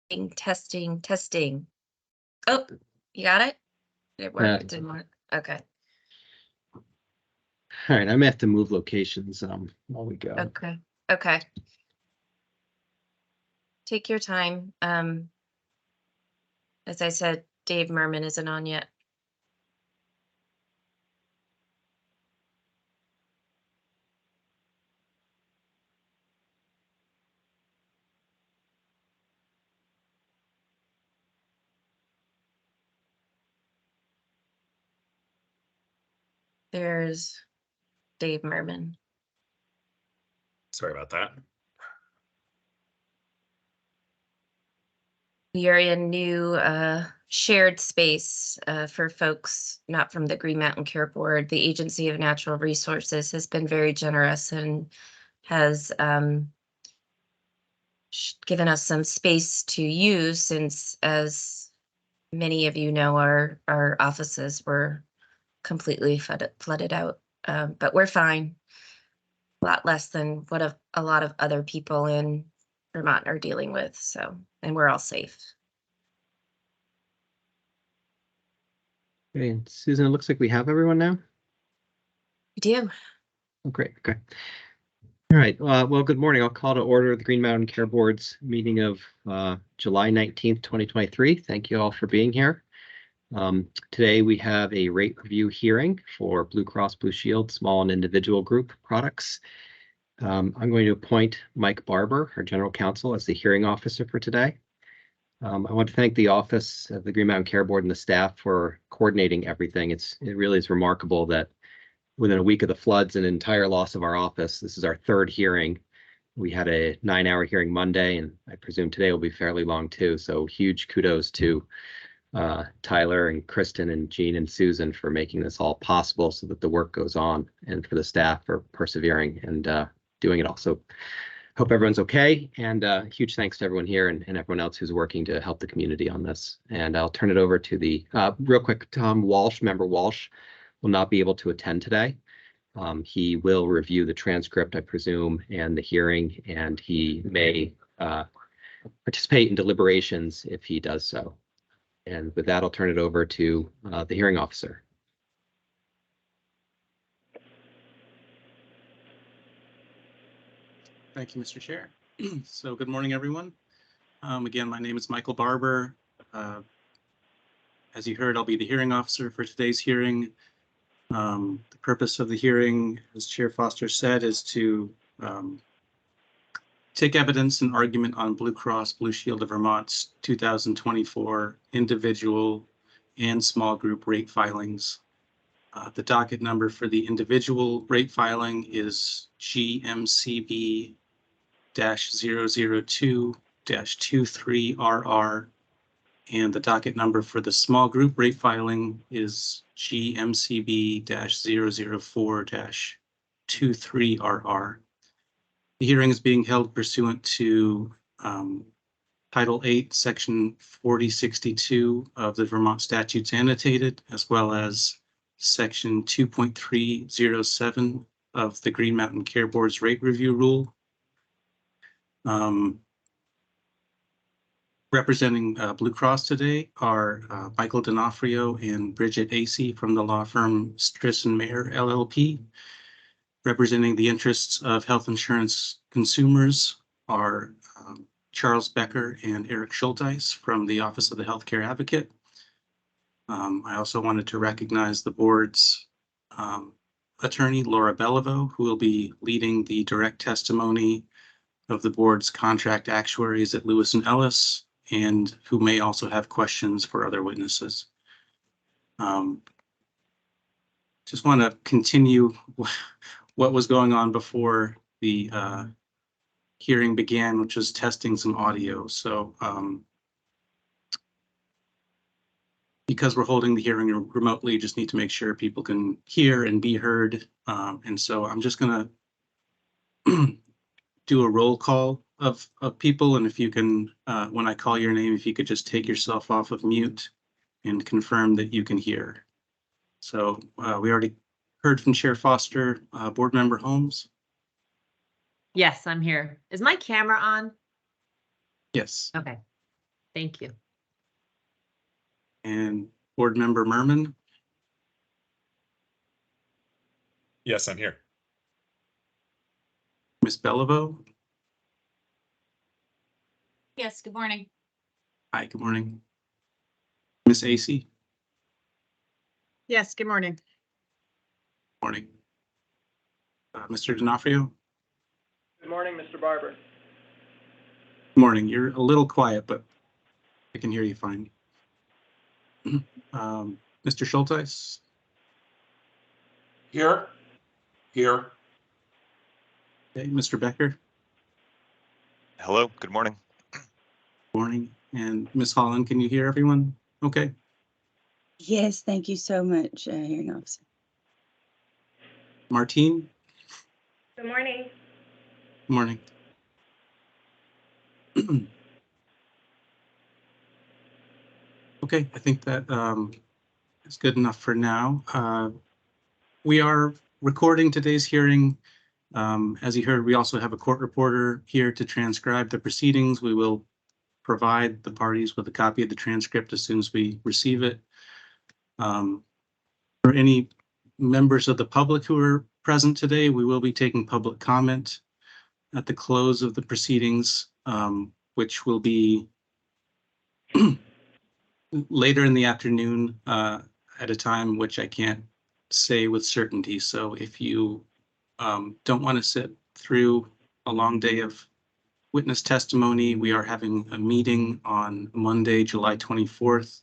Testing, testing. Oh, you got it? Did it work? Yeah. It didn't work. Okay. All right, I may have to move locations while we go. Okay. Okay. Take your time. As I said, Dave Merman isn't on yet. There's Dave Merman. Sorry about that. We are in new shared space for folks not from the Green Mountain Care Board. The Agency of Natural Resources has been very generous and has given us some space to use since, as many of you know, our offices were completely flooded out. But we're fine. A lot less than what a lot of other people in Vermont are dealing with. So, and we're all safe. Okay, and Susan, it looks like we have everyone now. We do. Oh, great. Okay. All right. Well, good morning. I'll call to order the Green Mountain Care Board's meeting of July 19th, 2023. Thank you all for being here. Today we have a rate review hearing for Blue Cross Blue Shield small and individual group products. I'm going to appoint Mike Barber, our general counsel, as the hearing officer for today. I want to thank the office of the Green Mountain Care Board and the staff for coordinating everything. It really is remarkable that within a week of the floods and entire loss of our office, this is our third hearing. We had a 9-hour hearing Monday, and I presume today will be fairly long too. So huge kudos to Tyler and Kristen and Jean and Susan for making this all possible so that the work goes on, and for the staff for persevering and doing it all. So hope everyone's okay, and huge thanks to everyone here and everyone else who's working to help the community on this. And I'll turn it over to the real quick, Tom Walsh, member Walsh, will not be able to attend today. He will review the transcript, I presume, and the hearing, and he may participate in deliberations if he does so. And with that, I'll turn it over to the hearing officer. Thank you, Mr. Chair. So good morning, everyone. Again, my name is Michael Barber. As you heard, I'll be the hearing officer for today's hearing. The purpose of the hearing, as Chair Foster said, is to take evidence and argument on Blue Cross Blue Shield of Vermont's 2024 individual and small group rate filings. The docket number for the individual rate filing is GMCB-002-23RR, and the docket number for the small group rate filing is GMCB-004-23RR. The hearing is being held pursuant to Title 8, Section 4062 of the Vermont Statutes Annotated, as well as Section 2.307 of the Green Mountain Care Board's Rate Review Rule. Representing Blue Cross today are Michael D'Onofrio and Bridget Acey from the law firm Strisson Mayer LLP. Representing the interests of health insurance consumers are Charles Becker and Eric Schulteis from the Office of the Healthcare Advocate. I also wanted to recognize the board's attorney, Laura Beliveau, who will be leading the direct testimony of the board's contract actuaries at Lewis and Ellis, and who may also have questions for other witnesses. Just want to continue what was going on before the hearing began, which was testing some audio. So because we're holding the hearing remotely, just need to make sure people can hear and be heard. And so I'm just going to do a roll call of people. And if you can, when I call your name, if you could just take yourself off of mute and confirm that you can hear. So we already heard from Chair Foster. Board Member Holmes? Yes, I'm here. Is my camera on? Yes. Okay. Thank you. And Board Member Merman, Yes, I'm here. Ms. Beliveau. Yes, good morning. Hi, good morning. Ms. Acey, Yes, good morning. morning. Mr. D'Onofrio, Good morning, Mr. Barber. good morning. You're a little quiet, but I can hear you fine. Mr. Schulteis, Here. okay, Mr. Becker, Hello, good morning. morning. And Ms. Holland, can you hear everyone? Okay, Yes, thank you so much, hearing officer. Martine, Good morning. morning. Okay, I think that is good enough for now. We are recording today's hearing. As you heard, we also have a court reporter here to transcribe the proceedings. We will provide the parties with a copy of the transcript as soon as we receive it. For any members of the public who are present today, we will be taking public comment at the close of the proceedings, which will be later in the afternoon at a time which I can't say with certainty. So if you don't want to sit through a long day of witness testimony, we are having a meeting on Monday, July 24th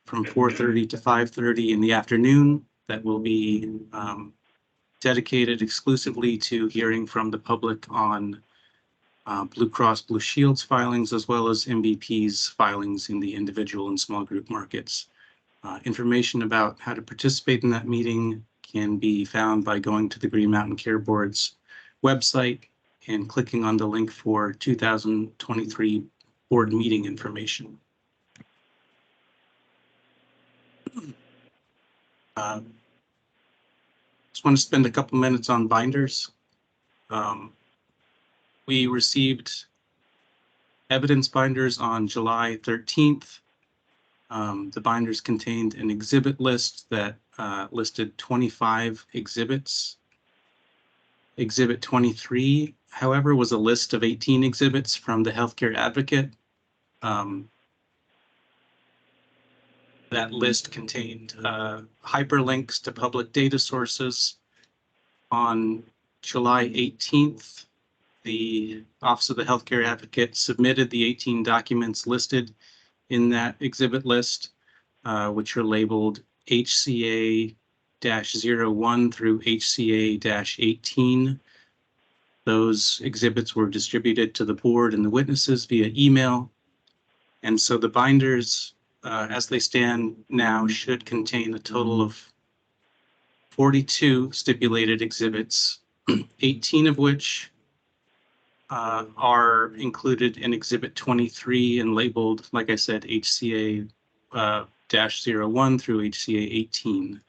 from 4:30 to 5:30 in the afternoon that will be dedicated exclusively to hearing from the public on Blue Cross Blue Shield's filings, as well as MBP's filings in the individual and small group markets. Information about how to participate in that meeting can be found by going to the Green Mountain Care Board's website and clicking on the link for 2023 board meeting information. Just want to spend a couple minutes on binders. We received evidence binders on July 13th. The binders contained an exhibit list that listed 25 exhibits. Exhibit 23, however, was a list of 18 exhibits from the healthcare advocate. That list contained hyperlinks to public data sources. On July 18th, the Office of the Healthcare Advocate submitted the 18 documents listed in that exhibit list, which are labeled HCA-01 through HCA-18. Those exhibits were distributed to the board and the witnesses via email. And so the binders, as they stand now, should contain a total of 42 stipulated exhibits, 18 of which are included in Exhibit 23 and labeled, like I said, HCA -01 through HCA 18.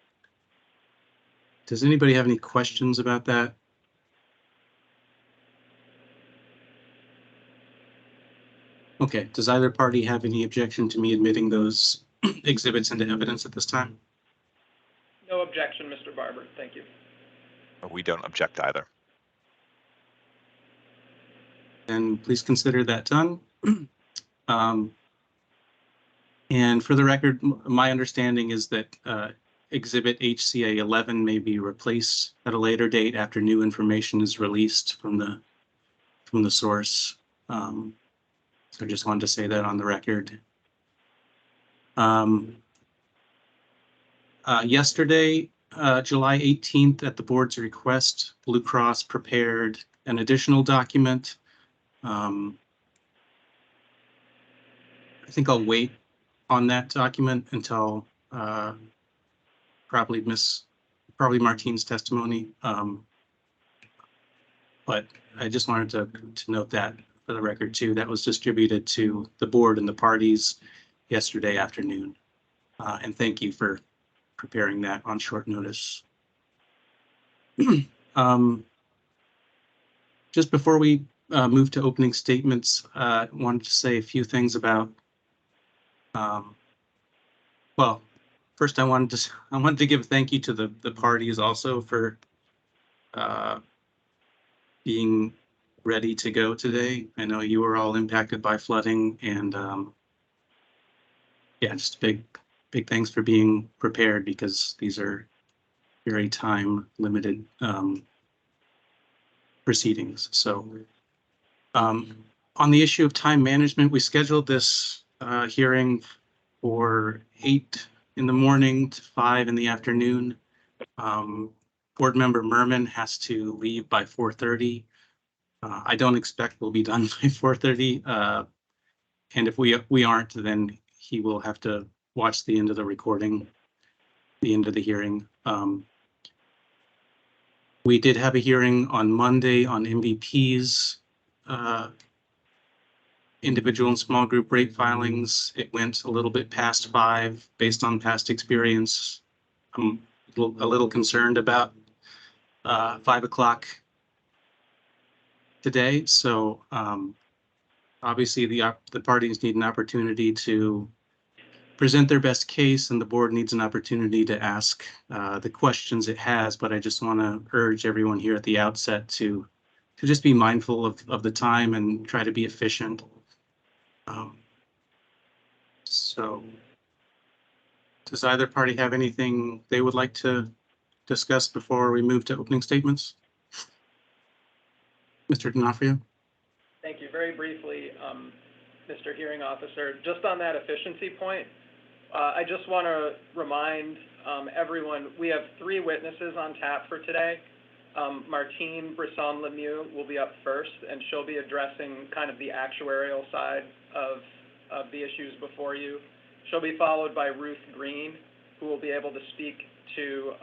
Does anybody have any questions about that? Okay, does either party have any objection to me admitting those exhibits into evidence at this time? No objection, Mr. Barber. Thank you. We don't object either. Then please consider that done. And for the record, my understanding is that Exhibit HCA 11 may be replaced at a later date after new information is released from the source. So I just wanted to say that on the record. Yesterday, July 18th, at the board's request, Blue Cross prepared an additional document. I think I'll wait on that document until probably Martine's testimony. But I just wanted to note that for the record too. That was distributed to the board and the parties yesterday afternoon. And thank you for preparing that on short notice. Just before we move to opening statements, I wanted to say a few things about Well, first I wanted to give a thank you to the parties also for being ready to go today. I know you were all impacted by flooding, and yeah, just big thanks for being prepared, because these are very time limited proceedings. So on the issue of time management, we scheduled this hearing for 8 in the morning to 5 in the afternoon. Board member Merman has to leave by 4:30. I don't expect we'll be done by 4:30. And if we aren't, then he will have to watch the end of the recording, the end of the hearing. We did have a hearing on Monday on MVPs, individual and small group rate filings. It went a little bit past 5 based on past experience. I'm a little concerned about 5 o'clock today. So obviously the parties need an opportunity to present their best case, and the board needs an opportunity to ask the questions it has. But I just want to urge everyone here at the outset to just be mindful of the time and try to be efficient. So does either party have anything they would like to discuss before we move to opening statements? Mr. D'Onofrio? Thank you. Very briefly, Mr. Hearing Officer, just on that efficiency point, I just want to remind everyone, we have 3 witnesses on tap for today. Martine Brisson-Lemieux will be up first, and she'll be addressing kind of the actuarial side of the issues before you. She'll be followed by Ruth Green, who will be able to speak to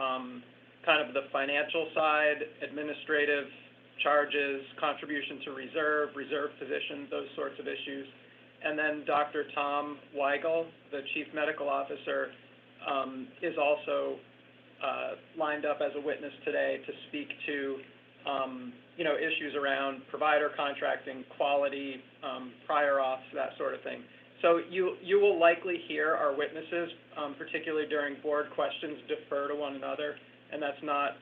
kind of the financial side, administrative charges, contribution to reserve position, those sorts of issues. And then Dr. Tom Weigel, the Chief Medical Officer, is also lined up as a witness today to speak to, issues around provider contracting, quality, prior auths, that sort of thing. So you will likely hear our witnesses, particularly during board questions, defer to one another, and that's not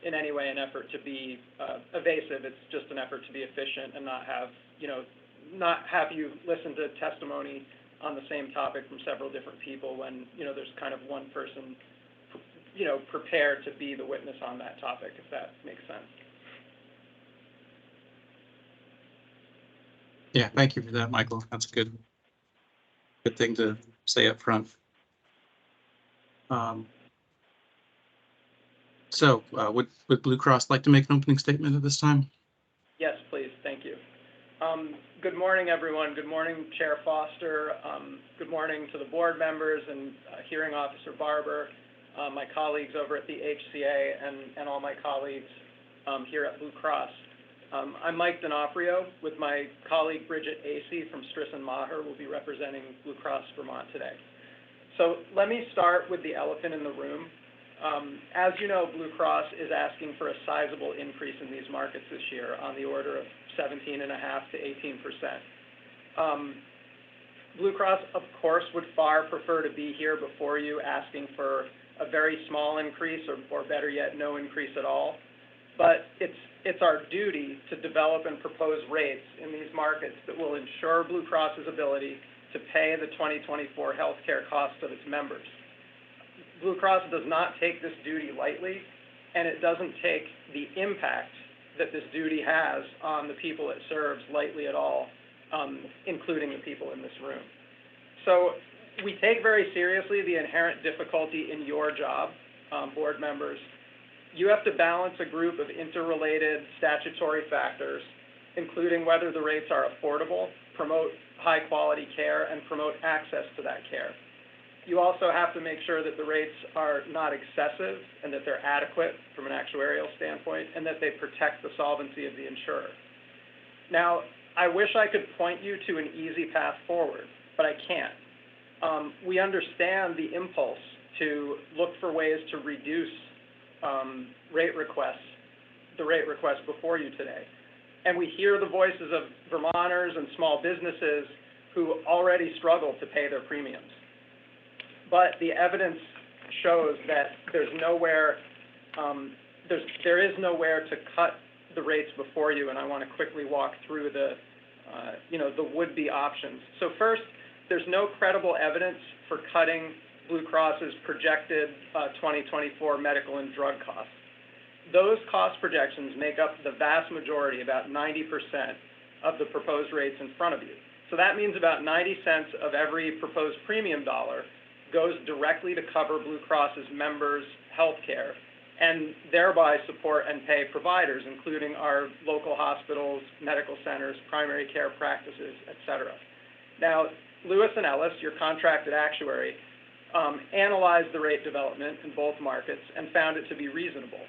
in any way an effort to be evasive. It's just an effort to be efficient and not have you listen to testimony on the same topic from several different people when, there's kind of one person, prepared to be the witness on that topic, if that makes sense. Yeah, thank you for that, Michael. That's a good thing to say up front. So would Blue Cross like to make an opening statement at this time? Yes, please. Thank you. Good morning, everyone. Good morning, Chair Foster. Good morning to the board members and Hearing Officer Barber, my colleagues over at the HCA, and all my colleagues here at Blue Cross. I'm Mike D'Onofrio with my colleague Bridget Acey from Strisson-Maher. We'll be representing Blue Cross Vermont today. So let me start with the elephant in the room. As you know, Blue Cross is asking for a sizable increase in these markets this year, on the order of 17.5% to 18%. Blue Cross, of course, would far prefer to be here before you asking for a very small increase, or better yet, no increase at all. But it's our duty to develop and propose rates in these markets that will ensure Blue Cross's ability to pay the 2024 healthcare costs of its members. Blue Cross does not take this duty lightly, and it doesn't take the impact that this duty has on the people it serves lightly at all, including the people in this room. So we take very seriously the inherent difficulty in your job, board members. You have to balance a group of interrelated statutory factors, including whether the rates are affordable, promote high-quality care, and promote access to that care. You also have to make sure that the rates are not excessive and that they're adequate from an actuarial standpoint, and that they protect the solvency of the insurer. Now, I wish I could point you to an easy path forward, but I can't. We understand the impulse to look for ways to reduce the rate request before you today. And we hear the voices of Vermonters and small businesses who already struggle to pay their premiums. But the evidence shows that there is nowhere to cut the rates before you, and I want to quickly walk through the would-be options. So first, there's no credible evidence for cutting Blue Cross's projected 2024 medical and drug costs. Those cost projections make up the vast majority, about 90% of the proposed rates in front of you. So that means about 90 cents of every proposed premium dollar goes directly to cover Blue Cross's members' health care and thereby support and pay providers, including our local hospitals, medical centers, primary care practices, et cetera. Now, Lewis and Ellis, your contracted actuary, analyzed the rate development in both markets and found it to be reasonable.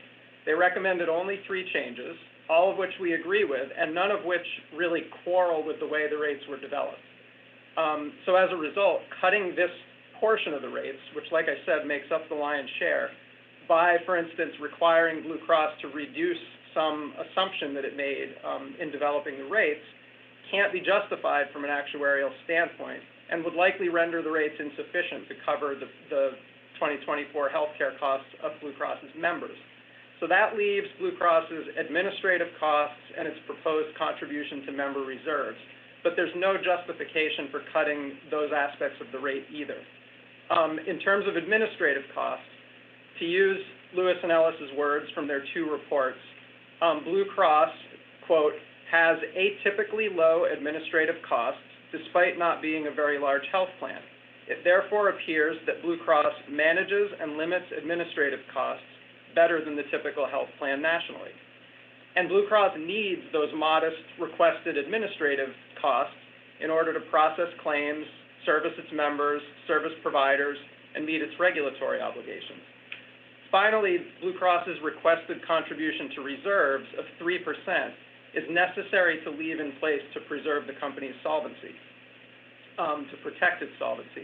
They recommended only 3 changes, all of which we agree with, and none of which really quarrel with the way the rates were developed. So as a result, cutting this portion of the rates, which, like I said, makes up the lion's share, by, for instance, requiring Blue Cross to reduce some assumption that it made in developing the rates, can't be justified from an actuarial standpoint and would likely render the rates insufficient to cover the 2024 healthcare costs of Blue Cross's members. So that leaves Blue Cross's administrative costs and its proposed contribution to member reserves, but there's no justification for cutting those aspects of the rate either. In terms of administrative costs, to use Lewis and Ellis's words from their 2 reports, Blue Cross, quote, has atypically low administrative costs despite not being a very large health plan. It therefore appears that Blue Cross manages and limits administrative costs better than the typical health plan nationally. And Blue Cross needs those modest requested administrative costs in order to process claims, service its members, service providers, and meet its regulatory obligations. Finally, Blue Cross's requested contribution to reserves of 3% is necessary to leave in place to preserve the company's solvency, to protect its solvency.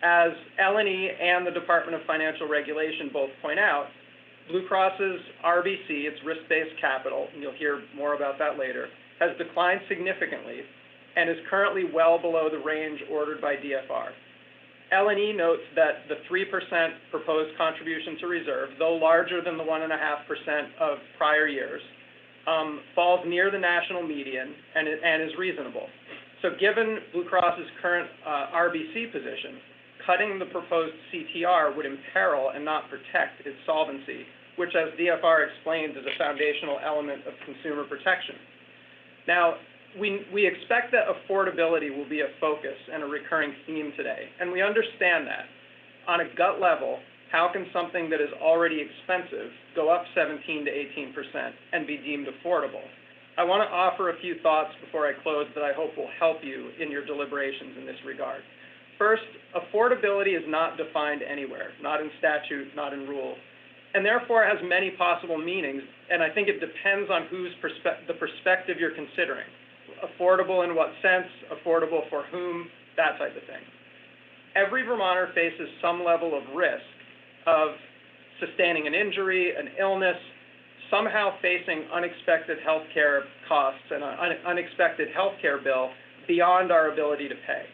As L&E and the Department of Financial Regulation both point out, Blue Cross's RBC, its risk-based capital, and you'll hear more about that later, has declined significantly and is currently well below the range ordered by DFR. L&E notes that the 3% proposed contribution to reserve, though larger than the 1.5% of prior years, falls near the national median and is reasonable. So given Blue Cross's current RBC position, cutting the proposed CTR would imperil and not protect its solvency, which, as DFR explains, is a foundational element of consumer protection. Now, we expect that affordability will be a focus and a recurring theme today, and we understand that. On a gut level, how can something that is already expensive go up 17 to 18% and be deemed affordable? I want to offer a few thoughts before I close that I hope will help you in your deliberations in this regard. First, affordability is not defined anywhere, not in statute, not in rule, and therefore has many possible meanings, and I think it depends on the perspective you're considering. Affordable in what sense, affordable for whom, that type of thing. Every Vermonter faces some level of risk of sustaining an injury, an illness, somehow facing unexpected health care costs and an unexpected health care bill beyond our ability to pay.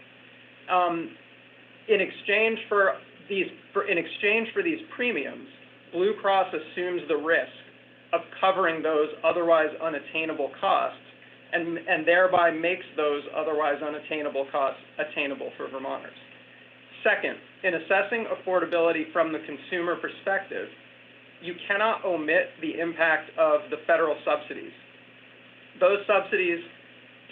In exchange for these premiums, Blue Cross assumes the risk of covering those otherwise unattainable costs and thereby makes those otherwise unattainable costs attainable for Vermonters. Second, in assessing affordability from the consumer perspective, you cannot omit the impact of the federal subsidies. Those subsidies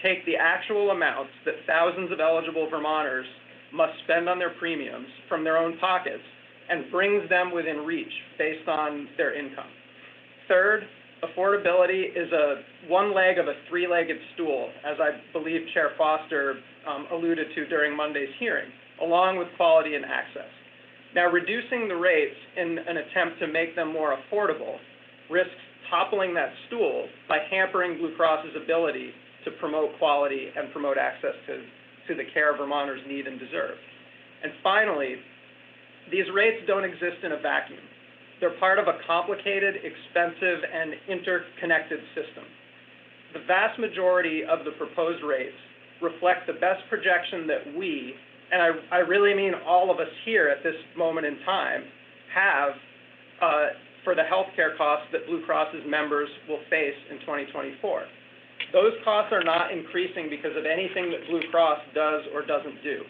take the actual amounts that thousands of eligible Vermonters must spend on their premiums from their own pockets and brings them within reach based on their income. Third, affordability is one leg of a 3-legged stool, as I believe Chair Foster alluded to during Monday's hearing, along with quality and access. Now, reducing the rates in an attempt to make them more affordable risks toppling that stool by hampering Blue Cross's ability to promote quality and promote access to the care Vermonters need and deserve. And finally, these rates don't exist in a vacuum. They're part of a complicated, expensive, and interconnected system. The vast majority of the proposed rates reflect the best projection that we, and I really mean all of us here at this moment in time, have for the healthcare costs that Blue Cross's members will face in 2024. Those costs are not increasing because of anything that Blue Cross does or doesn't do.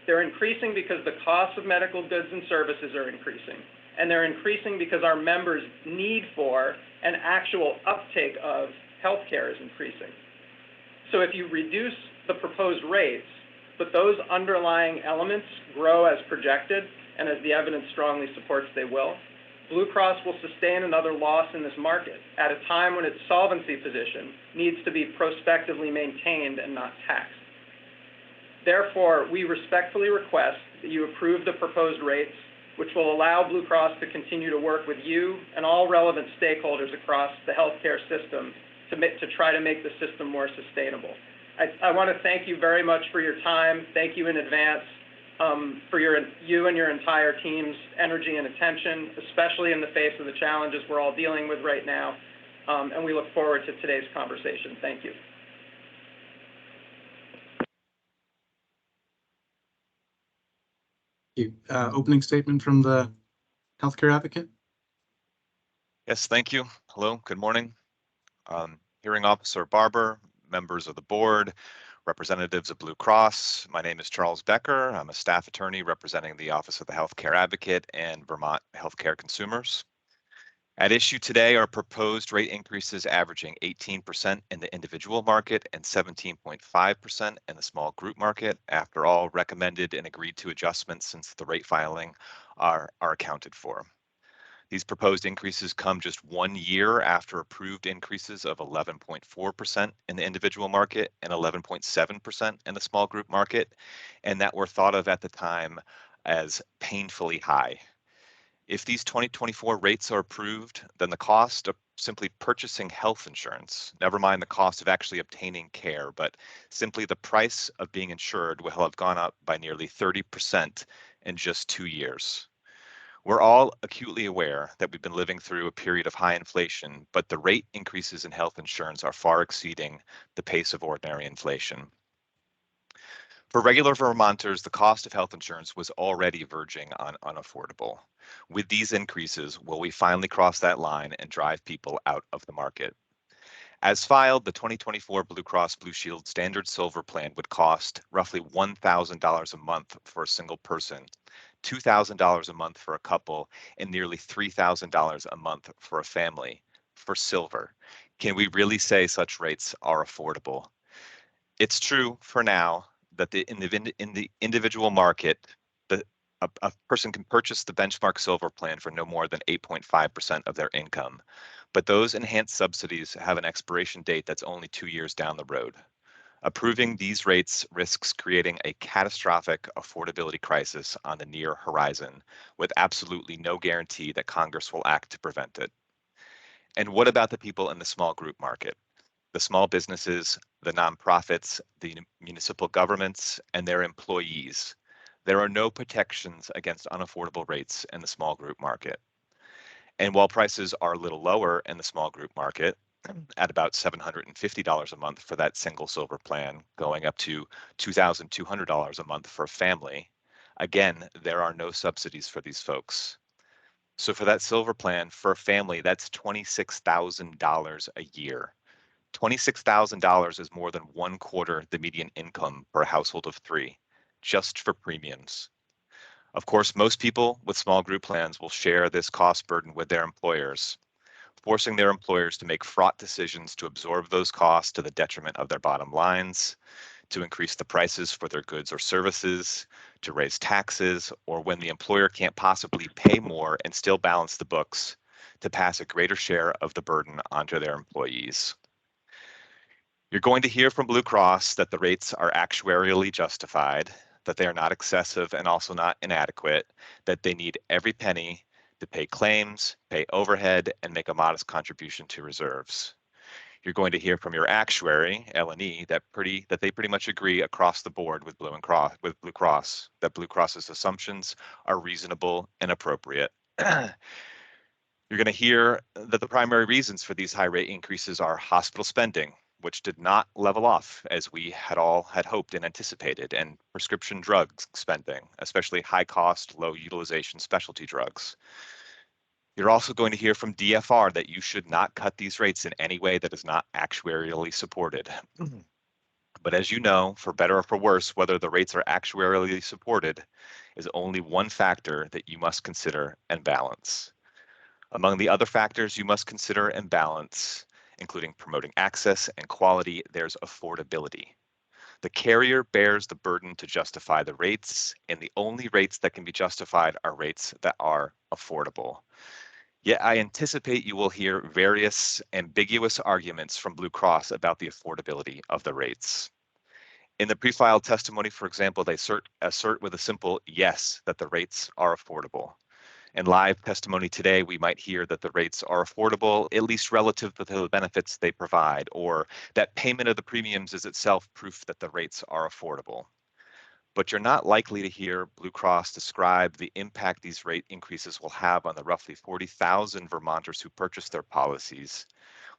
They're increasing because the costs of medical goods and services are increasing. And they're increasing because our members' need for and actual uptake of healthcare is increasing. So if you reduce the proposed rates, but those underlying elements grow as projected, and as the evidence strongly supports they will, Blue Cross will sustain another loss in this market at a time when its solvency position needs to be prospectively maintained and not taxed. Therefore, we respectfully request that you approve the proposed rates, which will allow Blue Cross to continue to work with you and all relevant stakeholders across the healthcare system to try to make the system more sustainable. I want to thank you very much for your time. Thank you in advance for you and your entire team's energy and attention, especially in the face of the challenges we're all dealing with right now. And we look forward to today's conversation. Thank you. Opening statement from the healthcare advocate. Yes, thank you. Hello, good morning. Hearing Officer Barber, members of the board, representatives of Blue Cross. My name is Charles Becker. I'm a staff attorney representing the Office of the Healthcare Advocate and Vermont Healthcare Consumers. At issue today are proposed rate increases averaging 18% in the individual market and 17.5% in the small group market. After all, recommended and agreed to adjustments since the rate filing are accounted for. These proposed increases come just 1 year after approved increases of 11.4% in the individual market and 11.7% in the small group market, and that were thought of at the time as painfully high. If these 2024 rates are approved, then the cost of simply purchasing health insurance, never mind the cost of actually obtaining care, but simply the price of being insured will have gone up by nearly 30% in just 2 years. We're all acutely aware that we've been living through a period of high inflation, but the rate increases in health insurance are far exceeding the pace of ordinary inflation. For regular Vermonters, the cost of health insurance was already verging on unaffordable. With these increases, will we finally cross that line and drive people out of the market? As filed, the 2024 Blue Cross Blue Shield Standard Silver Plan would cost roughly $1,000 a month for a single person, $2,000 a month for a couple, and nearly $3,000 a month for a family for silver. Can we really say such rates are affordable? It's true for now that in the individual market, a person can purchase the benchmark silver plan for no more than 8.5% of their income. But those enhanced subsidies have an expiration date that's only 2 years down the road. Approving these rates risks creating a catastrophic affordability crisis on the near horizon, with absolutely no guarantee that Congress will act to prevent it. And what about the people in the small group market? The small businesses, the nonprofits, the municipal governments, and their employees. There are no protections against unaffordable rates in the small group market. And while prices are a little lower in the small group market, at about $750 a month for that single silver plan, going up to $2,200 a month for a family, again, there are no subsidies for these folks. So for that silver plan, for a family, that's $26,000 a year. $26,000 is more than 1/4 the median income for a household of 3, just for premiums. Of course, most people with small group plans will share this cost burden with their employers, forcing their employers to make fraught decisions to absorb those costs to the detriment of their bottom lines, to increase the prices for their goods or services, to raise taxes, or when the employer can't possibly pay more and still balance the books, to pass a greater share of the burden onto their employees. You're going to hear from Blue Cross that the rates are actuarially justified, that they are not excessive and also not inadequate, that they need every penny to pay claims, pay overhead, and make a modest contribution to reserves. You're going to hear from your actuary, L&E, that they pretty much agree across the board with Blue Cross, that Blue Cross's assumptions are reasonable and appropriate. You're going to hear that the primary reasons for these high rate increases are hospital spending, which did not level off as we had hoped and anticipated, and prescription drug spending, especially high cost, low utilization specialty drugs. You're also going to hear from DFR that you should not cut these rates in any way that is not actuarially supported. But as you know, for better or for worse, whether the rates are actuarially supported is only one factor that you must consider and balance. Among the other factors you must consider and balance, including promoting access and quality, there's affordability. The carrier bears the burden to justify the rates, and the only rates that can be justified are rates that are affordable. Yet I anticipate you will hear various ambiguous arguments from Blue Cross about the affordability of the rates. In the pre-filed testimony, for example, they assert with a simple yes that the rates are affordable. In live testimony today, we might hear that the rates are affordable, at least relative to the benefits they provide, or that payment of the premiums is itself proof that the rates are affordable. But you're not likely to hear Blue Cross describe the impact these rate increases will have on the roughly 40,000 Vermonters who purchased their policies.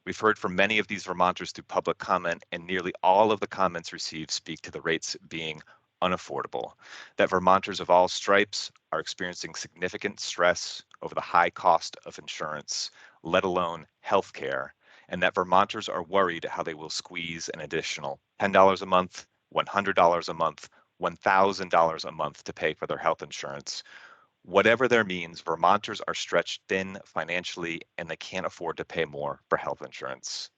We've heard from many of these Vermonters through public comment, and nearly all of the comments received speak to the rates being unaffordable, that Vermonters of all stripes are experiencing significant stress over the high cost of insurance, let alone healthcare, and that Vermonters are worried how they will squeeze an additional $10 a month, $100 a month, $1,000 a month to pay for their health insurance. Whatever their means, Vermonters are stretched thin financially and they can't afford to pay more for health insurance.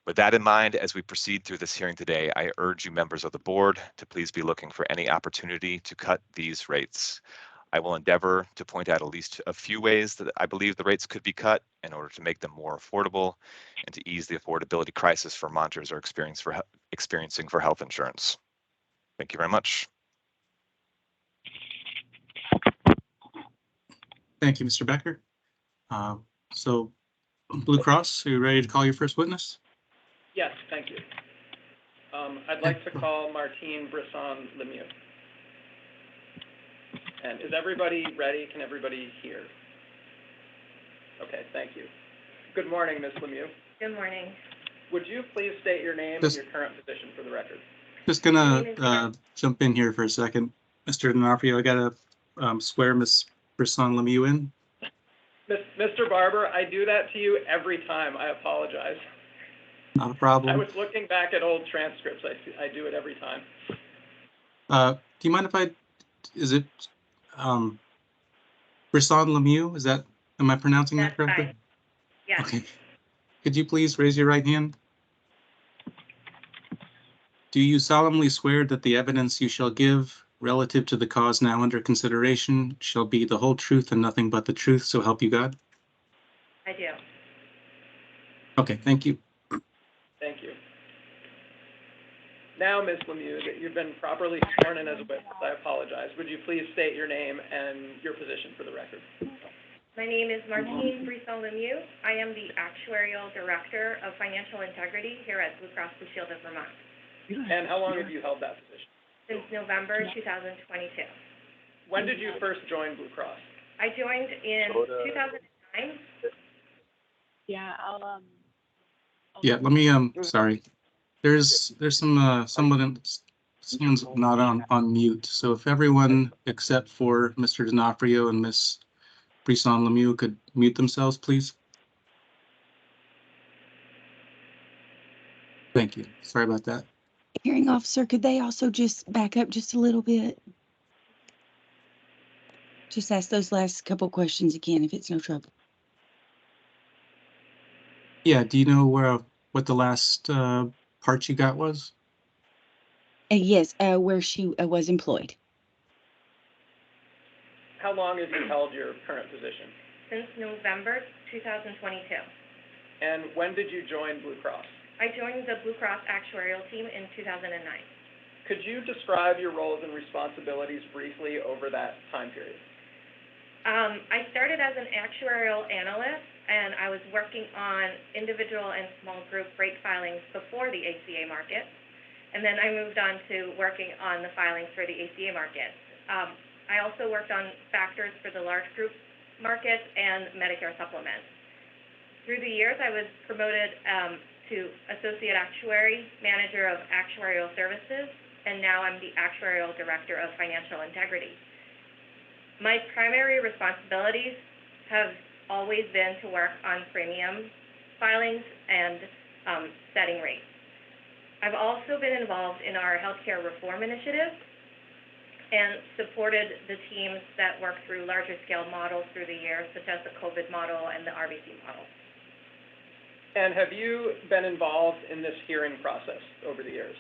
With that in mind, as we proceed through this hearing today, I urge you members of the board to please be looking for any opportunity to cut these rates. I will endeavor to point out at least a few ways that I believe the rates could be cut in order to make them more affordable and to ease the affordability crisis Vermonters are experiencing for health insurance. Thank you very much. Thank you, Mr. Becker. So Blue Cross, are you ready to call your first witness? Yes, thank you. I'd like to call Martine Brisson Lemieux. And is everybody ready? Can everybody hear? Okay, thank you. Good morning, Ms. Lemieux. Good morning. Would you please state your name and your current position for the record? Just gonna jump in here for a second. Mr. D'Onofrio, I gotta swear Ms. Brisson Lemieux in. Mr. Barber, I do that to you every time. I apologize. Not a problem. I was looking back at old transcripts. I do it every time. Do you mind if is it Brisson Lemieux? Am I pronouncing that correctly? Fine. Yes. Okay. Could you please raise your right hand? Do you solemnly swear that the evidence you shall give relative to the cause now under consideration shall be the whole truth and nothing but the truth, so help you God? I do. Okay, thank you. Thank you. Now, Ms. Lemieux, that you've been properly sworn in as a witness, I apologize. Would you please state your name and your position for the record? My name is Martine Brisson Lemieux. I am the Actuarial Director of Financial Integrity here at Blue Cross Blue Shield of Vermont. And how long have you held that position? Since November 2022. When did you first join Blue Cross? I joined in 2009. Yeah, Yeah, let me sorry. There's someone's not on mute. So if everyone except for Mr. D'Onofrio and Ms. Brisson Lemieux could mute themselves, please. Thank you. Sorry about that. Hearing officer, could they also just back up just a little bit? Just ask those last couple questions again, if it's no trouble. Yeah, do you know what the last part you got was? Yes, where she was employed. How long have you held your current position? Since November 2022. And when did you join Blue Cross? I joined the Blue Cross actuarial team in 2009. Could you describe your roles and responsibilities briefly over that time period? I started as an actuarial analyst, and I was working on individual and small group rate filings before the ACA market. And then I moved on to working on the filings for the ACA market. I also worked on factors for the large group market and Medicare supplements. Through the years, I was promoted to Associate Actuary, Manager of Actuarial Services, and now I'm the Actuarial Director of Financial Integrity. My primary responsibilities have always been to work on premium filings and setting rates. I've also been involved in our healthcare reform initiative and supported the teams that work through larger scale models through the years, such as the COVID model and the RBC model. And have you been involved in this hearing process over the years?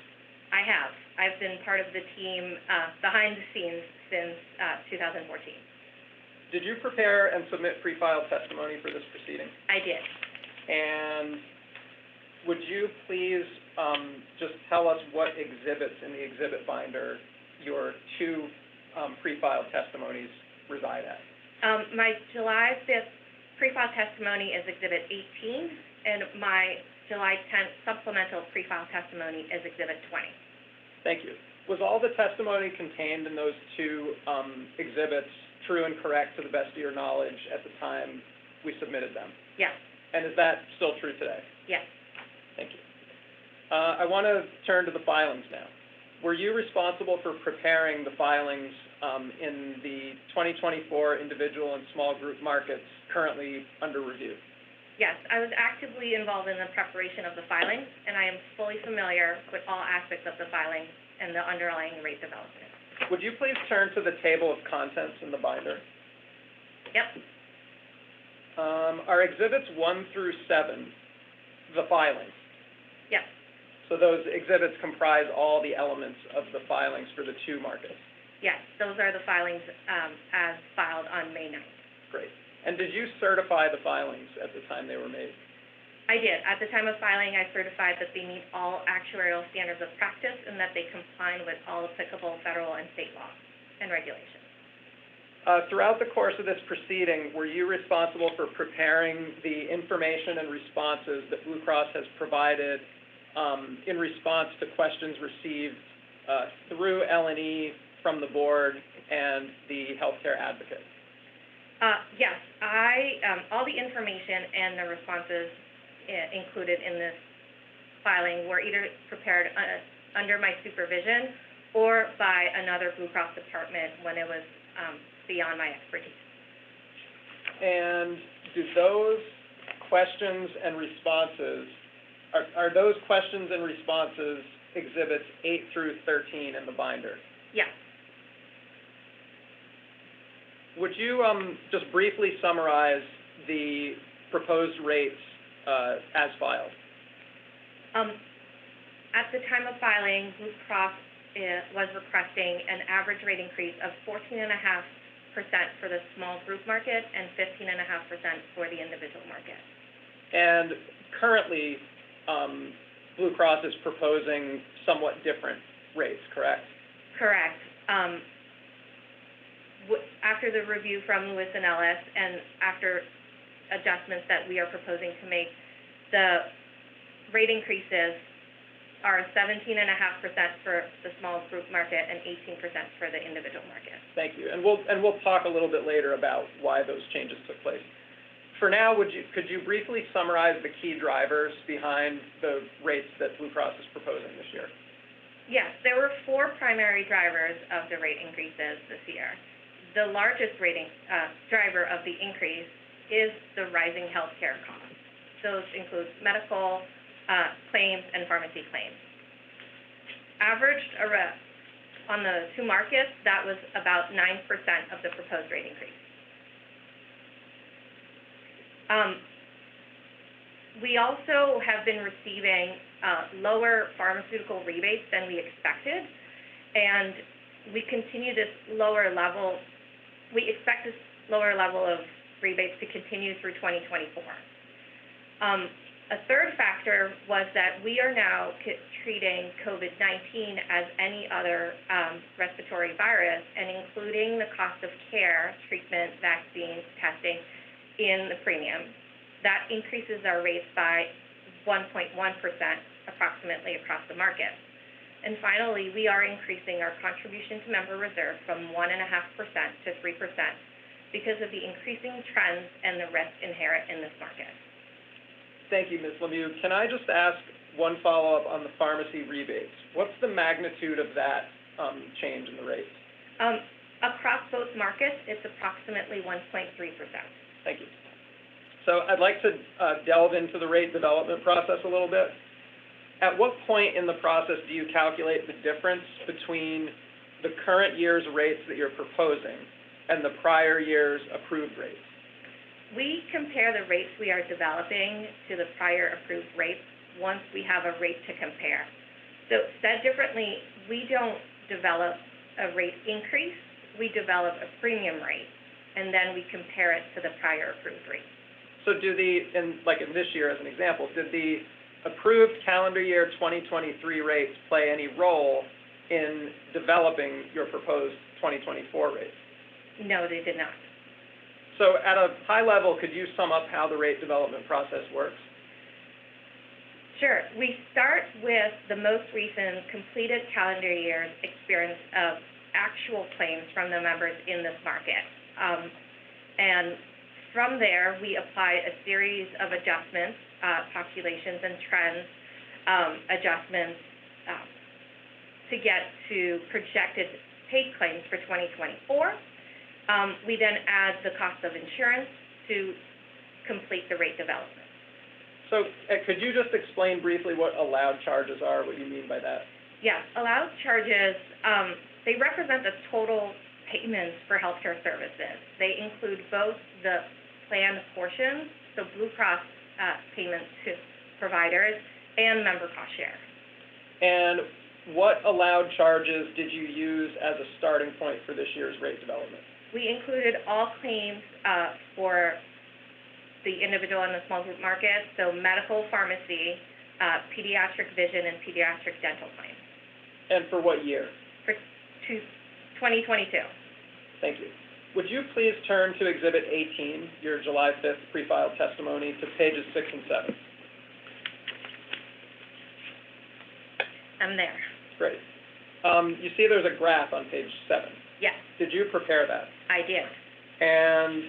I have. I've been part of the team behind the scenes since 2014. Did you prepare and submit pre-filed testimony for this proceeding? I did. And would you please just tell us what exhibits in the exhibit binder your two pre-filed testimonies reside at? My July 5th pre-filed testimony is Exhibit 18, and my July 10th supplemental pre-filed testimony is Exhibit 20. Thank you. Was all the testimony contained in those two exhibits true and correct to the best of your knowledge at the time we submitted them? Yes. And is that still true today? Yes. Thank you. I want to turn to the filings now. Were you responsible for preparing the filings in the 2024 individual and small group markets currently under review? Yes, I was actively involved in the preparation of the filings, and I am fully familiar with all aspects of the filing and the underlying rate development. Would you please turn to the table of contents in the binder? Yep. Are exhibits 1 through 7 the filings? Yes. So those exhibits comprise all the elements of the filings for the two markets? Yes, those are the filings as filed on May 9th. Great. And did you certify the filings at the time they were made? I did. At the time of filing, I certified that they meet all actuarial standards of practice and that they comply with all applicable federal and state laws and regulations. Throughout the course of this proceeding, were you responsible for preparing the information and responses that Blue Cross has provided in response to questions received through L&E from the board and the healthcare advocate? Yes, all the information and the responses included in this filing were either prepared under my supervision or by another Blue Cross department when it was beyond my expertise. And do those questions and responses, are those questions and responses exhibits 8 through 13 in the binder? Yes. Would you just briefly summarize the proposed rates as filed? At the time of filing, Blue Cross was requesting an average rate increase of 14.5% for the small group market and 15.5% for the individual market. And currently, Blue Cross is proposing somewhat different rates, correct? Correct. After the review from Lewis and Ellis and after adjustments that we are proposing to make, the rate increases are 17.5% for the small group market and 18% for the individual market. Thank you. And we'll talk a little bit later about why those changes took place. For now, could you briefly summarize the key drivers behind the rates that Blue Cross is proposing this year? Yes, there were 4 primary drivers of the rate increases this year. The largest rating driver of the increase is the rising healthcare costs. Those include medical claims and pharmacy claims. Averaged on the two markets, that was about 9% of the proposed rate increase. We also have been receiving lower pharmaceutical rebates than we expected, and we continue this lower level. We expect this lower level of rebates to continue through 2024. A third factor was that we are now treating COVID-19 as any other respiratory virus, and including the cost of care, treatment, vaccines, testing in the premium. That increases our rates by 1.1% approximately across the market. And finally, we are increasing our contribution to member reserve from 1.5% to 3% because of the increasing trends and the risk inherent in this market. Thank you, Ms. Lemieux. Can I just ask one follow-up on the pharmacy rebates? What's the magnitude of that change in the rates? Across both markets, it's approximately 1.3%. Thank you. So I'd like to delve into the rate development process a little bit. At what point in the process do you calculate the difference between the current year's rates that you're proposing and the prior year's approved rates? We compare the rates we are developing to the prior approved rates once we have a rate to compare. So said differently, we don't develop a rate increase, we develop a premium rate, and then we compare it to the prior approved rate. So do in this year as an example, did the approved calendar year 2023 rates play any role in developing your proposed 2024 rates? No, they did not. So at a high level, could you sum up how the rate development process works? Sure. We start with the most recent completed calendar year's experience of actual claims from the members in this market. And from there, we apply a series of adjustments, populations and trends adjustments to get to projected paid claims for 2024. We then add the cost of insurance to complete the rate development. So could you just explain briefly what allowed charges are, what you mean by that? Yes, allowed charges, they represent the total payments for healthcare services. They include both the planned portions, so Blue Cross payments to providers, and member cost share. And what allowed charges did you use as a starting point for this year's rate development? We included all claims for the individual and the small group market, so medical, pharmacy, pediatric vision, and pediatric dental claims. And for what year? For 2022. Thank you. Would you please turn to Exhibit 18, your July 5th pre-filed testimony, to pages 6 and 7? I'm there. Great. You see there's a graph on page 7. Yes, Did you prepare that? I did. And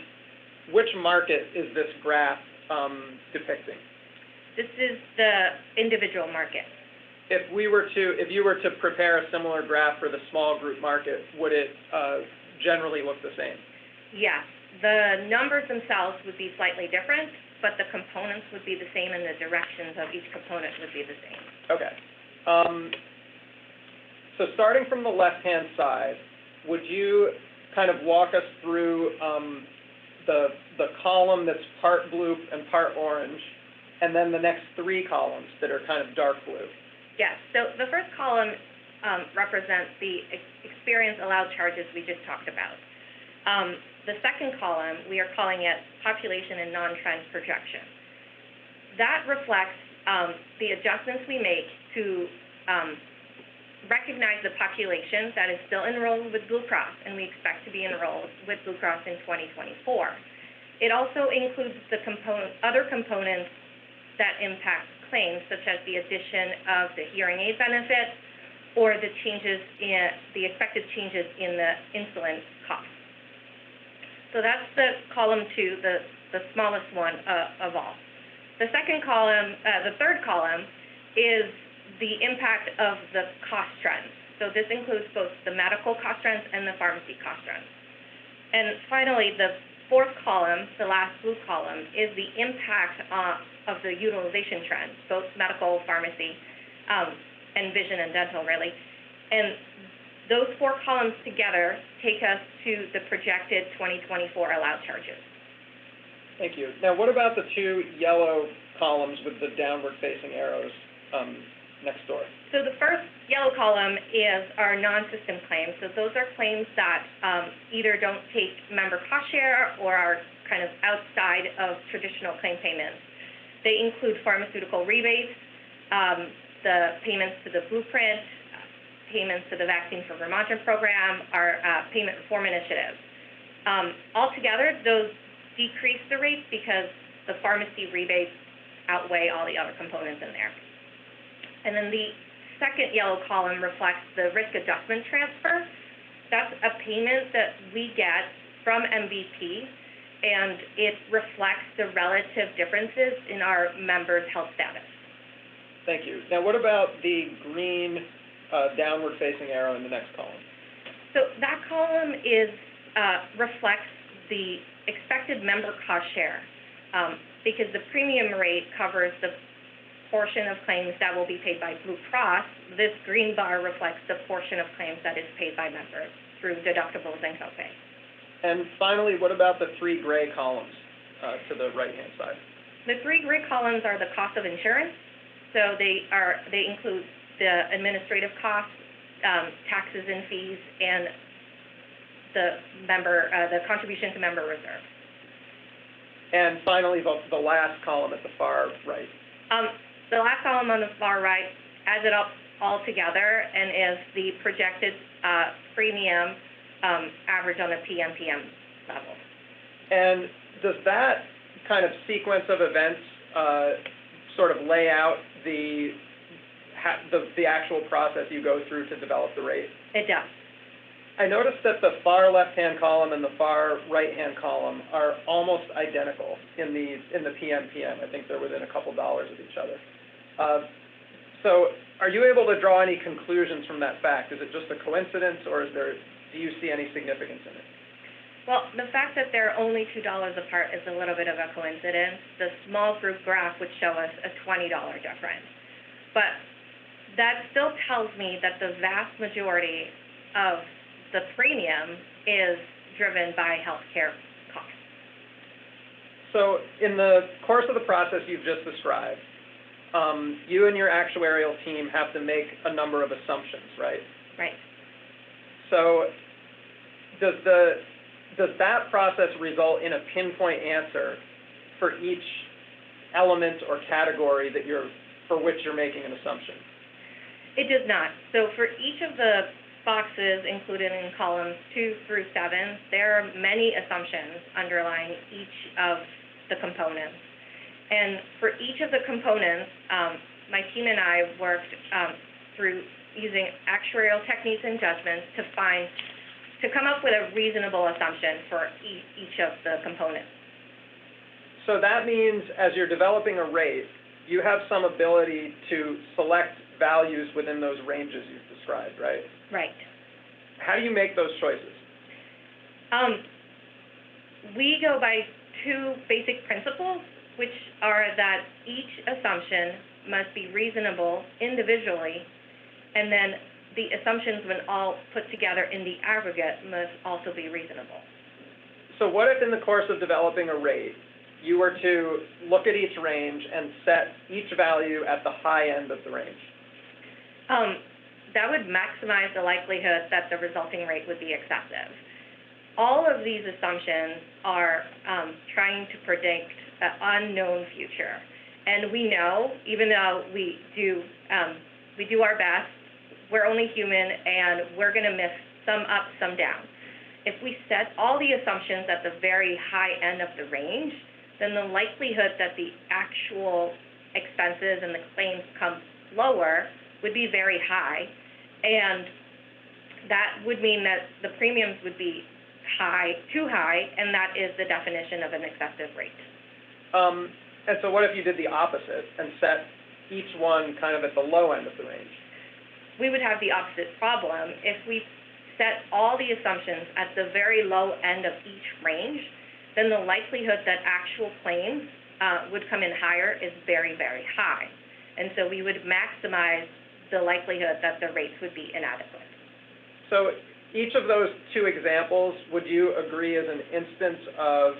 which market is this graph depicting? This is the individual market. If you were to prepare a similar graph for the small group market, would it generally look the same? Yes, the numbers themselves would be slightly different, but the components would be the same and the directions of each component would be the same. Okay. So starting from the left-hand side, would you kind of walk us through the column that's part blue and part orange, and then the next 3 columns that are kind of dark blue? Yes, so the first column represents the experience allowed charges we just talked about. The second column, we are calling it population and non-trend projection. That reflects the adjustments we make to recognize the population that is still enrolled with Blue Cross, and we expect to be enrolled with Blue Cross in 2024. It also includes the other components that impact claims, such as the addition of the hearing aid benefit or the expected changes in the insulin cost. So that's the column 2, the smallest one of all. The second column, the third column, is the impact of the cost trends. So this includes both the medical cost trends and the pharmacy cost trends. And finally, the fourth column, the last blue column, is the impact of the utilization trends, both medical, pharmacy, and vision and dental, really. And those 4 columns together take us to the projected 2024 allowed charges. Thank you. Now, what about the 2 yellow columns with the downward-facing arrows next door? So the first yellow column is our non-system claims. So those are claims that either don't take member cost share or are kind of outside of traditional claim payments. They include pharmaceutical rebates, the payments to the Blueprint, payments to the Vaccine for Vermont program, our payment reform initiatives. Altogether, those decrease the rates because the pharmacy rebates outweigh all the other components in there. And then the second yellow column reflects the risk adjustment transfer. That's a payment that we get from MVP, and it reflects the relative differences in our members' health status. Thank you. Now, what about the green downward-facing arrow in the next column? So that column reflects the expected member cost share, because the premium rate covers the portion of claims that will be paid by Blue Cross. This green bar reflects the portion of claims that is paid by members through deductibles and copay. And finally, what about the three gray columns to the right-hand side? The three gray columns are the cost of insurance. So they include the administrative costs, taxes and fees, and the contribution to member reserve. And finally, the last column at the far right. The last column on the far right adds it up all together and is the projected premium average on a PMPM level. And does that kind of sequence of events sort of lay out the actual process you go through to develop the rate? It does. I noticed that the far left-hand column and the far right-hand column are almost identical in the PMPM. I think they're within a couple dollars of each other. So are you able to draw any conclusions from that fact? Is it just a coincidence, or do you see any significance in it? Well, the fact that they're only $2 apart is a little bit of a coincidence. The small group graph would show us a $20 difference. But that still tells me that the vast majority of the premium is driven by healthcare costs. So in the course of the process you've just described, you and your actuarial team have to make a number of assumptions, right? Right. So does that process result in a pinpoint answer for each element or category for which you're making an assumption? It does not. So for each of the boxes included in columns 2 through 7, there are many assumptions underlying each of the components. And for each of the components, my team and I worked through using actuarial techniques and judgments to come up with a reasonable assumption for each of the components. So that means as you're developing a rate, you have some ability to select values within those ranges you've described, right? Right. How do you make those choices? We go by two basic principles, which are that each assumption must be reasonable individually, and then the assumptions, when all put together in the aggregate, must also be reasonable. So what if in the course of developing a rate, you were to look at each range and set each value at the high end of the range? That would maximize the likelihood that the resulting rate would be excessive. All of these assumptions are trying to predict an unknown future. And we know, even though we do our best, we're only human and we're going to miss some up, some down. If we set all the assumptions at the very high end of the range, then the likelihood that the actual expenses and the claims come lower would be very high. And that would mean that the premiums would be too high, and that is the definition of an excessive rate. And so what if you did the opposite and set each one kind of at the low end of the range? We would have the opposite problem. If we set all the assumptions at the very low end of each range, then the likelihood that actual claims would come in higher is very, very high. And so we would maximize the likelihood that the rates would be inadequate. So each of those two examples, would you agree, is an instance of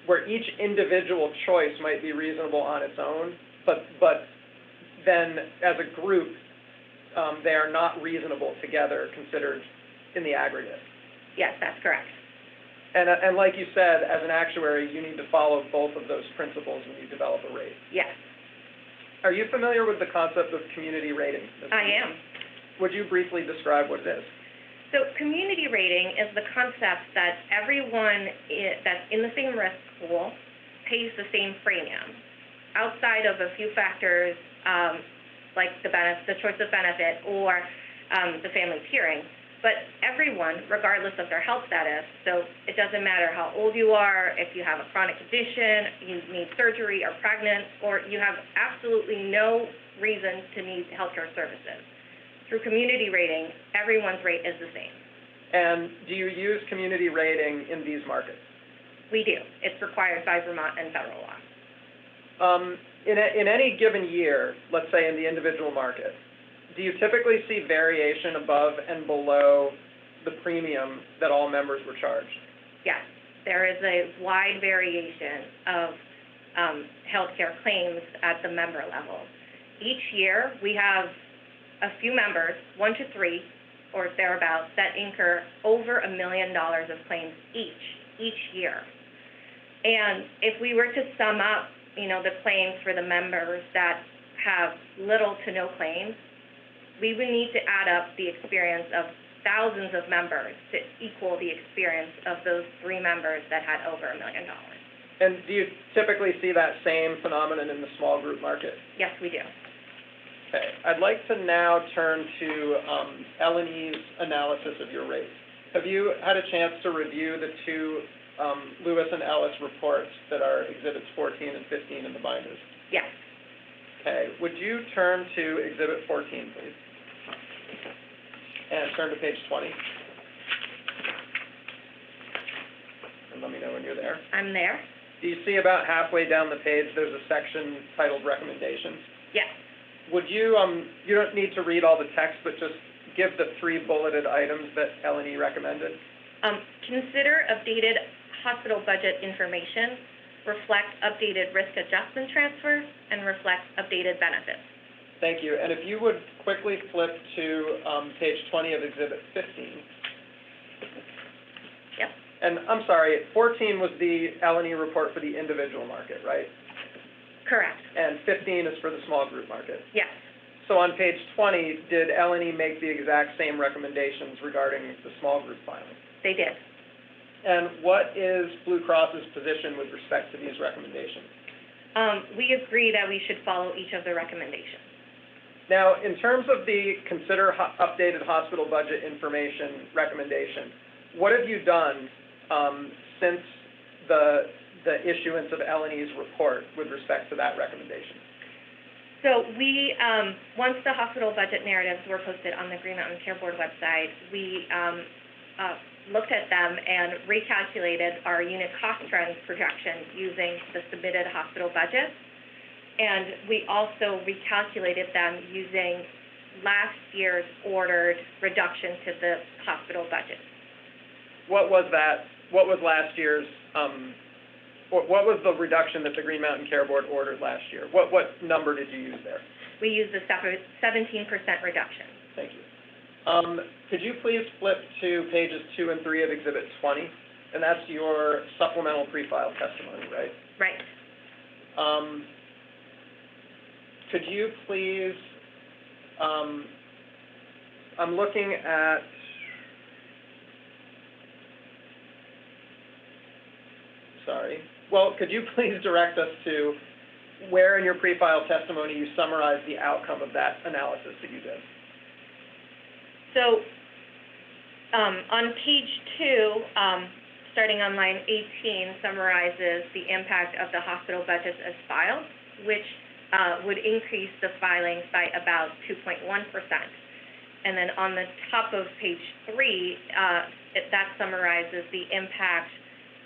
where each individual choice might be reasonable on its own, but then as a group, they are not reasonable together considered in the aggregate? Yes, that's correct. And like you said, as an actuary, you need to follow both of those principles when you develop a rate. Yes. Are you familiar with the concept of community rating? I am. Would you briefly describe what it is? So community rating is the concept that everyone that's in the same risk pool pays the same premium, outside of a few factors like the choice of benefit or the family tiering. but everyone, regardless of their health status, so it doesn't matter how old you are, if you have a chronic condition, you need surgery, or pregnant, or you have absolutely no reason to need healthcare services. Through community rating, everyone's rate is the same. And do you use community rating in these markets? We do. It's required by Vermont and federal law. In any given year, let's say in the individual market, do you typically see variation above and below the premium that all members were charged? Yes, there is a wide variation of healthcare claims at the member level. Each year, we have a few members, 1 to 3 or thereabouts, that incur over $1 million of claims each year. And if we were to sum up, the claims for the members that have little to no claims, we would need to add up the experience of thousands of members to equal the experience of those 3 members that had over $1 million. And do you typically see that same phenomenon in the small group market? Yes, we do. Okay, I'd like to now turn to L&E's analysis of your rates. Have you had a chance to review the 2 Lewis and Ellis reports that are Exhibits 14 and 15 in the binders? Yes. Okay, would you turn to Exhibit 14, please? And turn to page 20. And let me know when you're there. I'm there. Do you see about halfway down the page, there's a section titled Recommendations? Yes. Would you, you don't need to read all the text, but just give the 3 bulleted items that L&E recommended? Consider updated hospital budget information, reflect updated risk adjustment transfers, and reflect updated benefits. Thank you. And if you would quickly flip to page 20 of Exhibit 15. Yep. And I'm sorry, 14 was the L&E report for the individual market, right? Correct. And 15 is for the small group market. Yes. So on page 20, did L&E make the exact same recommendations regarding the small group filing? They did. And what is Blue Cross's position with respect to these recommendations? We agree that we should follow each of the recommendations. Now, in terms of the consider updated hospital budget information recommendation, what have you done since the issuance of L&E's report with respect to that recommendation? So we, once the hospital budget narratives were posted on the Green Mountain Care Board website, we looked at them and recalculated our unit cost trend projections using the submitted hospital budget. And we also recalculated them using last year's ordered reduction to the hospital budget. What was that? What was last year's, what was the reduction that the Green Mountain Care Board ordered last year? What number did you use there? We used a 17% reduction. Thank you. Could you please flip to pages 2 and 3 of Exhibit 20? And that's your supplemental pre-file testimony, right? Right. Could you please, I'm looking at, sorry. Well, could you please direct us to where in your pre-file testimony you summarize the outcome of that analysis that you did? So on page 2, starting on line 18, summarizes the impact of the hospital budgets as filed, which would increase the filings by about 2.1%. And then on the top of page 3, that summarizes the impact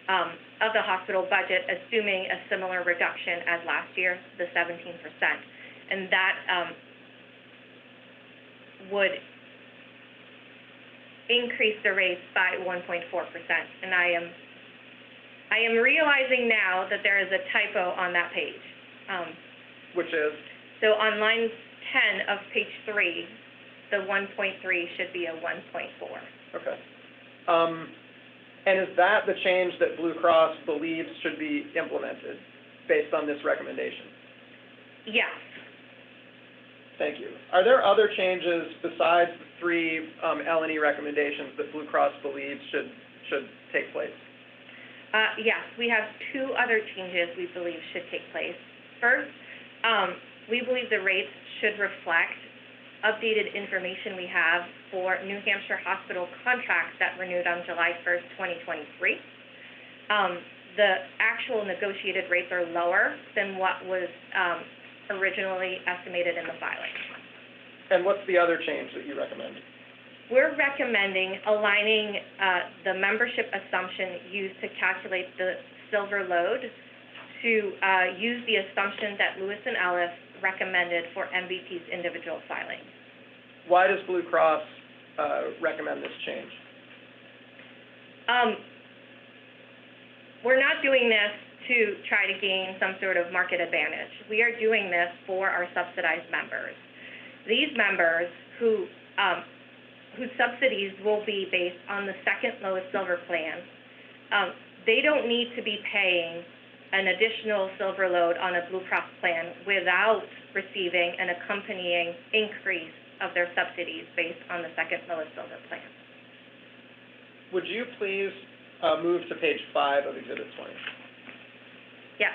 of the hospital budget, assuming a similar reduction as last year, the 17%. And that would increase the rates by 1.4%. And I am realizing now that there is a typo on that page. Which is? So on line 10 of page 3, the 1.3 should be a 1.4. Okay. And is that the change that Blue Cross believes should be implemented based on this recommendation? Yes. Thank you. Are there other changes besides the 3 L&E recommendations that Blue Cross believes should take place? Yes, we have 2 other changes we believe should take place. First, we believe the rates should reflect updated information we have for New Hampshire hospital contracts that renewed on July 1st, 2023. The actual negotiated rates are lower than what was originally estimated in the filing. And what's the other change that you recommend? We're recommending aligning the membership assumption used to calculate the silver load to use the assumption that Lewis and Ellis recommended for MVP's individual filing. Why does Blue Cross recommend this change? We're not doing this to try to gain some sort of market advantage. We are doing this for our subsidized members. These members whose subsidies will be based on the second lowest silver plan, they don't need to be paying an additional silver load on a Blue Cross plan without receiving an accompanying increase of their subsidies based on the second lowest silver plan. Would you please move to page 5 of Exhibit 20? Yes.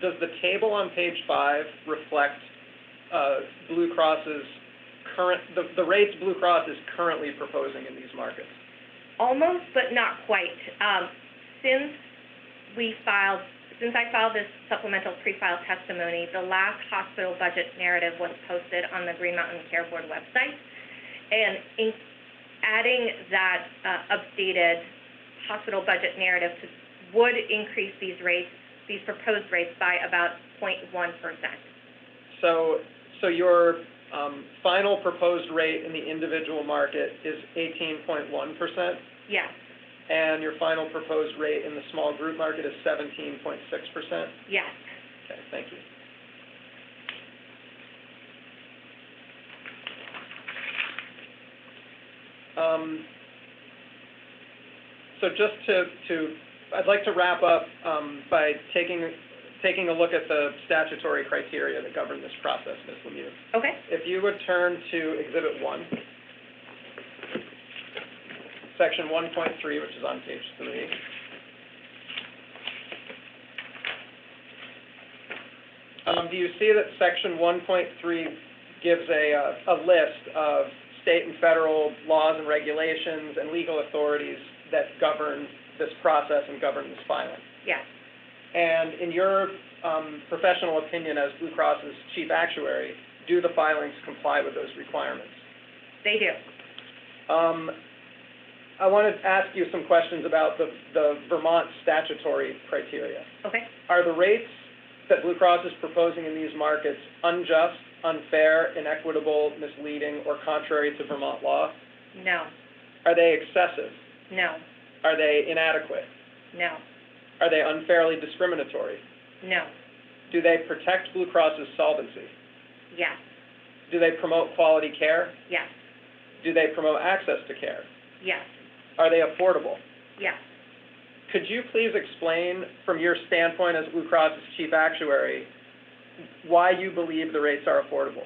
Does the table on page 5 reflect Blue Cross's the rates Blue Cross is currently proposing in these markets? Almost, but not quite. Since I filed this supplemental pre-file testimony, the last hospital budget narrative was posted on the Green Mountain Care Board website. And in adding that updated hospital budget narrative would increase these rates, these proposed rates, by about 0.1%. So your final proposed rate in the individual market is 18.1%? Yes. And your final proposed rate in the small group market is 17.6%? Yes. Okay, thank you. So just I'd like to wrap up by taking a look at the statutory criteria that govern this process, Ms. Lemieux. Okay. If you would turn to Exhibit 1, Section 1.3, which is on page 3. Do you see that Section 1.3 gives a list of state and federal laws and regulations and legal authorities that govern this process and govern this filing? Yes. And in your professional opinion as Blue Cross's chief actuary, do the filings comply with those requirements? They do. I want to ask you some questions about the Vermont statutory criteria. Okay. Are the rates that Blue Cross is proposing in these markets unjust, unfair, inequitable, misleading, or contrary to Vermont law? No. Are they excessive? No. Are they inadequate? No. Are they unfairly discriminatory? No. Do they protect Blue Cross's solvency? Yes. Do they promote quality care? Yes. Do they promote access to care? Yes. Are they affordable? Yes. Could you please explain, from your standpoint as Blue Cross's chief actuary, why you believe the rates are affordable?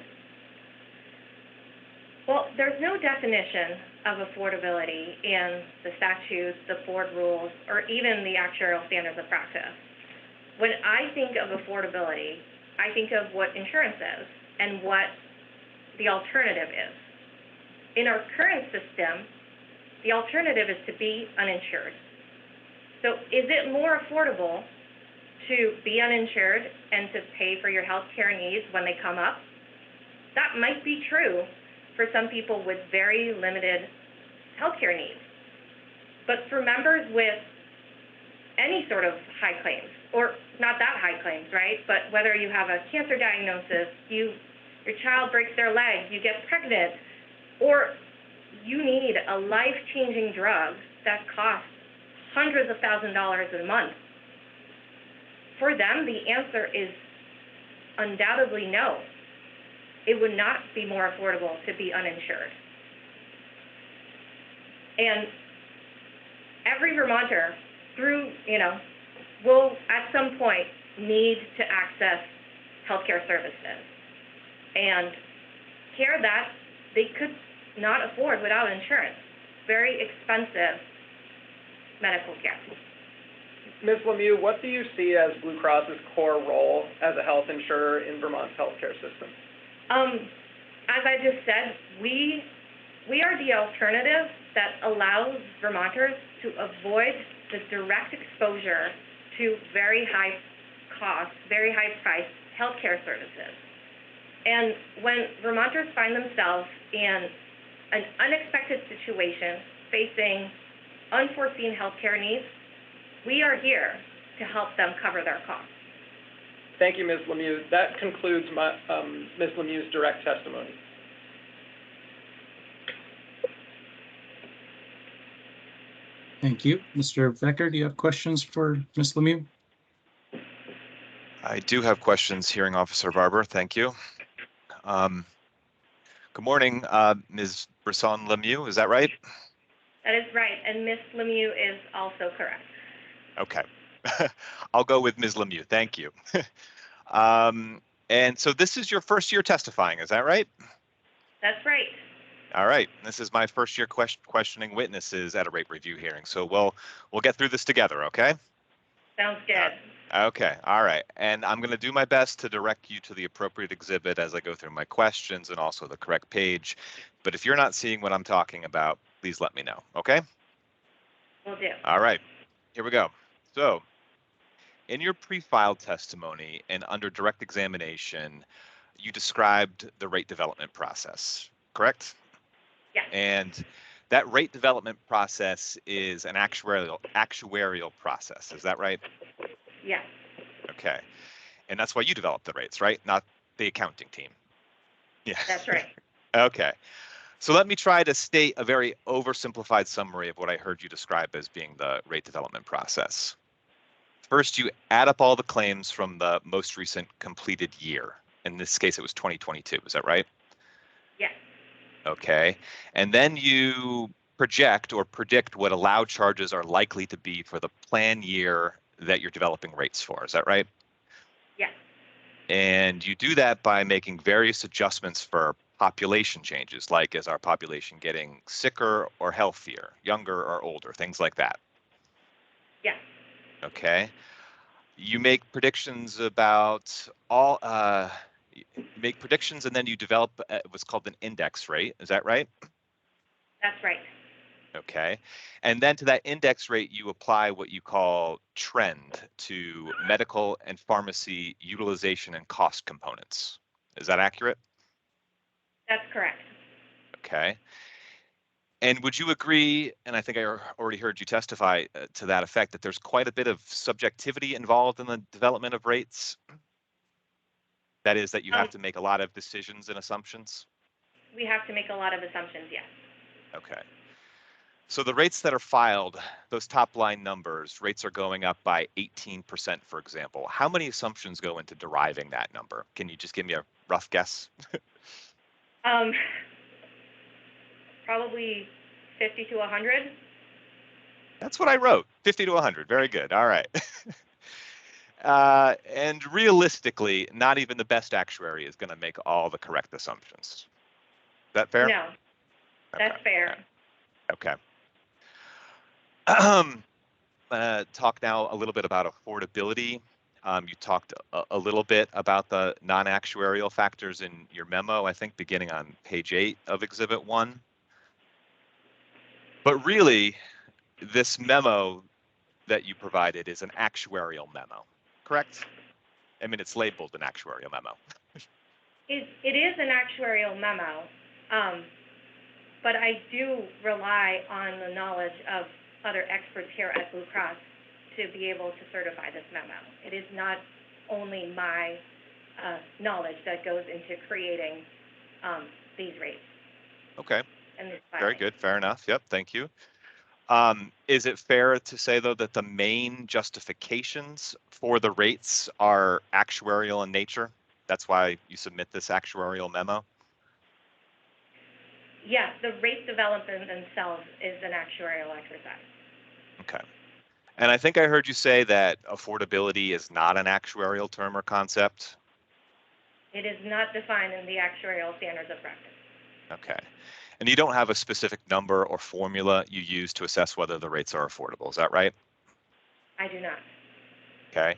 Well, there's no definition of affordability in the statutes, the board rules, or even the actuarial standards of practice. When I think of affordability, I think of what insurance is and what the alternative is. In our current system, the alternative is to be uninsured. So is it more affordable to be uninsured and to pay for your health care needs when they come up? That might be true for some people with very limited healthcare needs. But for members with any sort of high claims, or not that high claims, right? But whether you have a cancer diagnosis, your child breaks their leg, you get pregnant, or you need a life-changing drug that costs hundreds of thousands of dollars a month. For them, the answer is undoubtedly no. It would not be more affordable to be uninsured. And every Vermonter will at some point need to access healthcare services and care that they could not afford without insurance. Very expensive medical care. Ms. Lemieux, what do you see as Blue Cross's core role as a health insurer in Vermont's healthcare system? as I just said, we are the alternative that allows Vermonters to avoid the direct exposure to very high cost, very high priced healthcare services. And when Vermonters find themselves in an unexpected situation facing unforeseen healthcare needs, we are here to help them cover their costs. Thank you, Ms. Lemieux. That concludes Ms. Lemieux's direct testimony. Thank you. Mr. Becker, do you have questions for Ms. Lemieux? I do have questions, Hearing Officer Barber. Thank you. Good morning, Ms. Brisson Lemieux. Is that right? That is right, and Ms. Lemieux is also correct. Okay. I'll go with Ms. Lemieux. Thank you. And so this is your first year testifying, is that right? That's right. All right. This is my first year questioning witnesses at a rate review hearing. So we'll get through this together, okay? Sounds good. Okay. All right. And I'm going to do my best to direct you to the appropriate exhibit as I go through my questions and also the correct page. But if you're not seeing what I'm talking about, please let me know, okay? Will do. All right. Here we go. So in your pre-filed testimony and under direct examination, you described the rate development process, correct? Yes. And that rate development process is an actuarial process. Is that right? Yes. Okay. And that's why you developed the rates, right? Not the accounting team. Yeah. That's right. Okay. So let me try to state a very oversimplified summary of what I heard you describe as being the rate development process. First, you add up all the claims from the most recent completed year. In this case, it was 2022. Is that right? Yes. Okay. And then you project or predict what allowed charges are likely to be for the plan year that you're developing rates for. Is that right? Yes. And you do that by making various adjustments for population changes, like is our population getting sicker or healthier, younger or older, things like that. Yes. Okay. You make predictions about all, you make predictions and then you develop what's called an index rate. Is that right? That's right. Okay. And then to that index rate, you apply what you call trend to medical and pharmacy utilization and cost components. Is that accurate? That's correct. Okay. And would you agree, and I think I already heard you testify to that effect, that there's quite a bit of subjectivity involved in the development of rates? That is, that you have to make a lot of decisions and assumptions? We have to make a lot of assumptions, yes. Okay. So the rates that are filed, those top line numbers, rates are going up by 18%, for example. How many assumptions go into deriving that number? Can you just give me a rough guess? Probably 50 to 100. That's what I wrote, 50 to 100. Very good. All right. And realistically, not even the best actuary is going to make all the correct assumptions. Is that fair? No, that's Okay. fair. Okay. Talk now a little bit about affordability. You talked a little bit about the non-actuarial factors in your memo, I think beginning on page 8 of Exhibit 1. But really, this memo that you provided is an actuarial memo, correct? I mean, it's labeled an actuarial memo. It is an actuarial memo, but I do rely on the knowledge of other experts here at Blue Cross to be able to certify this memo. It is not only my knowledge that goes into creating these rates. Okay. And this Very filing. good. Fair enough. Yep. Thank you. Is it fair to say, though, that the main justifications for the rates are actuarial in nature? That's why you submit this actuarial memo? Yes, the rate development themselves is an actuarial exercise. Okay. And I think I heard you say that affordability is not an actuarial term or concept. It is not defined in the actuarial standards of practice. Okay. And you don't have a specific number or formula you use to assess whether the rates are affordable. Is that right? I do not. Okay.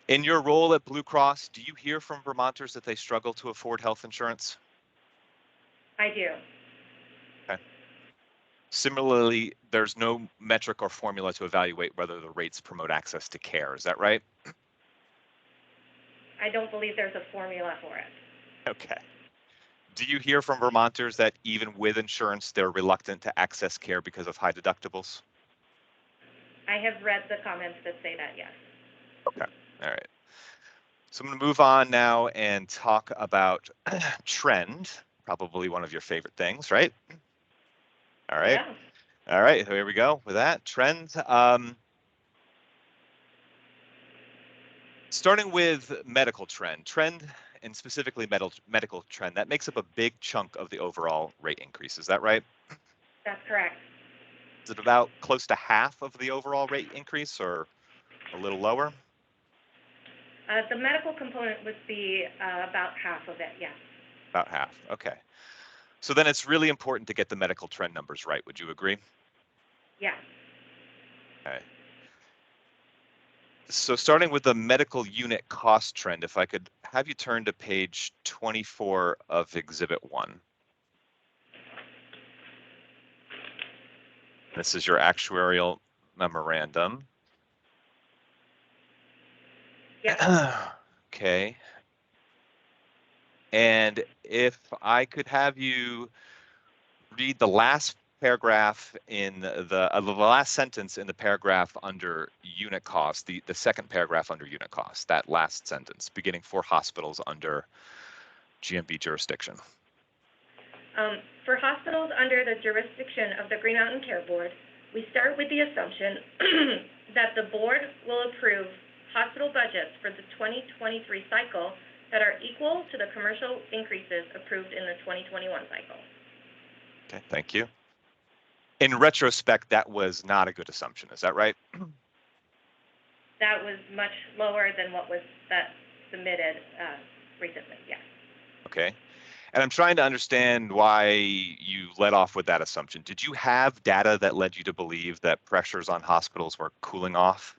In your role at Blue Cross, do you hear from Vermonters that they struggle to afford health insurance? I do. Similarly, there's no metric or formula to evaluate whether the rates promote access to care. Is that right? I don't believe there's a formula for it. Okay. Do you hear from Vermonters that even with insurance, they're reluctant to access care because of high deductibles? I have read the comments that say that, yes. Okay. All right. So I'm going to move on now and talk about trend, probably one of your favorite things, right? All right. Yeah. All right. Here we go with that trend. Starting with medical trend, and specifically medical trend, that makes up a big chunk of the overall rate increase. Is that right? That's correct. Is it about close to half of the overall rate increase or a little lower? The medical component would be about half of it, yes. About half. Okay. So then it's really important to get the medical trend numbers right. Would you agree? Yes. Okay. So starting with the medical unit cost trend, if I could have you turn to page 24 of Exhibit 1. This is your actuarial memorandum. Yes. Okay. And if I could have you read the last paragraph in the last sentence in the paragraph under unit cost, the second paragraph under unit cost, that last sentence, beginning for hospitals under GMB jurisdiction. For hospitals under the jurisdiction of the Green Mountain Care Board, we start with the assumption that the board will approve hospital budgets for the 2023 cycle that are equal to the commercial increases approved in the 2021 cycle. Okay, thank you. In retrospect, that was not a good assumption. Is that right? That was much lower than what was submitted recently, yes. Okay. And I'm trying to understand why you led off with that assumption. Did you have data that led you to believe that pressures on hospitals were cooling off?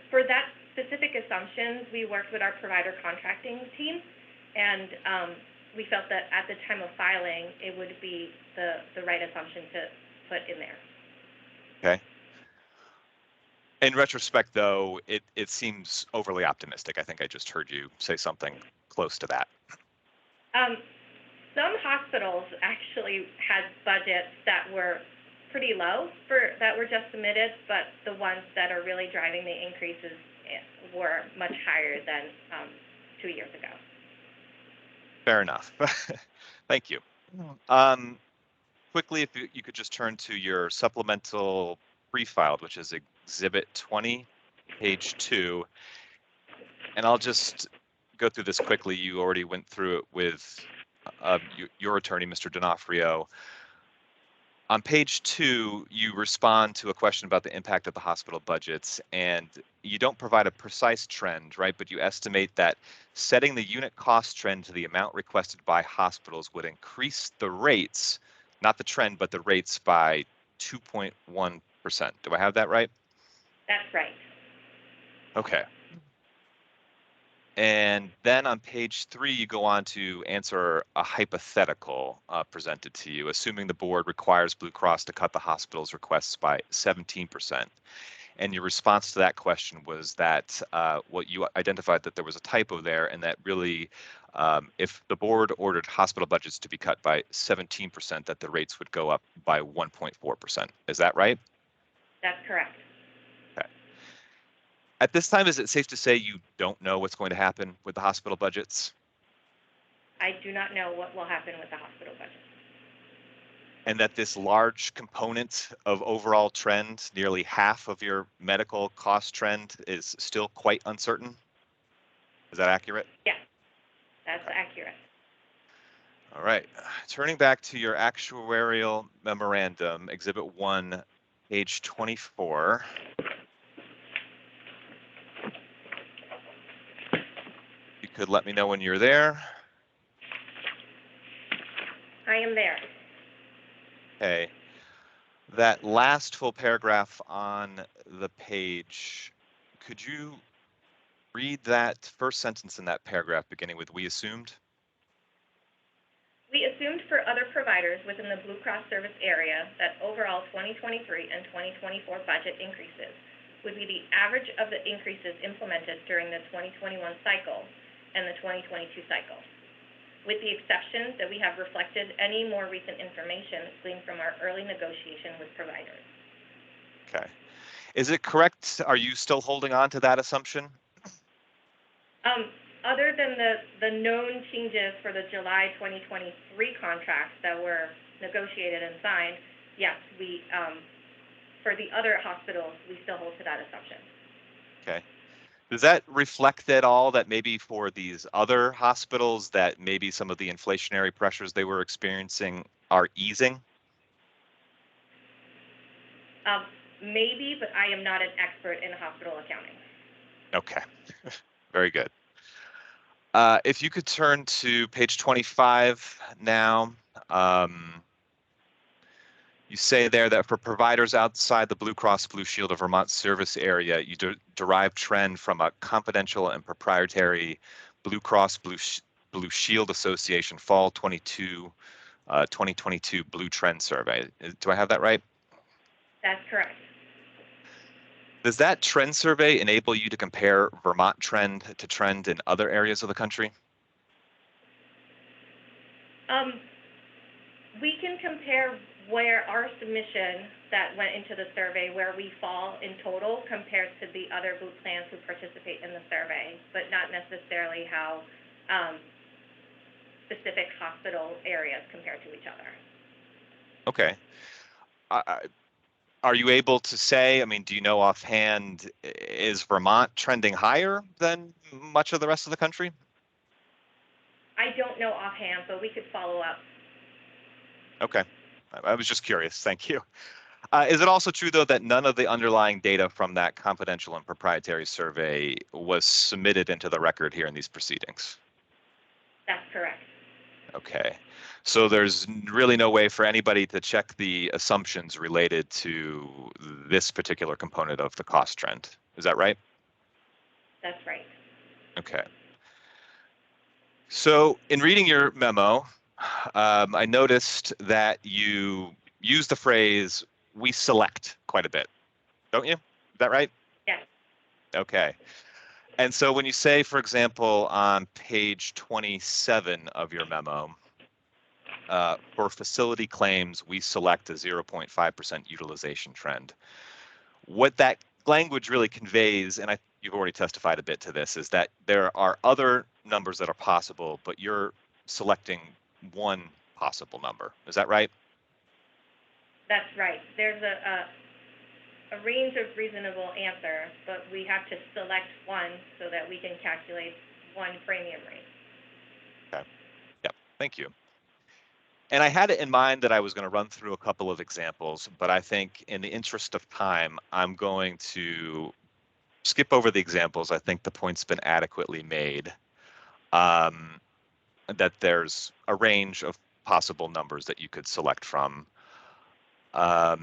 For that specific assumptions, we worked with our provider contracting team, and we felt that at the time of filing, it would be the right assumption to put in there. Okay. In retrospect, though, it seems overly optimistic. I think I just heard you say something close to that. Some hospitals actually had budgets that were pretty low that were just submitted, but the ones that are really driving the increases were much higher than 2 years ago. Fair enough. Thank you. Quickly, if you could just turn to your supplemental pre-filed, which is Exhibit 20, page 2. And I'll just go through this quickly. You already went through it with your attorney, Mr. D'Onofrio. On page 2, you respond to a question about the impact of the hospital budgets, and you don't provide a precise trend, right? But you estimate that setting the unit cost trend to the amount requested by hospitals would increase the rates, not the trend, but the rates by 2.1%. Do I have that right? That's right. Okay. And then on page 3, you go on to answer a hypothetical presented to you, assuming the board requires Blue Cross to cut the hospital's requests by 17%. And your response to that question was that what you identified that there was a typo there, and that really, if the board ordered hospital budgets to be cut by 17%, that the rates would go up by 1.4%. Is that right? That's correct. At this time, is it safe to say you don't know what's going to happen with the hospital budgets? I do not know what will happen with the hospital budget. And that this large component of overall trend, nearly half of your medical cost trend, is still quite uncertain? Is that accurate? Yes, that's accurate. All right. Turning back to your actuarial memorandum, Exhibit 1, page 24. You could let me know when you're there. I am there. Okay. That last full paragraph on the page, could you read that first sentence in that paragraph beginning with "we assumed"? We assumed for other providers within the Blue Cross service area that overall 2023 and 2024 budget increases would be the average of the increases implemented during the 2021 cycle and the 2022 cycle, with the exception that we have reflected any more recent information gleaned from our early negotiation with providers. Okay. Is it correct? Are you still holding on to that assumption? Other than the known changes for the July 2023 contracts that were negotiated and signed, yes, we, for the other hospitals, we still hold to that assumption. Okay. Does that reflect at all that maybe for these other hospitals that maybe some of the inflationary pressures they were experiencing are easing? Maybe, but I am not an expert in hospital accounting. Okay, very good. If you could turn to page 25 now. You say there that for providers outside the Blue Cross Blue Shield of Vermont service area, you derive trend from a confidential and proprietary Blue Cross Blue Shield Association Fall 2022 Blue Trend Survey. Do I have that right? That's correct. Does that trend survey enable you to compare Vermont trend to trend in other areas of the country? We can compare where our submission that went into the survey, where we fall in total compared to the other Blue plans who participate in the survey, but not necessarily how specific hospital areas compare to each other. Okay. Are you able to say, I mean, do you know offhand, is Vermont trending higher than much of the rest of the country? I don't know offhand, but we could follow up. Okay. I was just curious. Thank you. Is it also true, though, that none of the underlying data from that confidential and proprietary survey was submitted into the record here in these proceedings? That's correct. Okay. So there's really no way for anybody to check the assumptions related to this particular component of the cost trend. Is that right? That's right. Okay. So in reading your memo, I noticed that you use the phrase "we select" quite a bit, don't you? Is that right? Yes. Okay. And so when you say, for example, on page 27 of your memo, for facility claims, we select a 0.5% utilization trend. What that language really conveys, and you've already testified a bit to this, is that there are other numbers that are possible, but you're selecting one possible number. Is that right? That's right. There's a range of reasonable answers, but we have to select one so that we can calculate one premium rate. Okay. Yep. Thank you. And I had it in mind that I was going to run through a couple of examples, but I think in the interest of time, I'm going to skip over the examples. I think the point's been adequately made, that there's a range of possible numbers that you could select from. But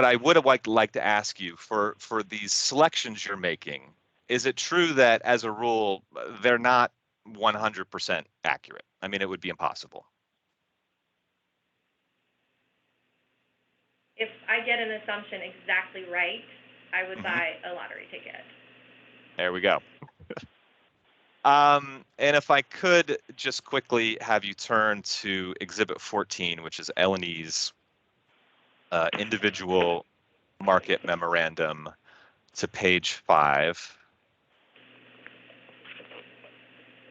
I would have liked to ask you, for these selections you're making, is it true that as a rule, they're not 100% accurate? I mean, it would be impossible. If I get an assumption exactly right, I would buy a lottery ticket. There we go. And if I could just quickly have you turn to Exhibit 14, which is L&E's individual market memorandum, to page 5.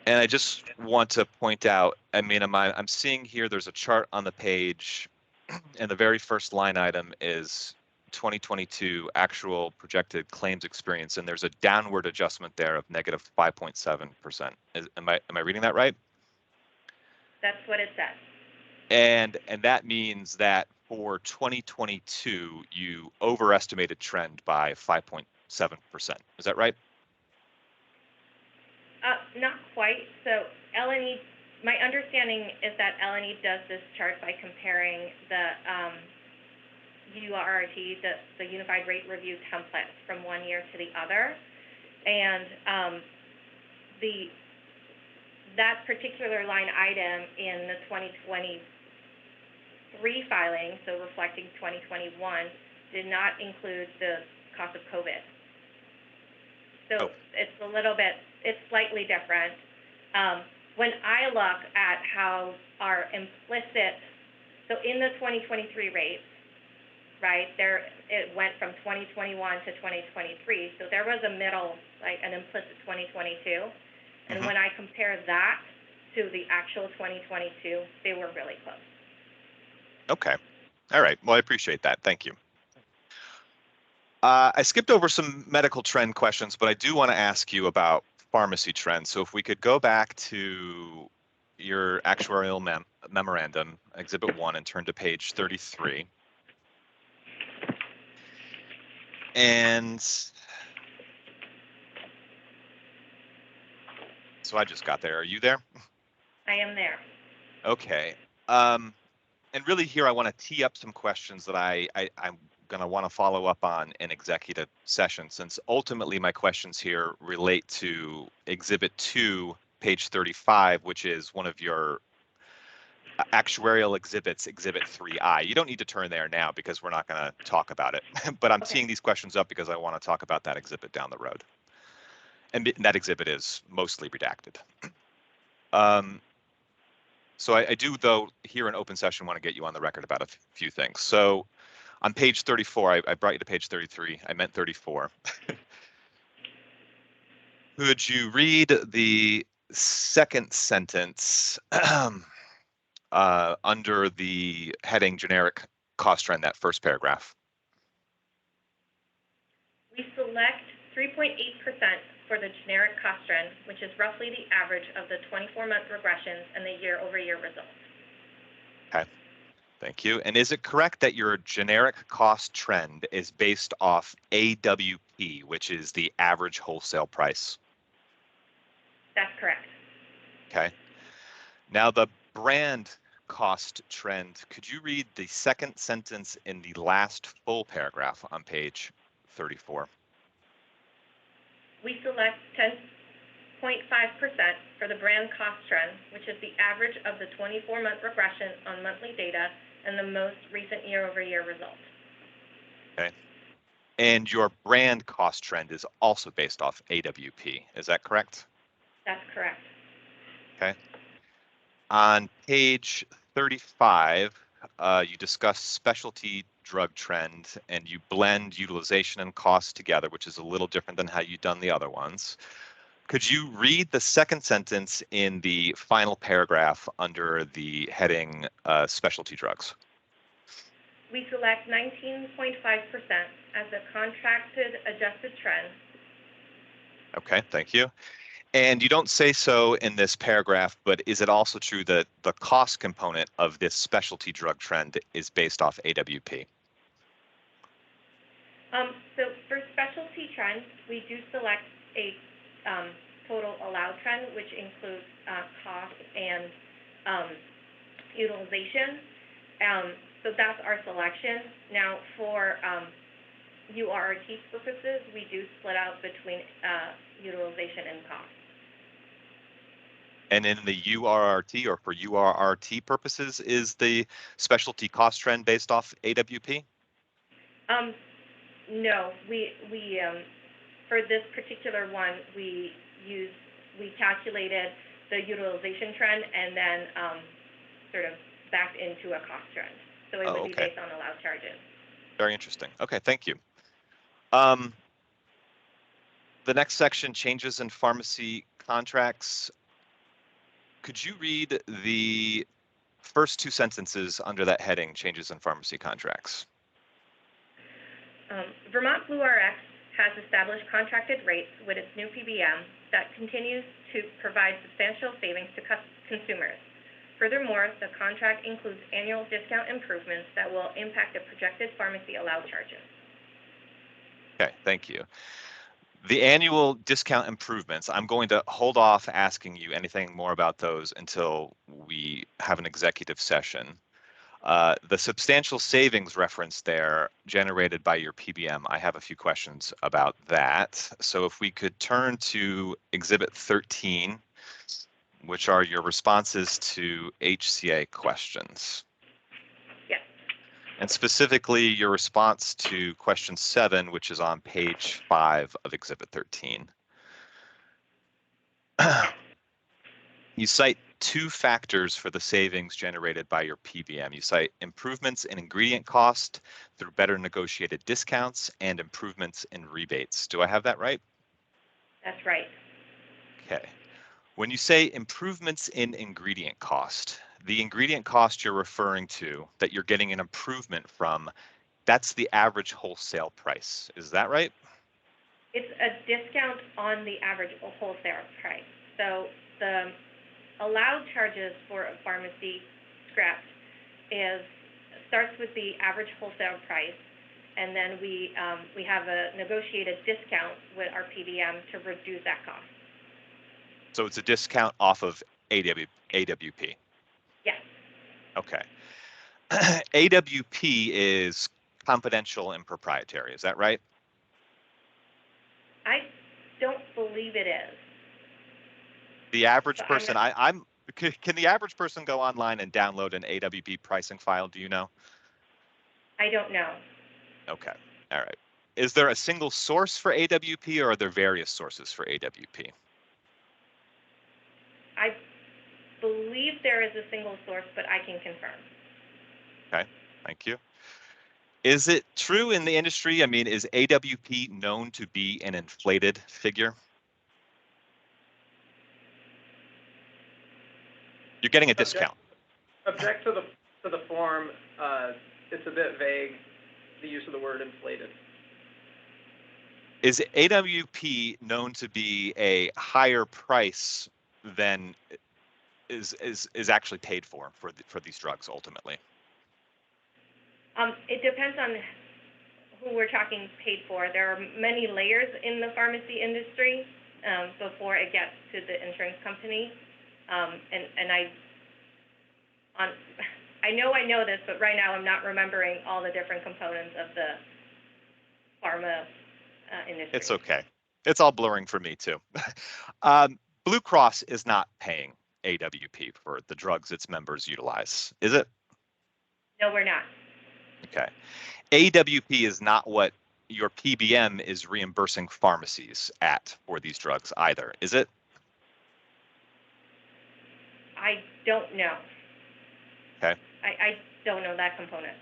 And I just want to point out, I mean, I'm seeing here there's a chart on the page, and the very first line item is 2022 actual projected claims experience, and there's a downward adjustment there of negative 5.7%. Am I reading that right? That's what it says. And that means that for 2022, you overestimated trend by 5.7%. Is that right? Not quite. So L&E, my understanding is that L&E does this chart by comparing the URRT, the Unified Rate Review templates from one year to the other. And that particular line item in the 2023 filing, so reflecting 2021, did not include the cost of COVID. So it's a little bit, it's slightly different. When I look at how our implicit, so in the 2023 rates, right, it went from 2021 to 2023, so there was a middle, like an implicit 2022. And when I compare that to the actual 2022, they were really close. Okay. All right. Well, I appreciate that. Thank you. I skipped over some medical trend questions, but I do want to ask you about pharmacy trends. So if we could go back to your actuarial memorandum, Exhibit 1, and turn to page 33. And so I just got there. Are you there? I am there. Okay. And really here I want to tee up some questions that I'm going to want to follow up on in executive session, since ultimately my questions here relate to Exhibit 2, page 35, which is one of your actuarial exhibits, Exhibit 3I. You don't need to turn there now because we're not going to talk about it, but I'm teeing these questions up because I want to talk about that exhibit down the road. And that exhibit is mostly redacted. So I do, though, here in open session, want to get you on the record about a few things. So on page 34, I brought you to page 33. I meant 34. Could you read the second sentence under the heading generic cost trend, that first paragraph? We select 3.8% for the generic cost trend, which is roughly the average of the 24-month regressions and the year-over-year results. Okay, thank you. And is it correct that your generic cost trend is based off AWP, which is the average wholesale price? That's correct. Okay. Now the brand cost trend, could you read the second sentence in the last full paragraph on page 34? We select 10.5% for the brand cost trend, which is the average of the 24-month regression on monthly data and the most recent year-over-year result. Okay. And your brand cost trend is also based off AWP, is that correct? That's correct. Okay. On page 35, you discuss specialty drug trend and you blend utilization and cost together, which is a little different than how you've done the other ones. Could you read the second sentence in the final paragraph under the heading specialty drugs? We select 19.5% as a contracted adjusted trend. Okay, thank you. And you don't say so in this paragraph, but is it also true that the cost component of this specialty drug trend is based off AWP? So for specialty trends, we do select a total allowed trend, which includes cost and utilization. So that's our selection. Now for URRT purposes, we do split out between utilization and cost. And in the URRT, or for URRT purposes, is the specialty cost trend based off AWP? No, we for this particular one, we calculated the utilization trend and then sort of backed into a cost trend. So it would be based on allowed charges. Very interesting. Okay, thank you. The next section, changes in pharmacy contracts. Could you read the first two sentences under that heading, changes in pharmacy contracts? Vermont Blue Rx has established contracted rates with its new PBM that continues to provide substantial savings to consumers. Furthermore, the contract includes annual discount improvements that will impact the projected pharmacy allowed charges. Okay, thank you. The annual discount improvements, I'm going to hold off asking you anything more about those until we have an executive session. The substantial savings reference there generated by your PBM, I have a few questions about that. So if we could turn to Exhibit 13, which are your responses to HCA questions. Yes. And specifically your response to question 7, which is on page 5 of Exhibit 13. You cite 2 factors for the savings generated by your PBM. You cite improvements in ingredient cost through better negotiated discounts and improvements in rebates. Do I have that right? That's right. Okay. When you say improvements in ingredient cost, the ingredient cost you're referring to that you're getting an improvement from, that's the average wholesale price. Is that right? It's a discount on the average wholesale price. So the allowed charges for a pharmacy script starts with the average wholesale price, and then we have a negotiated discount with our PBM to reduce that cost. So it's a discount off of AWP. Yes. Okay. AWP is confidential and proprietary. Is that right? I don't believe it is. The average So person, can the average person go online and download an AWP pricing file? Do you know? I don't know. Okay. All right. Is there a single source for AWP or are there various sources for AWP? I believe there is a single source, but I can confirm. Okay. Thank you. Is it true in the industry? I mean, is AWP known to be an inflated figure? You're getting a discount. Object to the form. It's a bit vague, the use of the word inflated. Is AWP known to be a higher price than is actually paid for these drugs ultimately? It depends on who we're talking paid for. There are many layers in the pharmacy industry before it gets to the insurance company. And I know this, but right now I'm not remembering all the different components of the pharma industry. It's okay. It's all blurring for me too. Blue Cross is not paying AWP for the drugs its members utilize, is it? No, we're not. Okay. AWP is not what your PBM is reimbursing pharmacies at for these drugs either, is it? I don't know. Okay. I don't know that component.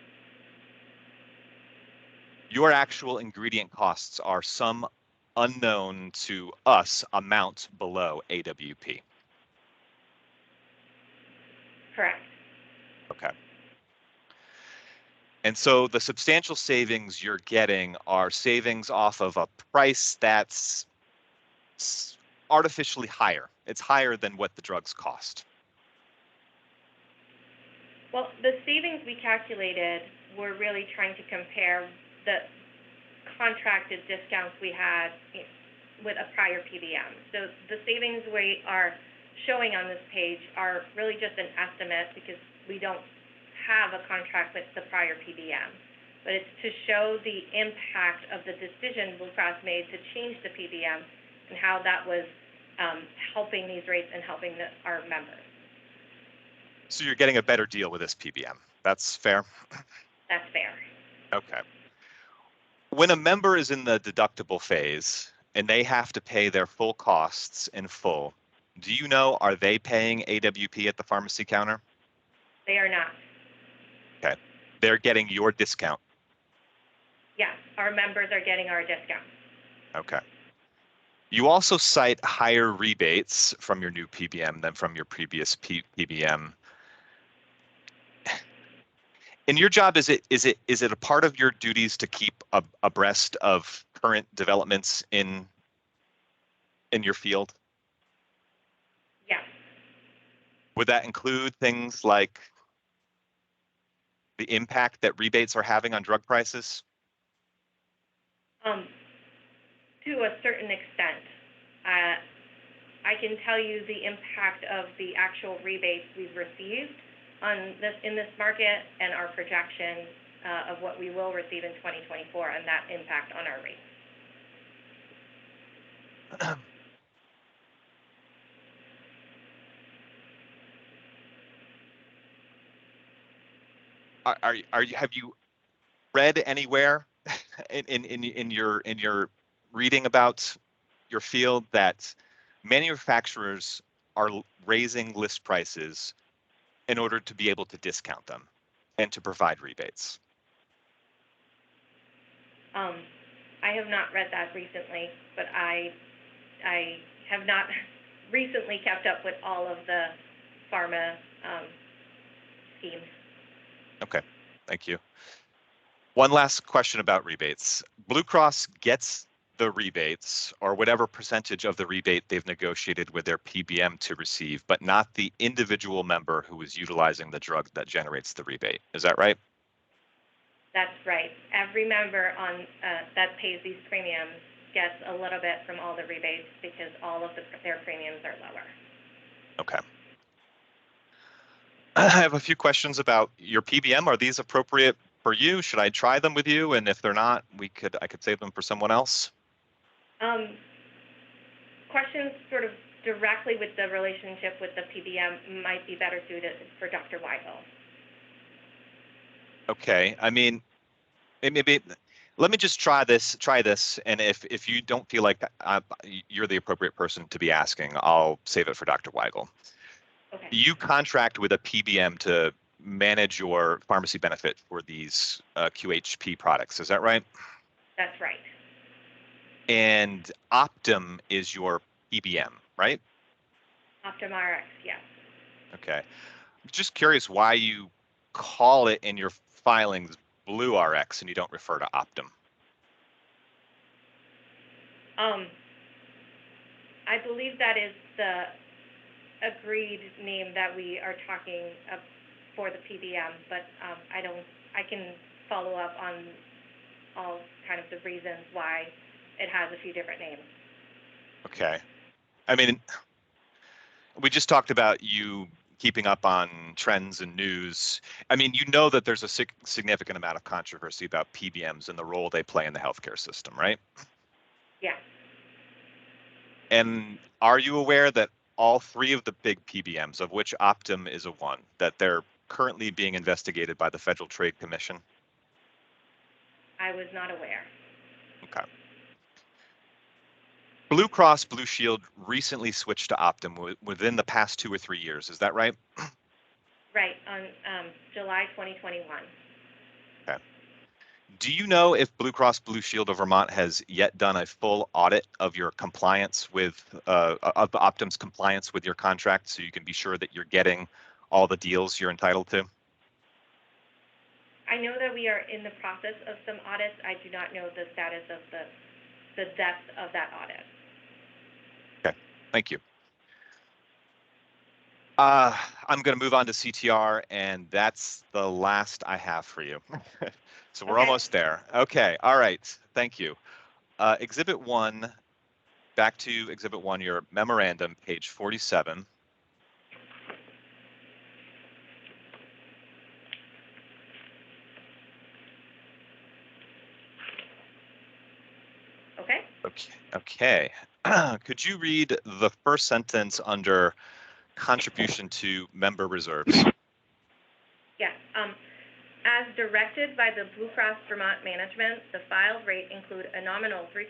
Your actual ingredient costs are some unknown to us amount below AWP. Correct. Okay. And so the substantial savings you're getting are savings off of a price that's artificially higher. It's higher than what the drugs cost. Well, the savings we calculated were really trying to compare the contracted discounts we had with a prior PBM. So the savings we are showing on this page are really just an estimate because we don't have a contract with the prior PBM. But it's to show the impact of the decision Blue Cross made to change the PBM and how that was helping these rates and helping our members. So you're getting a better deal with this PBM. That's fair? That's fair. Okay. When a member is in the deductible phase and they have to pay their full costs in full, do you know, are they paying AWP at the pharmacy counter? They are not. Okay. They're getting your discount. Yes, our members are getting our discount. Okay. You also cite higher rebates from your new PBM than from your previous PBM. In your job, is it a part of your duties to keep abreast of current developments in your field? Yes. Would that include things like the impact that rebates are having on drug prices? To a certain extent. I can tell you the impact of the actual rebates we've received in this market and our projection of what we will receive in 2024 and that impact on our rates. Have you read anywhere in your reading about your field that manufacturers are raising list prices in order to be able to discount them and to provide rebates? I have not read that recently, but I have not recently kept up with all of the pharma schemes. Okay, thank you. One last question about rebates. Blue Cross gets the rebates or whatever percentage of the rebate they've negotiated with their PBM to receive, but not the individual member who is utilizing the drug that generates the rebate. Is that right? That's right. Every member on that pays these premiums gets a little bit from all the rebates because all of their premiums are lower. Okay. I have a few questions about your PBM. Are these appropriate for you? Should I try them with you? And if they're not, I could save them for someone else. Questions sort of directly with the relationship with the PBM might be better suited for Dr. Weigel. Okay. I mean, maybe let me just try this. And if you don't feel like you're the appropriate person to be asking, I'll save it for Dr. Weigel. Okay. You contract with a PBM to manage your pharmacy benefit for these QHP products. Is that right? That's right. And Optum is your PBM, right? Optum RX, yes. Okay. I'm just curious why you call it in your filings Blue RX and you don't refer to Optum. I believe that is the agreed name that we are talking for the PBM, but I can follow up on all kind of the reasons why it has a few different names. Okay. I mean, we just talked about you keeping up on trends and news. I mean, you know that there's a significant amount of controversy about PBMs and the role they play in the healthcare system, right? Yeah. And are you aware that all three of the big PBMs, of which Optum is one, that they're currently being investigated by the Federal Trade Commission? I was not aware. Okay. Blue Cross Blue Shield recently switched to Optum within the past 2 or 3 years. Is that right? Right, on July 2021. Okay. Do you know if Blue Cross Blue Shield of Vermont has yet done a full audit of your compliance with of Optum's compliance with your contract, so you can be sure that you're getting all the deals you're entitled to? I know that we are in the process of some audits. I do not know the status of the depth of that audit. Okay, thank you. I'm going to move on to CTR, and that's the last I have for you. So we're almost there. Okay, all right, thank you. Exhibit 1, back to Exhibit 1, your memorandum, page 47. Okay. Okay. Could you read the first sentence under contribution to member reserves? Yes. As directed by the Blue Cross Vermont management, the filed rate include a nominal 3%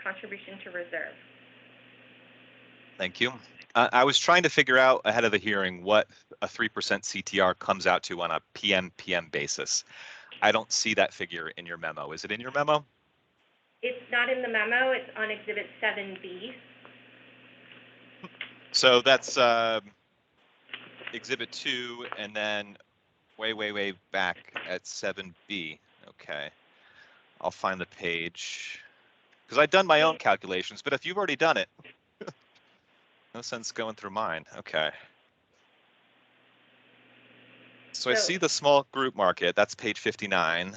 contribution to reserve. Thank you. I was trying to figure out ahead of the hearing what a 3% CTR comes out to on a PM basis. I don't see that figure in your memo. Is it in your memo? It's not in the memo. It's on Exhibit 7B. So that's Exhibit 2, and then way back at 7B. Okay, I'll find the page because I've done my own calculations, but if you've already done it, no sense going through mine. Okay. So I see the small group market. That's page 59.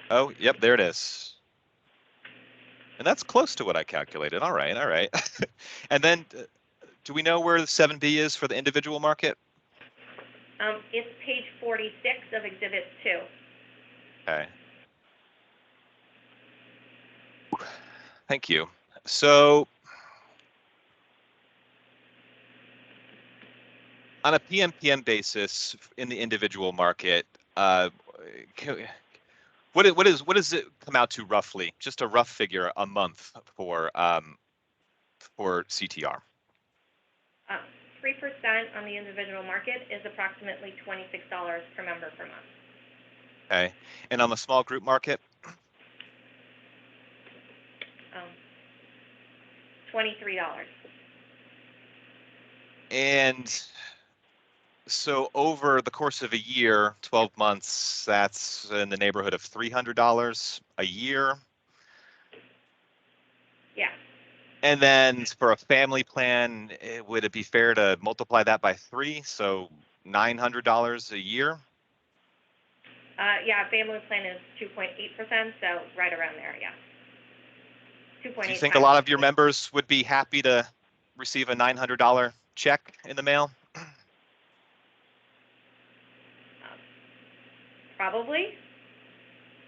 Oh, yep, there it is. And that's close to what I calculated. All right, all right. And then do we know where the 7B is for the individual market? It's page 46 of Exhibit 2. Okay. Thank you. So on a PMPM basis in the individual market, what does it come out to roughly? Just a rough figure a month for CTR. 3% on the individual market is approximately $26 per member per month. Okay, and on the small group market, $23. and so over the course of a year, 12 months, that's in the neighborhood of $300 a year. Yeah. And then for a family plan, would it be fair to multiply that by 3? So $900 a year? Yeah, family plan is 2.8%, so right around there, yeah. 2.8. Do you think a lot of your members would be happy to receive a $900 check in the mail? Probably.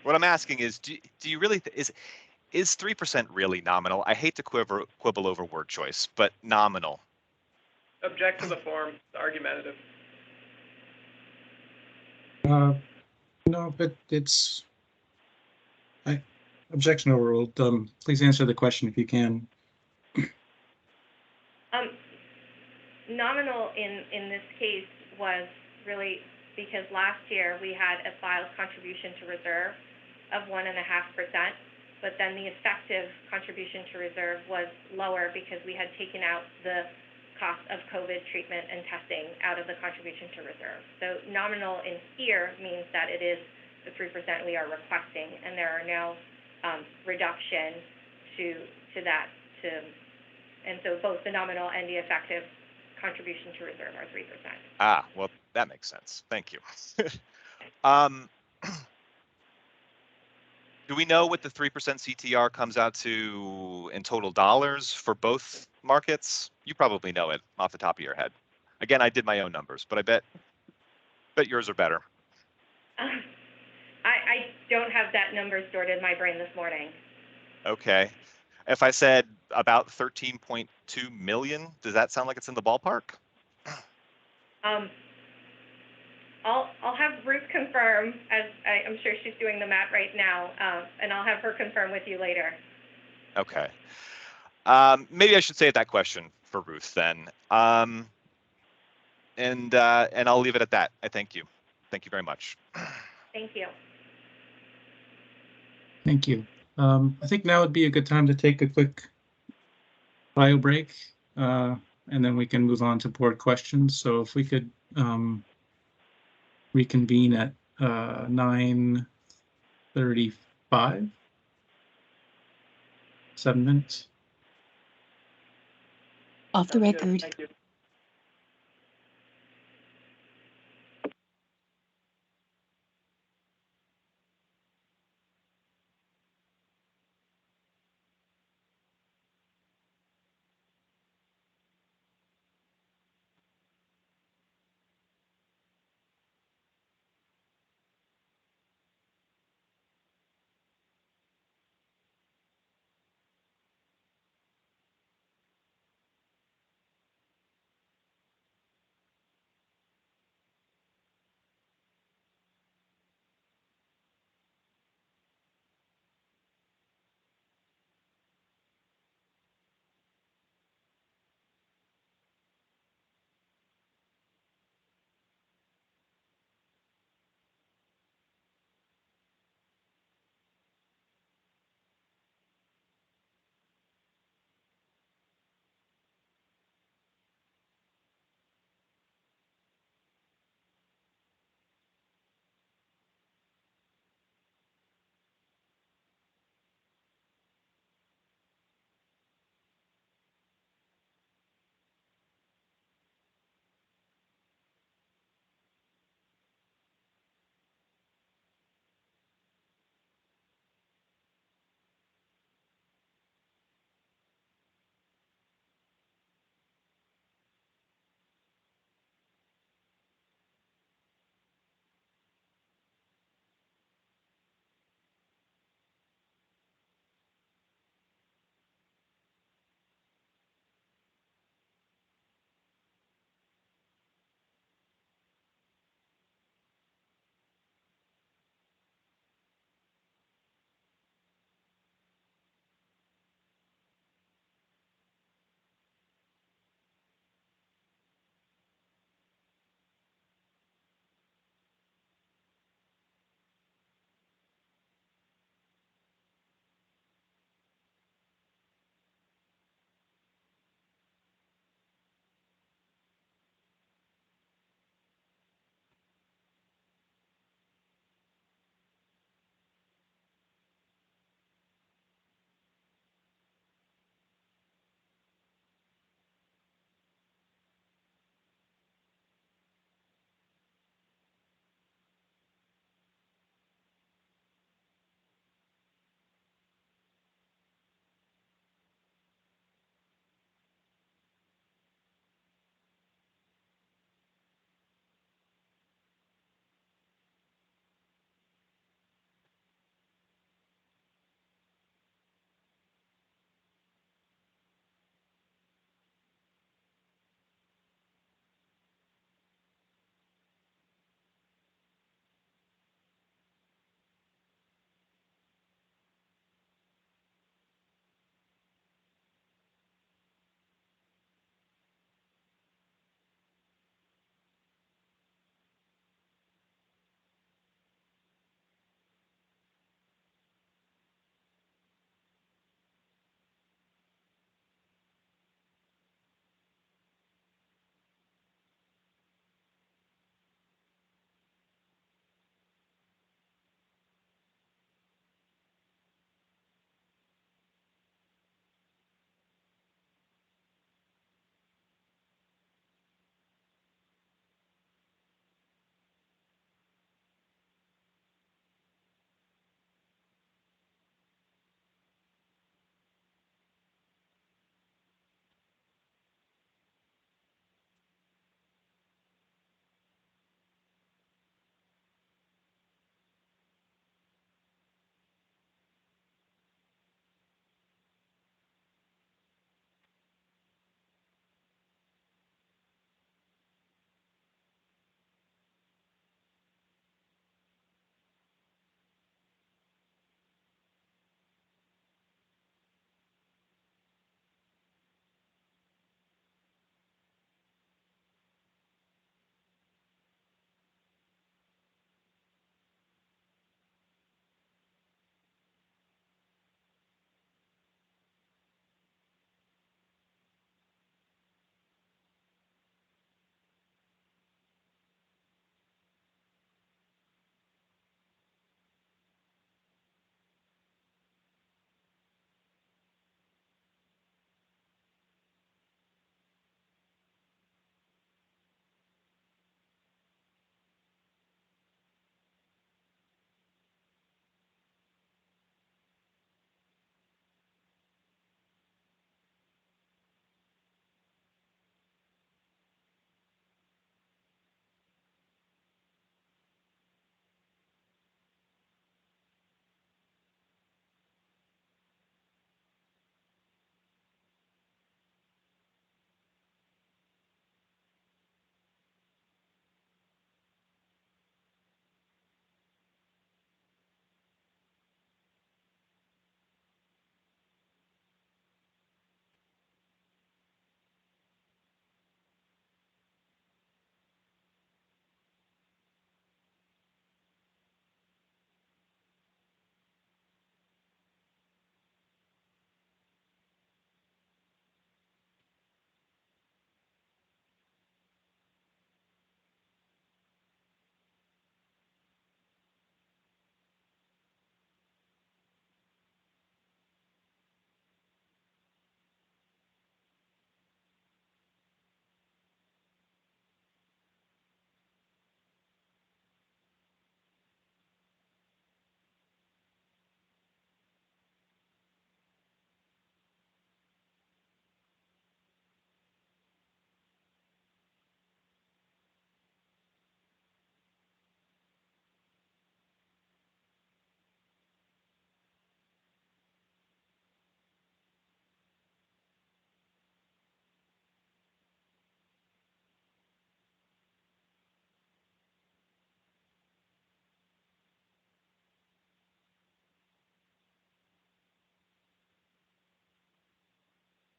What I'm asking is, do you really, is 3% really nominal? I hate to quibble over word choice, but nominal. Object to the form, argumentative. No, but it's objection overruled. Please answer the question if you can. Nominal in this case was really because last year we had a filed contribution to reserve of 1.5%, but then the effective contribution to reserve was lower because we had taken out the cost of COVID treatment and testing out of the contribution to reserve. So nominal in here means that it is the 3% we are requesting, and there are no reduction to that. And so both the nominal and the effective contribution to reserve are 3%. Ah, well, that makes sense. Thank you. Do we know what the 3% CTR comes out to in total dollars for both markets? You probably know it off the top of your head. Again, I did my own numbers, but I bet yours are better. I don't have that number stored in my brain this morning. Okay. If I said about 13.2 million, does that sound like it's in the ballpark? I'll have Ruth confirm, as I'm sure she's doing the math right now, and I'll have her confirm with you later. Okay. Maybe I should save that question for Ruth then. And I'll leave it at that. I thank you. Thank you very much. Thank you. Thank you. I think now would be a good time to take a quick bio break, and then we can move on to board questions. So if we could reconvene at 9:35, 7 minutes. Off the Sounds good. record. Thank you.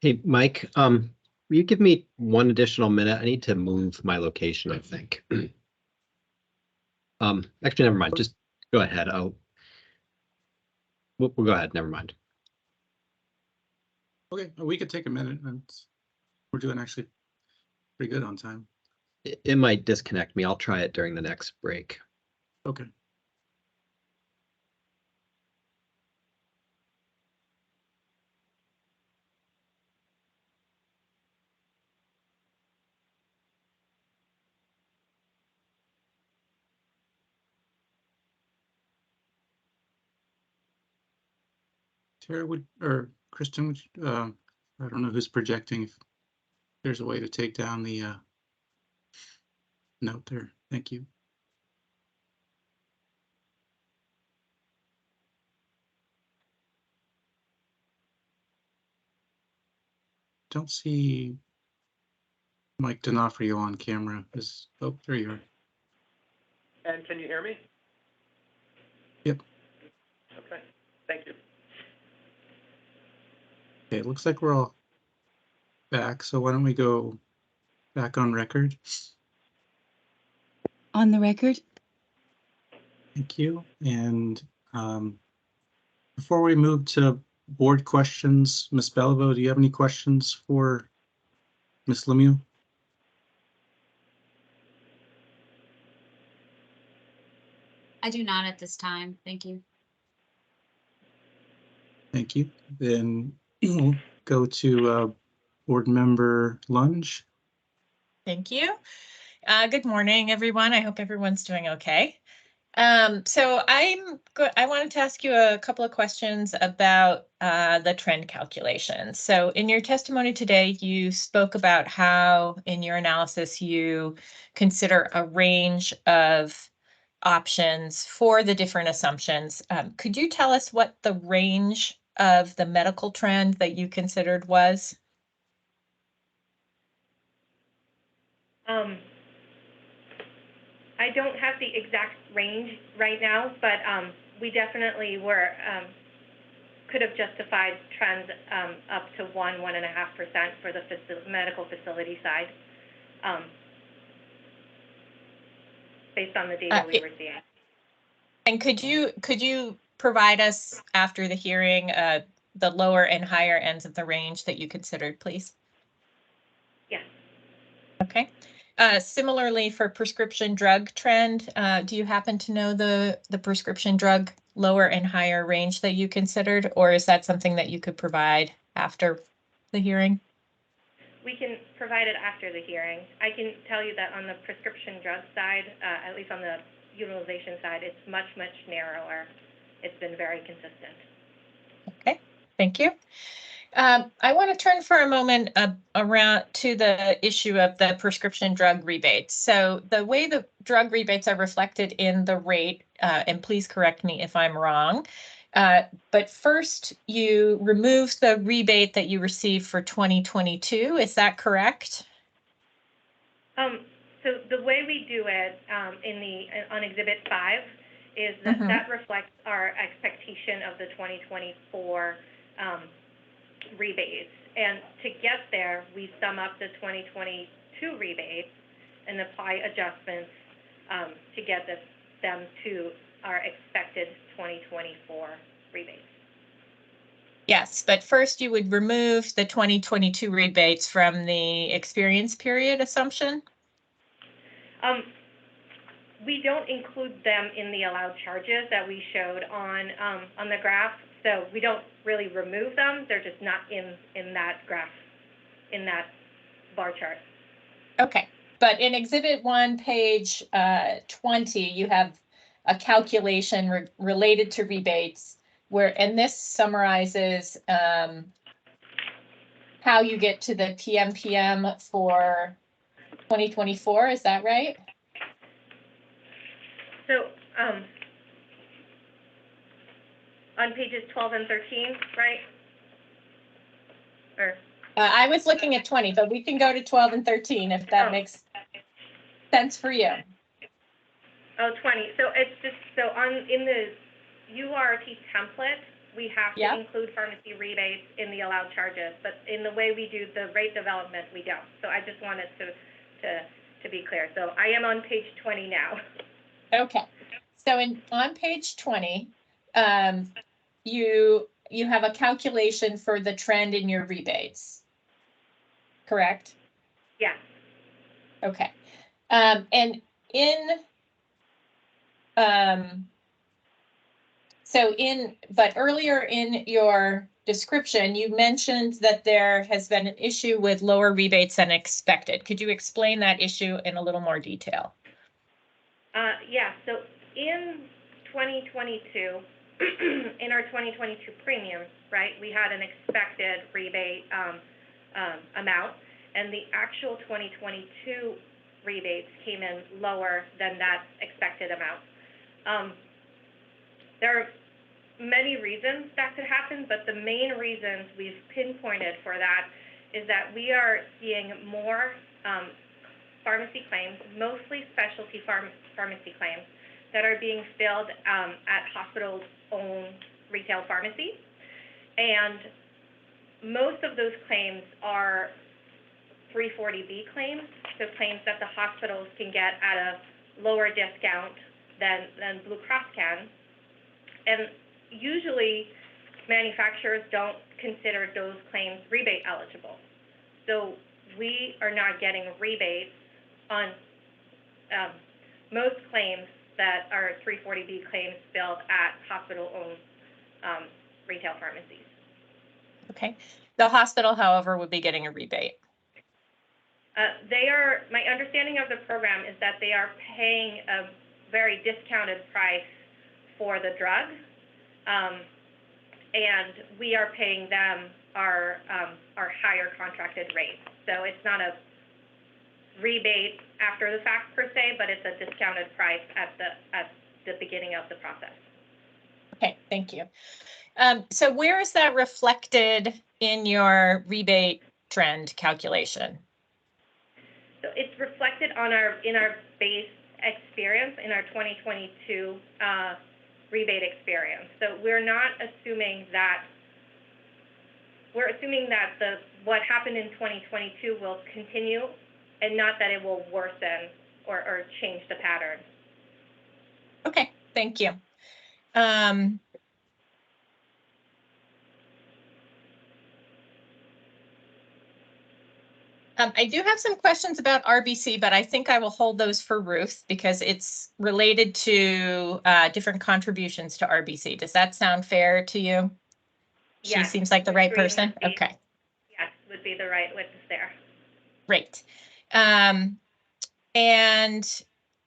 Hey, Mike, will you give me one additional minute? I need to move my location, I think. Actually, never mind. Just go ahead. We'll go ahead. Never mind. Okay, we could take a minute and we're doing actually pretty good on time. It might disconnect me. I'll try it during the next break. Okay. Tara or Kristen, I don't know who's projecting. If there's a way to take down the note there. Thank you. Don't see Mike D'Onofrio on camera. Oh, there you are. And can you hear me? Yep. Okay, thank you. Okay, it looks like we're all back. So why don't we go back on record? On the record? Thank you. And before we move to board questions, Ms. Beliveau, do you have any questions for Ms. Lemieux? I do not at this time. Thank you. Thank you. Then we'll go to board member Lunge. Thank you. Good morning, everyone. I hope everyone's doing okay. So I wanted to ask you a couple of questions about the trend calculations. So in your testimony today, you spoke about how in your analysis you consider a range of options for the different assumptions. Could you tell us what the range of the medical trend that you considered was? I don't have the exact range right now, but we definitely could have justified trends up to 1.5% for the medical facility side, based on the data we were seeing. And could you provide us after the hearing the lower and higher ends of the range that you considered, please? Yes. Okay. Similarly, for prescription drug trend, do you happen to know the prescription drug lower and higher range that you considered, or is that something that you could provide after the hearing? We can provide it after the hearing. I can tell you that on the prescription drug side, at least on the utilization side, it's much, much narrower. It's been very consistent. Okay, thank you. I want to turn for a moment around to the issue of the prescription drug rebates. So the way the drug rebates are reflected in the rate, and please correct me if I'm wrong, but first you remove the rebate that you received for 2022. Is that correct? So the way we do it on Exhibit 5 is that that reflects our expectation of the 2024 rebates. And to get there, we sum up the 2022 rebates and apply adjustments to get them to our expected 2024 rebates. Yes, but first you would remove the 2022 rebates from the experience period assumption? We don't include them in the allowed charges that we showed on the graph. So we don't really remove them. They're just not in that graph, in that bar chart. Okay, but in Exhibit 1, page 20, you have a calculation related to rebates and this summarizes how you get to the PMPM for 2024. Is that right? So on pages 12 and 13, right? Or I was looking at 20, but we can go to 12 and 13 if that makes sense for you. Oh, 20. So it's just, so in the URT template, we have to Yeah. include pharmacy rebates in the allowed charges, but in the way we do the rate development, we don't. So I just wanted to be clear. So I am on page 20 now. Okay, so on page 20, you have a calculation for the trend in your rebates, correct? Yes. Okay, and but earlier in your description, you mentioned that there has been an issue with lower rebates than expected. Could you explain that issue in a little more detail? Yeah, so in 2022, in our 2022 premiums, right, we had an expected rebate amount, and the actual 2022 rebates came in lower than that expected amount. There are many reasons that could happen, but the main reasons we've pinpointed for that is that we are seeing more pharmacy claims, mostly specialty pharmacy claims, that are being filled at hospitals' own retail pharmacies. And most of those claims are 340B claims, so claims that the hospitals can get at a lower discount than Blue Cross can. And usually, manufacturers don't consider those claims rebate eligible. So we are not getting rebates on most claims that are 340B claims billed at hospital-owned retail pharmacies. Okay. The hospital, however, would be getting a rebate. My understanding of the program is that they are paying a very discounted price for the drug, and we are paying them our higher contracted rate. So it's not a rebate after the fact per se, but it's a discounted price at the beginning of the process. Okay, thank you. So where is that reflected in your rebate trend calculation? So it's reflected in our base experience, in our 2022 rebate experience. So we're assuming that what happened in 2022 will continue, and not that it will worsen or change the pattern. Okay, thank you. I do have some questions about RBC, but I think I will hold those for Ruth because it's related to different contributions to RBC. Does that sound fair to you? She Yes, seems like the right person. Okay. Yes, would be the right witness there. Great. And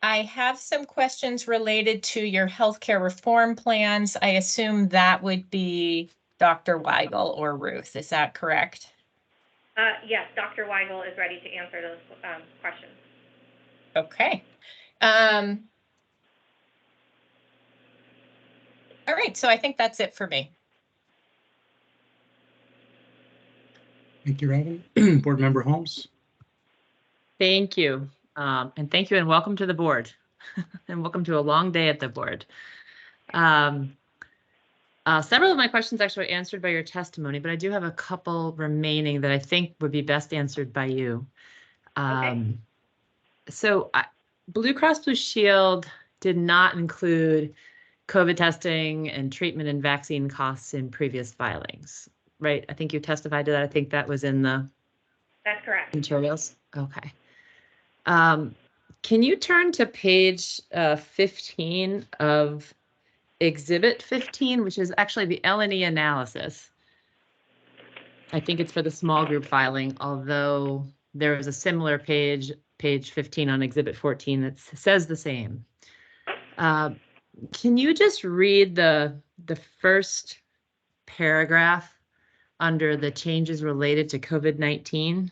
I have some questions related to your healthcare reform plans. I assume that would be Dr. Weigel or Ruth. Is that correct? Yes, Dr. Weigel is ready to answer those questions. Okay. All right, so I think that's it for me. Thank you, Robin. Board Member Holmes. Thank you. And thank you and welcome to the board and welcome to a long day at the board. Several of my questions actually were answered by your testimony, but I do have a couple remaining that I think would be best answered by you. Okay. So Blue Cross Blue Shield did not include COVID testing and treatment and vaccine costs in previous filings, right? I think you testified to that. I think that was in the That's correct. materials. Okay. Can you turn to page 15 of Exhibit 15, which is actually the L&E analysis? I think it's for the small group filing, although there is a similar page 15 on Exhibit 14 that says the same. Can you just read the first paragraph under the changes related to COVID-19?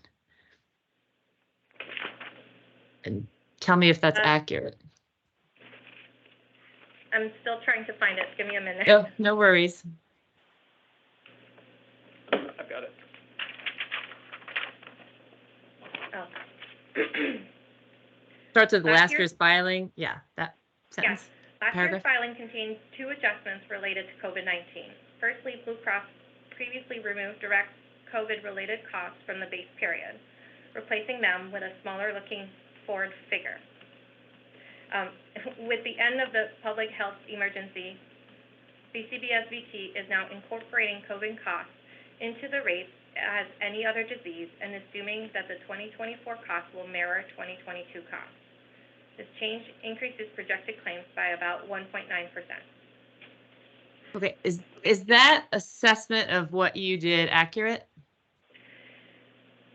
And tell me if that's accurate. I'm still trying to find it. Give me a minute. Oh, no worries. I've got it. Oh. Starts with last year- year's filing. Yeah, that sentence. Yes. Last paragraph. year's filing contains 2 adjustments related to COVID-19. Firstly, Blue Cross previously removed direct COVID-related costs from the base period, replacing them with a smaller-looking forward figure. With the end of the public health emergency, BCBSVT is now incorporating COVID costs into the rates as any other disease and assuming that the 2024 costs will mirror 2022 costs. This change increases projected claims by about 1.9%. Okay, is that assessment of what you did accurate?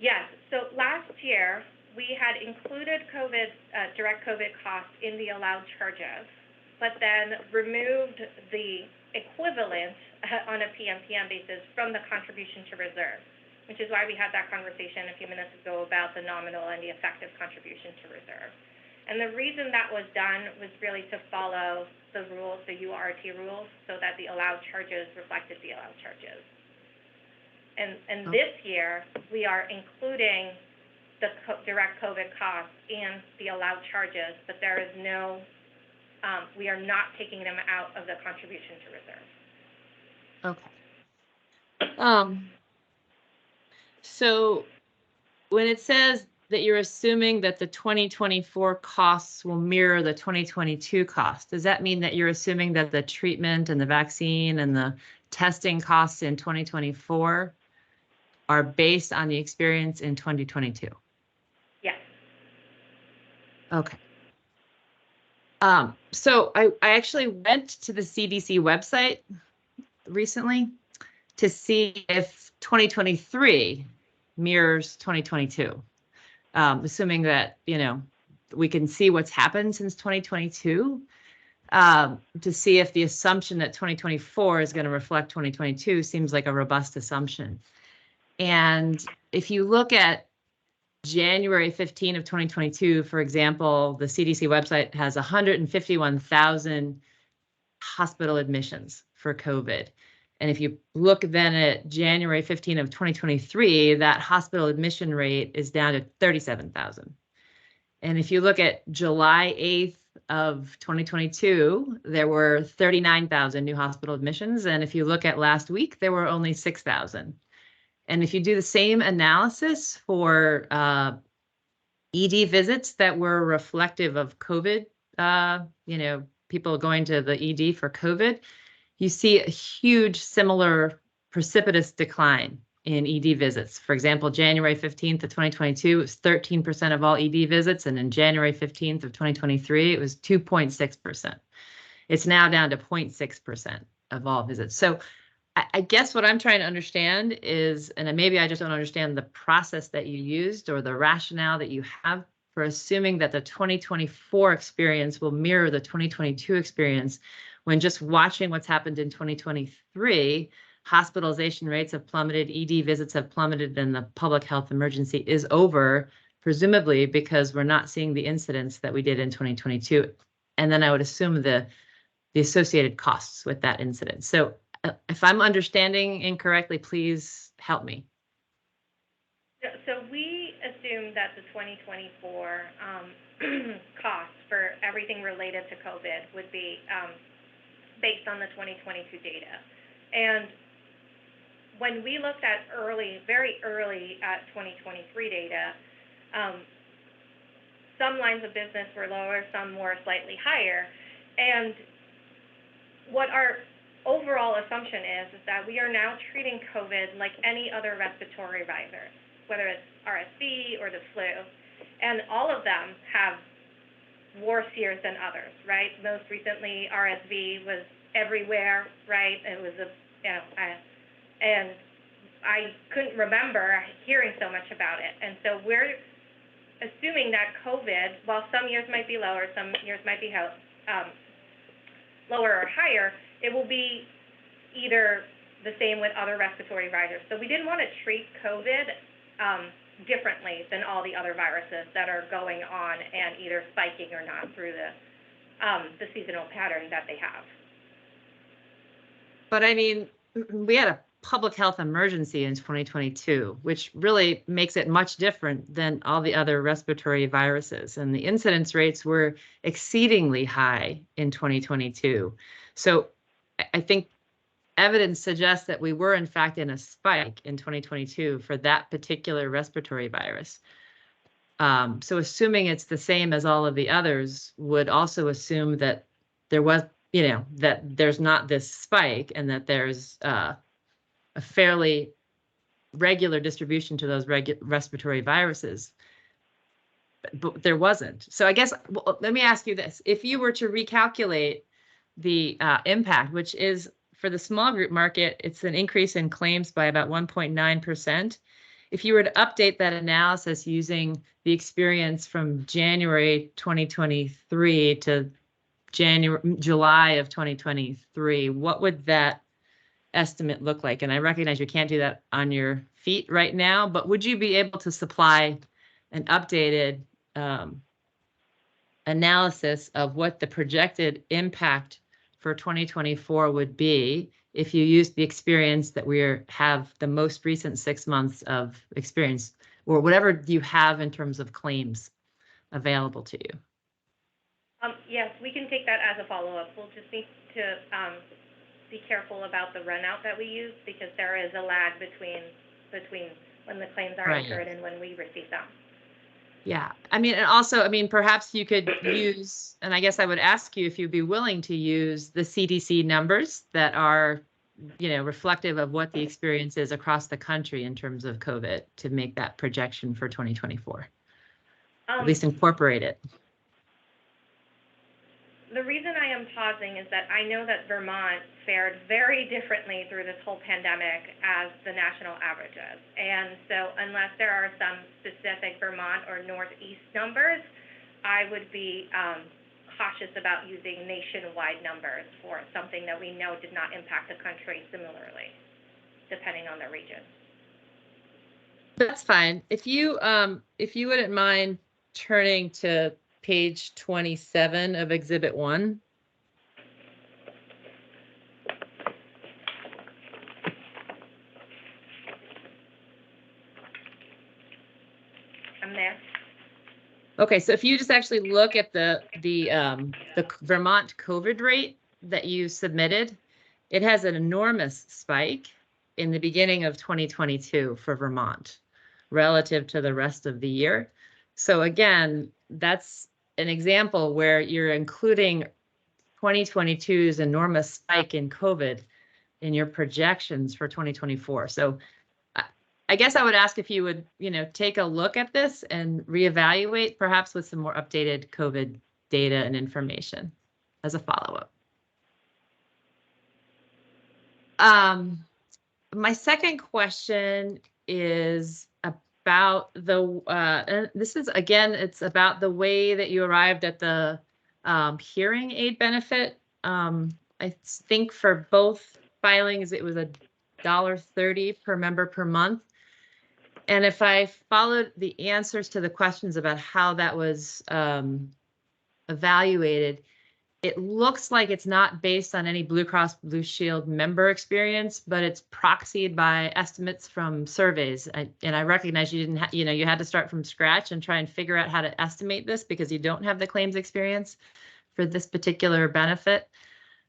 Yes, so last year, we had included direct COVID costs in the allowed charges, but then removed the equivalent on a PMPM basis from the contribution to reserve, which is why we had that conversation a few minutes ago about the nominal and the effective contribution to reserve. And the reason that was done was really to follow the rules, the URT rules, so that the allowed charges reflected the allowed charges. And this year, we are including the direct COVID costs and the allowed charges, but there is no, we are not taking them out of the contribution to reserve. Okay. So when it says that you're assuming that the 2024 costs will mirror the 2022 costs, does that mean that you're assuming that the treatment and the vaccine and the testing costs in 2024 are based on the experience in 2022? Yes. Okay. So I actually went to the CDC website recently to see if 2023 mirrors 2022. Assuming that, you know, we can see what's happened since 2022, to see if the assumption that 2024 is going to reflect 2022 seems like a robust assumption. And if you look at January 15 of 2022, for example, the CDC website has 151,000 hospital admissions for COVID. And if you look then at January 15 of 2023, that hospital admission rate is down to 37,000. And if you look at July 8th of 2022, there were 39,000 new hospital admissions. And if you look at last week, there were only 6,000. And if you do the same analysis for ED visits that were reflective of COVID, you know, people going to the ED for COVID, you see a huge similar precipitous decline in ED visits. For example, January 15th of 2022, it was 13% of all ED visits, and in January 15th of 2023, it was 2.6%. It's now down to 0.6% of all visits. So I guess what I'm trying to understand is, and maybe I just don't understand the process that you used or the rationale that you have for assuming that the 2024 experience will mirror the 2022 experience, when just watching what's happened in 2023, hospitalization rates have plummeted, ED visits have plummeted, and the public health emergency is over, presumably because we're not seeing the incidents that we did in 2022. And then I would assume the associated costs with that incident. So if I'm understanding incorrectly, please help me. So we assume that the 2024 costs for everything related to COVID would be based on the 2022 data. And when we looked at very early at 2023 data, some lines of business were lower, some were slightly higher. And what our overall assumption is that we are now treating COVID like any other respiratory virus, whether it's RSV or the flu. And all of them have worse years than others, right? Most recently, RSV was everywhere, right? It was and I couldn't remember hearing so much about it. And so we're assuming that COVID, while some years might be lower, some years might be lower or higher, it will be either the same with other respiratory viruses. So we didn't want to treat COVID differently than all the other viruses that are going on and either spiking or not through the seasonal pattern that they have. But I mean, we had a public health emergency in 2022, which really makes it much different than all the other respiratory viruses. And the incidence rates were exceedingly high in 2022. So I think evidence suggests that we were in fact in a spike in 2022 for that particular respiratory virus. So assuming it's the same as all of the others would also assume that there was, you know, that there's not this spike and that there's a fairly regular distribution to those respiratory viruses. But there wasn't. So I guess, well, let me ask you this. If you were to recalculate the impact, which is for the small group market, it's an increase in claims by about 1.9%. If you were to update that analysis using the experience from January 2023 to July of 2023, what would that estimate look like? And I recognize you can't do that on your feet right now, but would you be able to supply an updated analysis of what the projected impact for 2024 would be if you use the experience that we have the most recent 6 months of experience, or whatever you have in terms of claims available to you? Yes, we can take that as a follow-up. We'll just need to be careful about the run out that we use, because there is a lag between when the claims are incurred and when we receive them. Yeah, I mean, and also, I mean, perhaps you could use, and I guess I would ask you if you'd be willing to use the CDC numbers that are, you know, reflective of what the experience is across the country in terms of COVID to make that projection for 2024. At least incorporate it. The reason I am pausing is that I know that Vermont fared very differently through this whole pandemic as the national averages. And so unless there are some specific Vermont or Northeast numbers, I would be cautious about using nationwide numbers for something that we know did not impact the country similarly, depending on the region. That's fine. If you wouldn't mind turning to page 27 of Exhibit 1. I'm there. Okay, so if you just actually look at the Vermont COVID rate that you submitted, it has an enormous spike in the beginning of 2022 for Vermont relative to the rest of the year. So again, that's an example where you're including 2022's enormous spike in COVID in your projections for 2024. So I guess I would ask if you would, you know, take a look at this and reevaluate, perhaps with some more updated COVID data and information as a follow-up. My second question is about the, this is, again, it's about the way that you arrived at the hearing aid benefit. I think for both filings, it was $1.30 per member per month. And if I followed the answers to the questions about how that was evaluated, it looks like it's not based on any Blue Cross Blue Shield member experience, but it's proxied by estimates from surveys. And I recognize you didn't, you know, you had to start from scratch and try and figure out how to estimate this because you don't have the claims experience for this particular benefit.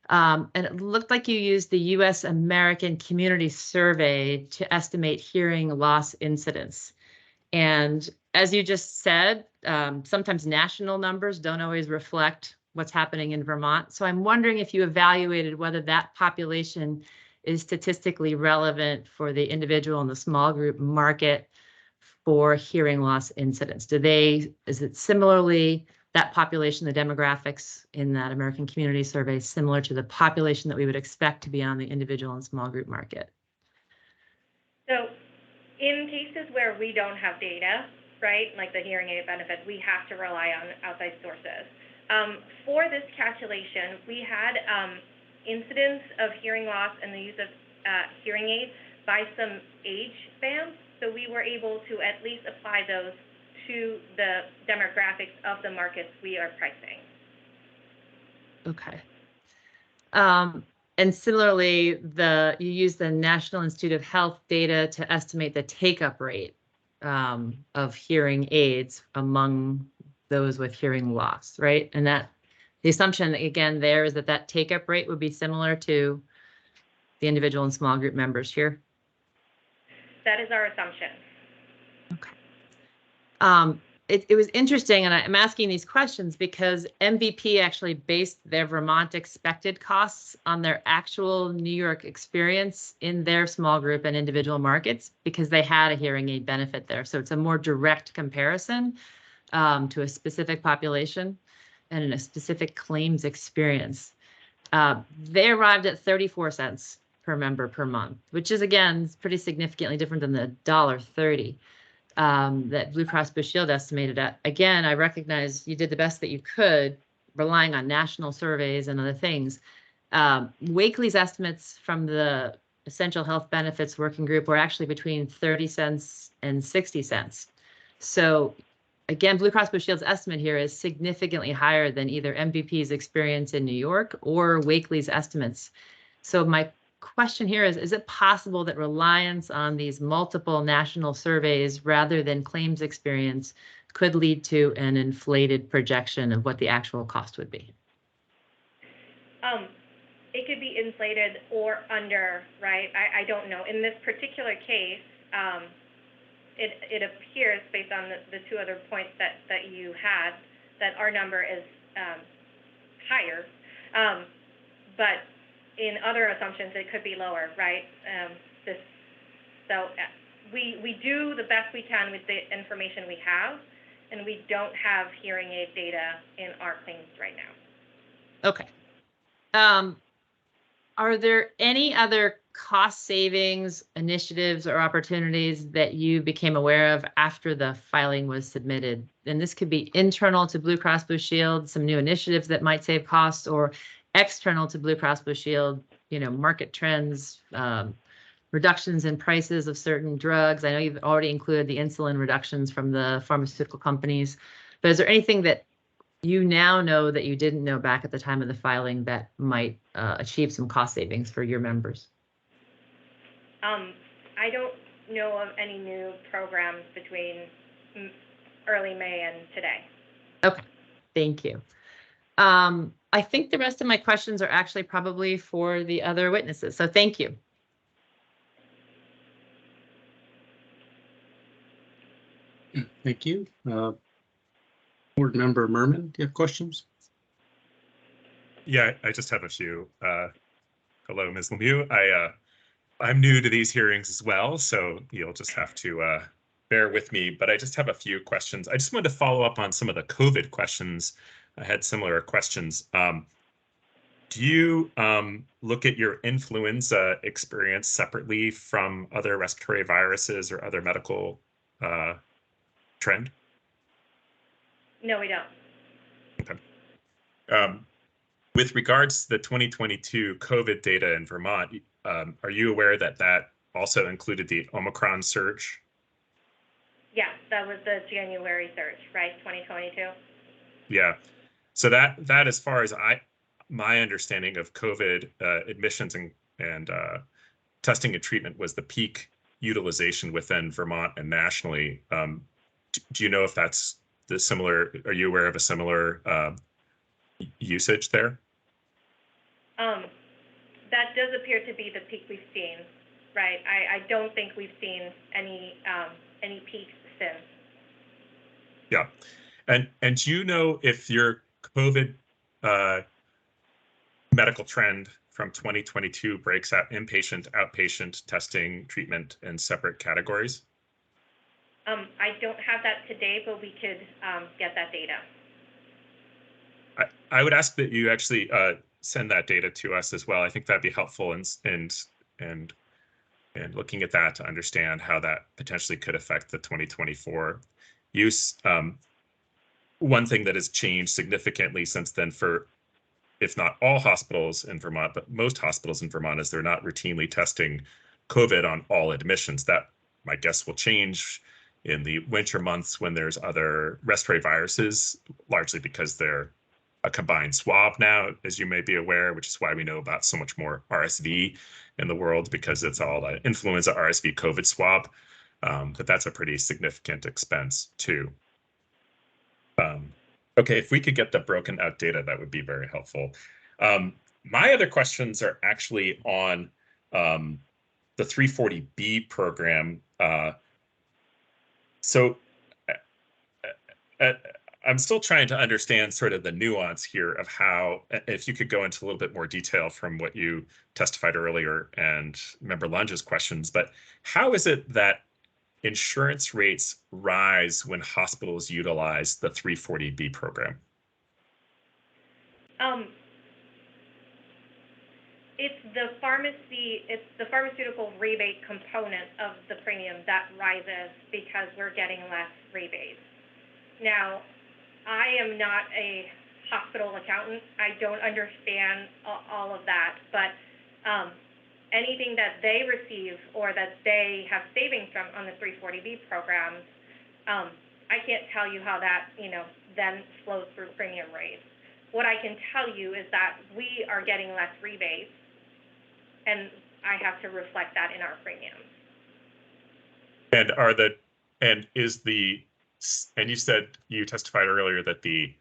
And it looked like you used the U.S. American Community Survey to estimate hearing loss incidence. And as you just said, sometimes national numbers don't always reflect what's happening in Vermont. So I'm wondering if you evaluated whether that population is statistically relevant for the individual and the small group market for hearing loss incidence. Is it similarly, that population, the demographics in that American Community Survey, similar to the population that we would expect to be on the individual and small group market? So in cases where we don't have data, right, like the hearing aid benefit, we have to rely on outside sources. For this calculation, we had incidence of hearing loss and the use of hearing aids by some age bands. So we were able to at least apply those to the demographics of the markets we are pricing. Okay. And similarly, you use the National Institute of Health data to estimate the take-up rate of hearing aids among those with hearing loss, right? And that the assumption again there is that take-up rate would be similar to the individual and small group members here? That is our assumption. It was interesting, and I'm asking these questions because MVP actually based their Vermont expected costs on their actual New York experience in their small group and individual markets because they had a hearing aid benefit there. So it's a more direct comparison to a specific population and a specific claims experience. They arrived at 34 cents per member per month, which is, again, pretty significantly different than the $1.30 that Blue Cross Blue Shield estimated at. Again, I recognize you did the best that you could, relying on national surveys and other things. Wakely's estimates from the Essential Health Benefits Working Group were actually between 30 cents and 60 cents. So again, Blue Cross Blue Shield's estimate here is significantly higher than either MVP's experience in New York or Wakely's estimates. So my question here is it possible that reliance on these multiple national surveys rather than claims experience could lead to an inflated projection of what the actual cost would be? It could be inflated or under, right? I don't know. In this particular case, it appears, based on the two other points that you had, that our number is higher. But in other assumptions, it could be lower, right? We do the best we can with the information we have, and we don't have hearing aid data in our claims right now. Okay. Are there any other cost savings initiatives or opportunities that you became aware of after the filing was submitted? And this could be internal to Blue Cross Blue Shield, some new initiatives that might save costs, or external to Blue Cross Blue Shield, market trends, reductions in prices of certain drugs. I know you've already included the insulin reductions from the pharmaceutical companies, but is there anything that you now know that you didn't know back at the time of the filing that might achieve some cost savings for your members? I don't know of any new programs between early May and today. Okay, thank you. I think the rest of my questions are actually probably for the other witnesses, so thank you. Thank you. Board Member Merman, do you have questions? Yeah, I just have a few. Hello, Ms. Lemieux. I'm new to these hearings as well, so you'll just have to bear with me, but I just have a few questions. I just wanted to follow up on some of the COVID questions. I had similar questions. Do you look at your influenza experience separately from other respiratory viruses or other medical trend? No, we don't. Okay. With regards to the 2022 COVID data in Vermont, are you aware that that also included the Omicron surge? Yeah, that was the January surge, right? 2022. Yeah. So that as far as my understanding of COVID admissions and testing and treatment was the peak utilization within Vermont and nationally. Do you know if that's the similar? Are you aware of a similar usage there? That does appear to be the peak we've seen, right? I don't think we've seen any peaks since. Yeah, and do you know if your COVID medical trend from 2022 breaks out inpatient, outpatient testing, treatment in separate categories? I don't have that today, but we could get that data. I would ask that you actually send that data to us as well. I think that'd be helpful and looking at that to understand how that potentially could affect the 2024 use. One thing that has changed significantly since then for, if not all hospitals in Vermont, but most hospitals in Vermont, is they're not routinely testing COVID on all admissions. That, my guess, will change in the winter months when there's other respiratory viruses, largely because they're a combined swab now, as you may be aware, which is why we know about so much more RSV in the world, because it's all the influenza, RSV, COVID swab. But that's a pretty significant expense too. Okay, if we could get the broken out data, that would be very helpful. My other questions are actually on the 340B program. So I'm still trying to understand sort of the nuance here of how, if you could go into a little bit more detail from what you testified earlier and Member Lunge's questions, but how is it that insurance rates rise when hospitals utilize the 340B program? It's the pharmaceutical rebate component of the premium that rises because we're getting less rebates. Now, I am not a hospital accountant. I don't understand all of that, but anything that they receive or that they have savings from on the 340B programs, I can't tell you how that, then flows through premium rates. What I can tell you is that we are getting less rebates, and I have to reflect that in our premiums. And you said, you testified earlier that the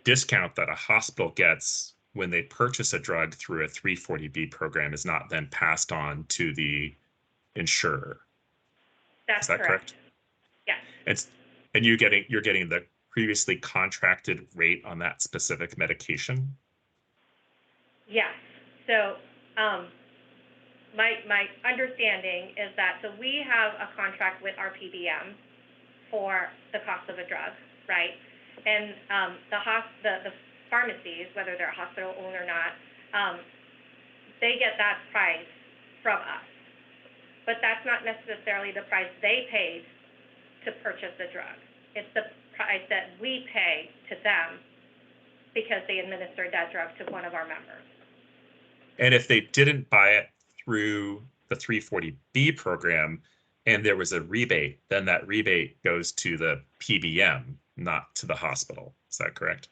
discount that a hospital gets when they purchase a drug through a 340B program is not then passed on to the insurer. That's Is that correct? Yes. And you're getting the previously contracted rate on that specific medication? Yes. So my understanding is that, so we have a contract with our PBM for the cost of a drug, right? And the pharmacies, whether they're hospital owned or not, they get that price from us. But that's not necessarily the price they paid to purchase the drug. It's the price that we pay to them because they administered that drug to one of our members. And if they didn't buy it through the 340B program and there was a rebate, then that rebate goes to the PBM, not to the hospital. Is that correct?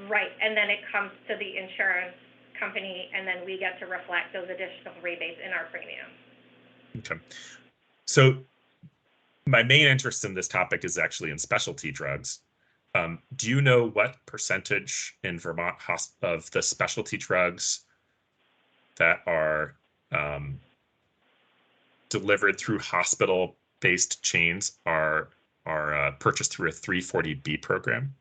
Right. And then it comes to the insurance company, and then we get to reflect those additional rebates in our premium. Okay. So my main interest in this topic is actually in specialty drugs. Do you know what percentage in Vermont of the specialty drugs that are delivered through hospital-based chains are purchased through a 340B program?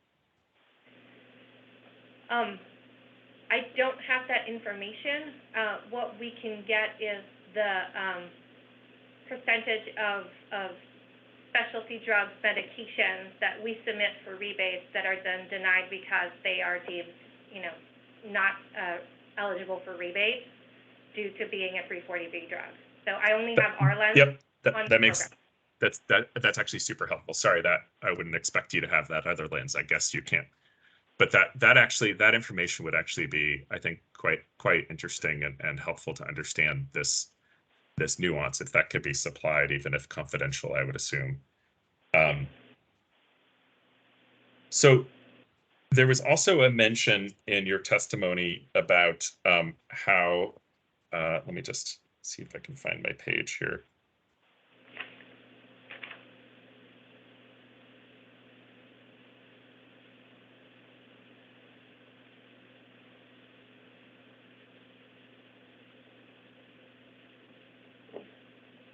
I don't have that information. What we can get is the percentage of specialty drugs, medications that we submit for rebates that are then denied because they are deemed, not eligible for rebates due to being a 340B drug. So I only have our lens. Yep, on that the makes program. that's actually super helpful. Sorry that I wouldn't expect you to have that other lens. I guess you can't. But that information would actually be, I think, quite interesting and helpful to understand this nuance, if that could be supplied, even if confidential, I would assume. So there was also a mention in your testimony about how, let me just see if I can find my page here.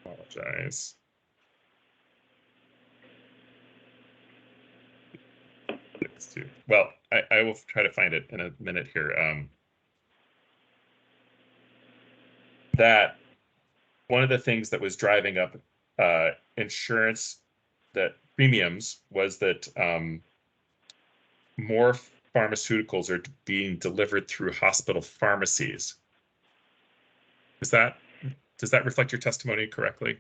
Apologize. Well, I will try to find it in a minute here. That one of the things that was driving up insurance, that premiums, was that more pharmaceuticals are being delivered through hospital pharmacies. Does that reflect your testimony correctly?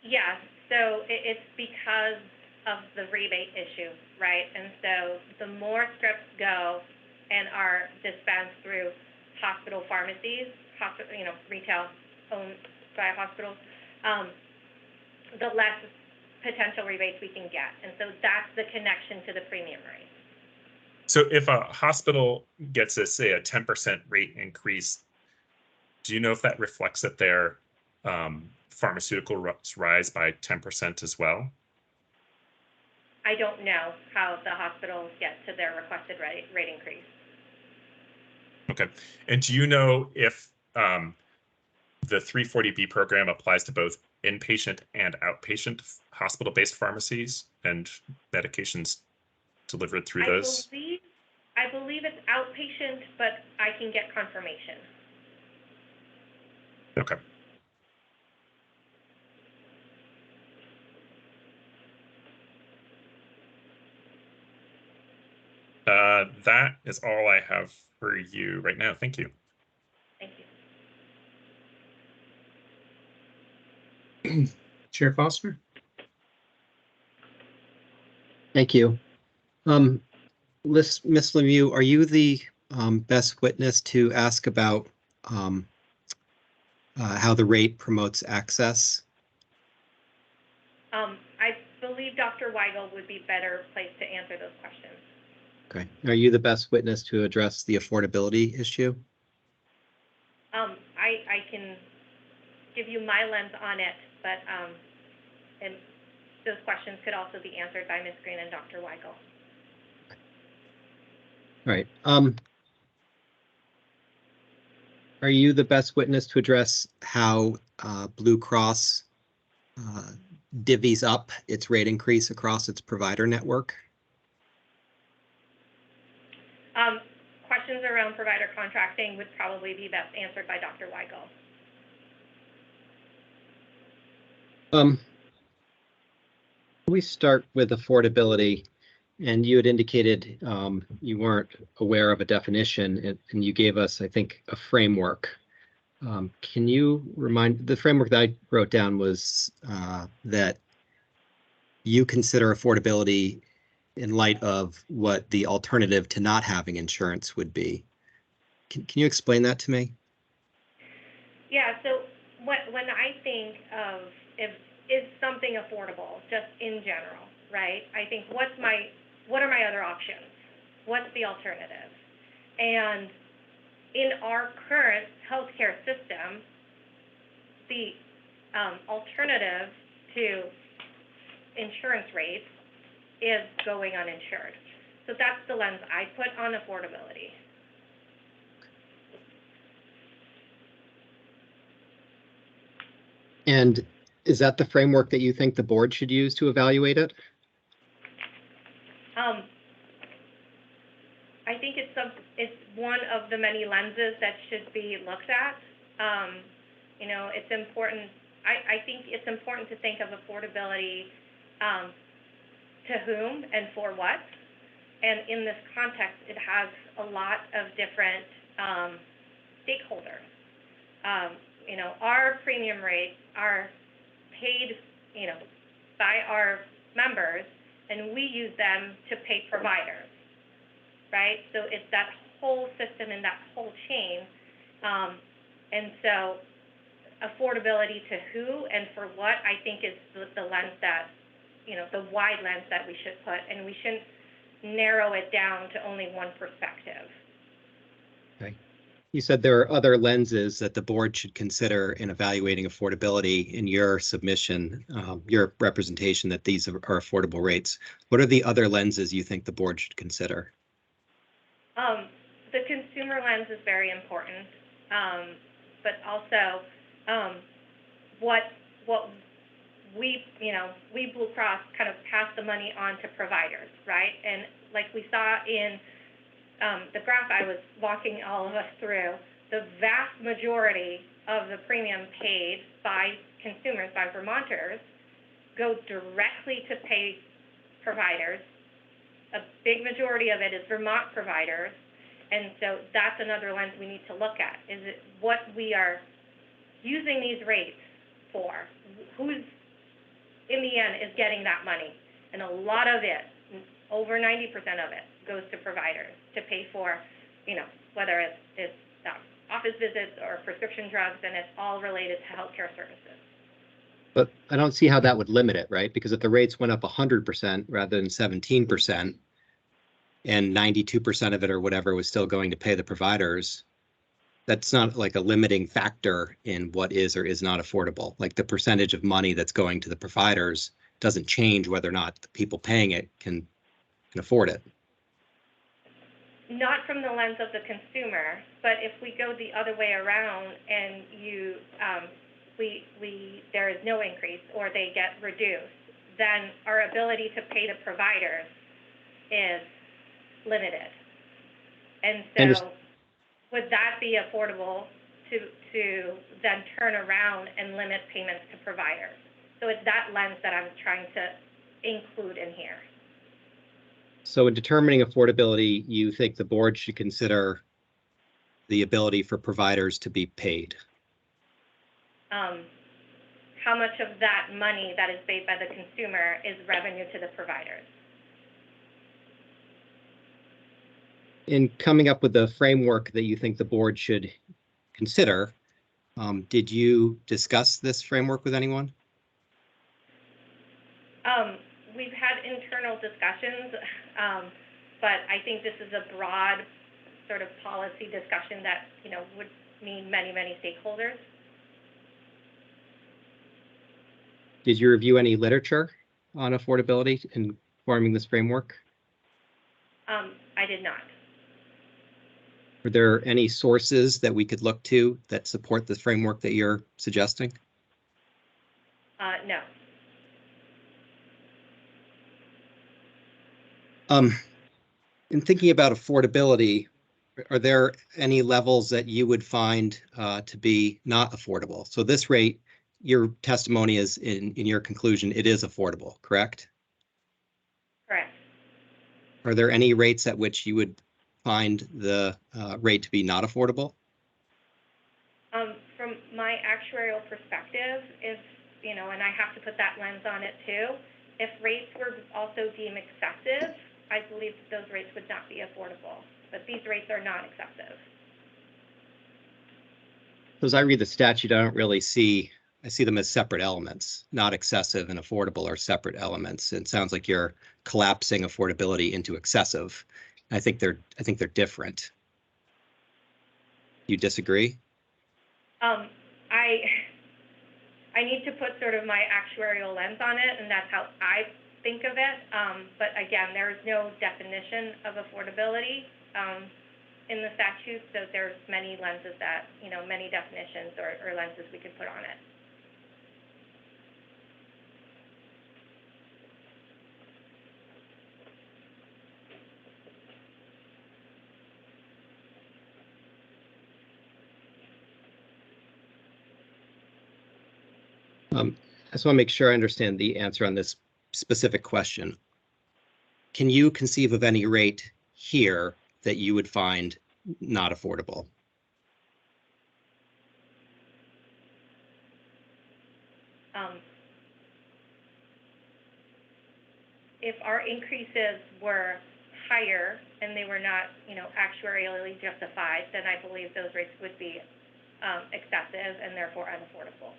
Yes. So it's because of the rebate issue, right? And so the more scripts go and are dispensed through hospital pharmacies, retail owned by hospitals, the less potential rebates we can get. And so that's the connection to the premium rate. So if a hospital gets a 10% rate increase, do you know if that reflects that their pharmaceutical rates rise by 10% as well? I don't know how the hospitals get to their requested rate increase. Okay. And do you know if the 340B program applies to both inpatient and outpatient hospital-based pharmacies and medications delivered through those? I believe it's outpatient, but I can get confirmation. Okay. That is all I have for you right now. Thank you. Thank you. Chair Foster? Thank you. Miss Lemieux, are you the best witness to ask about how the rate promotes access? I believe Dr. Weigel would be better placed to answer those questions. Okay. Are you the best witness to address the affordability issue? I can give you my lens on it, but and those questions could also be answered by Ms. Green and Dr. Weigel. All right. Are you the best witness to address how Blue Cross divvies up its rate increase across its provider network? Questions around provider contracting would probably be best answered by Dr. Weigel. We start with affordability, and you had indicated you weren't aware of a definition, and you gave us, I think, a framework. Can you remind, the framework that I wrote down was that you consider affordability in light of what the alternative to not having insurance would be. Can you explain that to me? Yeah, so when I think of is something affordable, just in general, right? I think what are my other options? What's the alternative? And in our current healthcare system, the alternative to insurance rates is going uninsured. So that's the lens I put on affordability. And is that the framework that you think the board should use to evaluate it? I think it's one of the many lenses that should be looked at. You know, it's important. I think it's important to think of affordability to whom and for what. And in this context, it has a lot of different stakeholders. You know, our premium rates are paid, you know, by our members, and we use them to pay providers, right? So it's that whole system and that whole chain. And so affordability to who and for what, I think is the lens that, you know, the wide lens that we should put, and we shouldn't narrow it down to only one perspective. Okay. You said there are other lenses that the board should consider in evaluating affordability. In your submission, your representation that these are affordable rates. What are the other lenses you think the board should consider? The consumer lens is very important, but also what we, you know, we Blue Cross kind of pass the money on to providers, right? And like we saw in the graph I was walking all of us through, the vast majority of the premium paid by consumers, by Vermonters, go directly to pay providers. A big majority of it is Vermont providers. And so that's another lens we need to look at. Is it what we are using these rates for? Who's, in the end, is getting that money? And a lot of it, over 90% of it, goes to providers to pay for, you know, whether it's office visits or prescription drugs, and it's all related to healthcare services. But I don't see how that would limit it, right? Because if the rates went up 100% rather than 17%, and 92% of it or whatever was still going to pay the providers, that's not like a limiting factor in what is or is not affordable. Like the percentage of money that's going to the providers doesn't change whether or not the people paying it can afford it. not from the lens of the consumer, but if we go the other way around and there is no increase or they get reduced, then our ability to pay the providers is limited. And so would that be affordable to then turn around and limit payments to providers? So it's that lens that I'm trying to include in here. So in determining affordability, you think the board should consider the ability for providers to be paid? How much of that money that is paid by the consumer is revenue to the providers? In coming up with the framework that you think the board should consider, did you discuss this framework with anyone? We've had internal discussions, but I think this is a broad sort of policy discussion that, would mean many, many stakeholders. Did you review any literature on affordability in forming this framework? I did not. Were there any sources that we could look to that support the framework that you're suggesting? No. In thinking about affordability, are there any levels that you would find to be not affordable? So this rate, your testimony is in your conclusion, it is affordable, correct? Correct. Are there any rates at which you would find the rate to be not affordable? From my actuarial perspective, if, and I have to put that lens on it too, if rates were also deemed excessive, I believe that those rates would not be affordable, but these rates are not excessive. As I read the statute, I don't really see, I see them as separate elements. Not excessive and affordable are separate elements. It sounds like you're collapsing affordability into excessive. I think they're different. You disagree? I need to put sort of my actuarial lens on it, and that's how I think of it. But again, there is no definition of affordability in the statute, so there's many lenses that, many definitions or lenses we could put on it. I just want to make sure I understand the answer on this specific question. Can you conceive of any rate here that you would find not affordable? If our increases were higher and they were not, actuarially justified, then I believe those rates would be excessive and therefore unaffordable.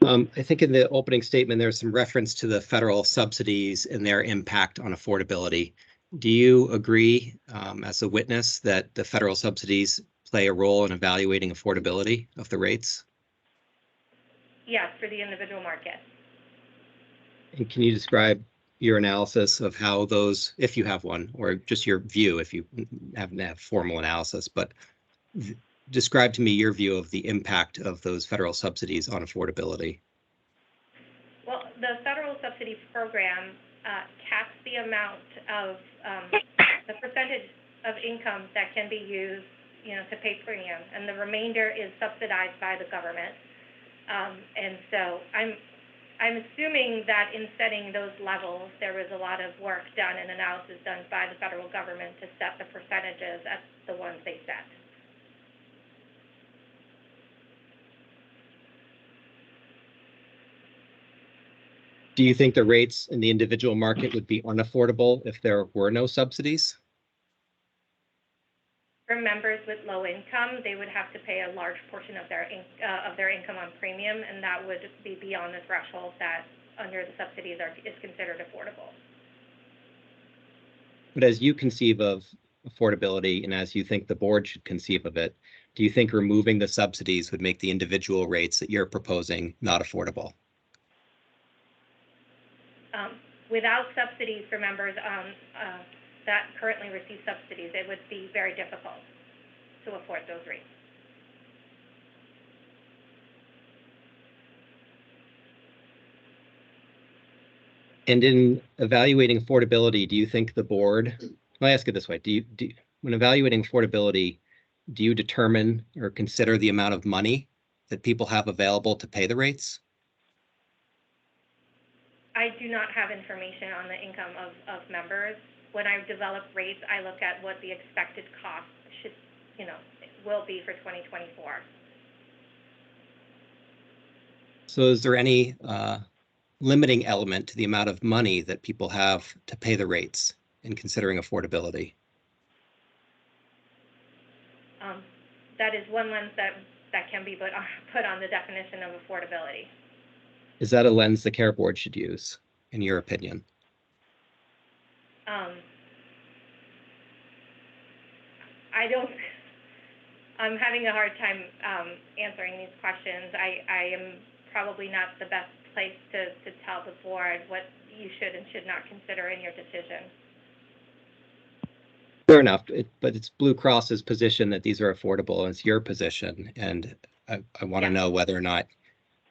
I think in the opening statement, there's some reference to the federal subsidies and their impact on affordability. Do you agree, as a witness, that the federal subsidies play a role in evaluating affordability of the rates? Yes, for the individual market. And can you describe your analysis of how those, if you have one, or just your view if you haven't had formal analysis, but describe to me your view of the impact of those federal subsidies on affordability. Well, the federal subsidy program caps the amount of the percentage of income that can be used, to pay premium, and the remainder is subsidized by the government. And so I'm assuming that in setting those levels, there was a lot of work done and analysis done by the federal government to set the percentages at the ones they set. Do you think the rates in the individual market would be unaffordable if there were no subsidies? For members with low income, they would have to pay a large portion of their income on premium, and that would be beyond the threshold that under the subsidies is considered affordable. But as you conceive of affordability and as you think the board should conceive of it, do you think removing the subsidies would make the individual rates that you're proposing not affordable? Without subsidies for members that currently receive subsidies, it would be very difficult to afford those rates. And in evaluating affordability, do you think the board, let me ask it this way, when evaluating affordability, do you determine or consider the amount of money that people have available to pay the rates? I do not have information on the income of members. When I develop rates, I look at what the expected cost should, will be for 2024. So is there any limiting element to the amount of money that people have to pay the rates in considering affordability? That is one lens that can be put on the definition of affordability. Is that a lens the care board should use, in your opinion? I'm having a hard time answering these questions. I am probably not the best place to tell the board what you should and should not consider in your decision. Fair enough, but it's Blue Cross's position that these are affordable, and it's your position. And I want to know whether or not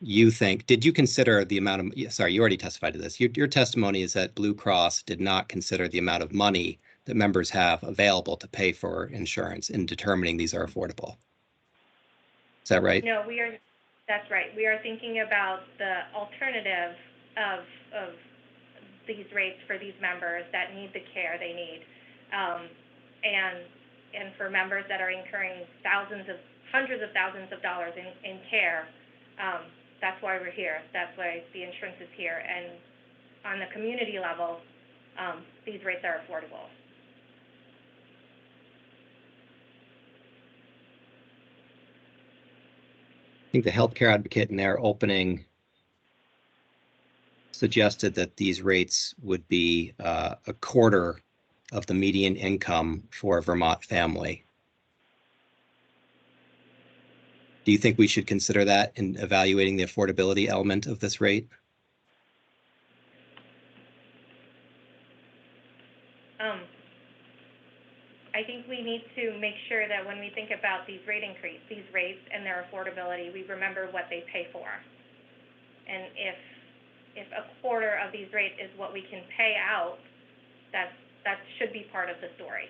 you think, did you consider the amount of, sorry, you already testified to this. Your testimony is that Blue Cross did not consider the amount of money that members have available to pay for insurance in determining these are affordable. Is that right? No, that's right. We are thinking about the alternative of these rates for these members that need the care they need. And for members that are incurring hundreds of thousands of dollars in care, that's why we're here. That's why the insurance is here. And on the community level, these rates are affordable. I think the healthcare advocate in their opening suggested that these rates would be a quarter of the median income for a Vermont family. Do you think we should consider that in evaluating the affordability element of this rate? I think we need to make sure that when we think about these rates and their affordability, we remember what they pay for. And if a quarter of these rates is what we can pay out, that should be part of the story.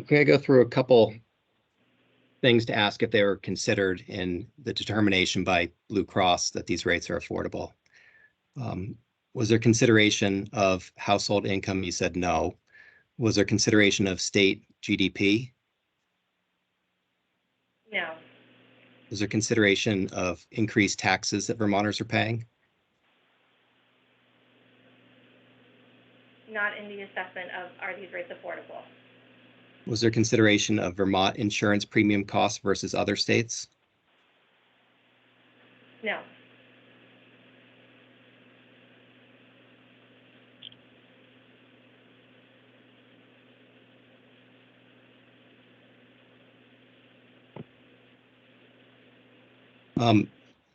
Can I go through a couple things to ask if they were considered in the determination by Blue Cross that these rates are affordable? Was there consideration of household income? You said no. Was there consideration of state GDP? No. Was there consideration of increased taxes that Vermonters are paying? Not in the assessment of are these rates affordable. Was there consideration of Vermont insurance premium costs versus other states? No.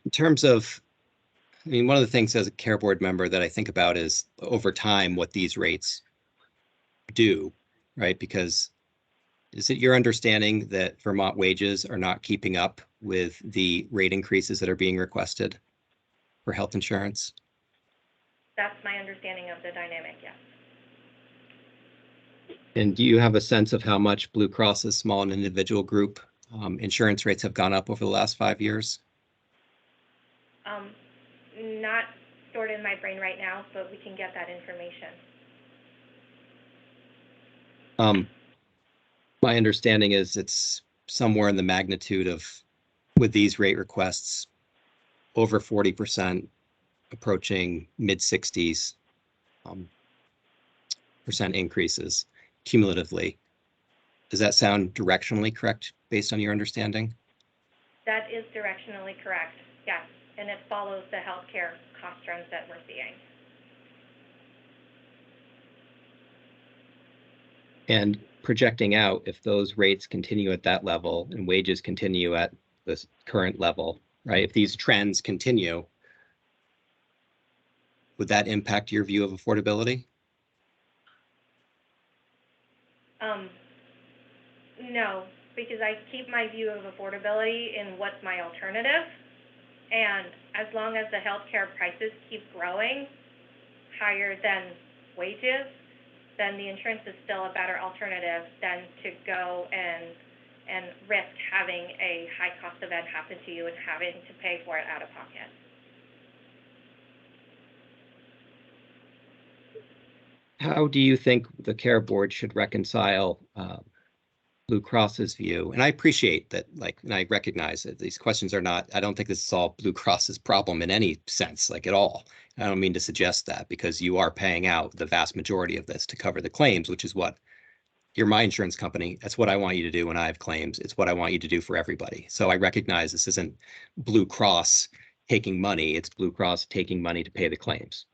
In terms of, one of the things as a care board member that I think about is over time what these rates do, right? Because is it your understanding that Vermont wages are not keeping up with the rate increases that are being requested for health insurance? That's my understanding of the dynamic, yes. And do you have a sense of how much Blue Cross's small and individual group insurance rates have gone up over the last 5 years? Not stored in my brain right now, but we can get that information. My understanding is it's somewhere in the magnitude of, with these rate requests, over 40%, approaching mid-60s percent increases cumulatively. Does that sound directionally correct based on your understanding? That is directionally correct, yes, and it follows the healthcare cost trends that we're seeing. And projecting out, if those rates continue at that level and wages continue at this current level, right? If these trends continue, would that impact your view of affordability? No, because I keep my view of affordability in what's my alternative. And as long as the healthcare prices keep growing higher than wages, then the insurance is still a better alternative than to go and risk having a high cost event happen to you and having to pay for it out of pocket. How do you think the care board should reconcile Blue Cross's view? And I appreciate that, and I recognize that these questions are not, I don't think this is all Blue Cross's problem in any sense, like at all. I don't mean to suggest that, because you are paying out the vast majority of this to cover the claims, which is what you're my insurance company. That's what I want you to do when I have claims. It's what I want you to do for everybody. So I recognize this isn't Blue Cross taking money. It's Blue Cross taking money to pay the claims.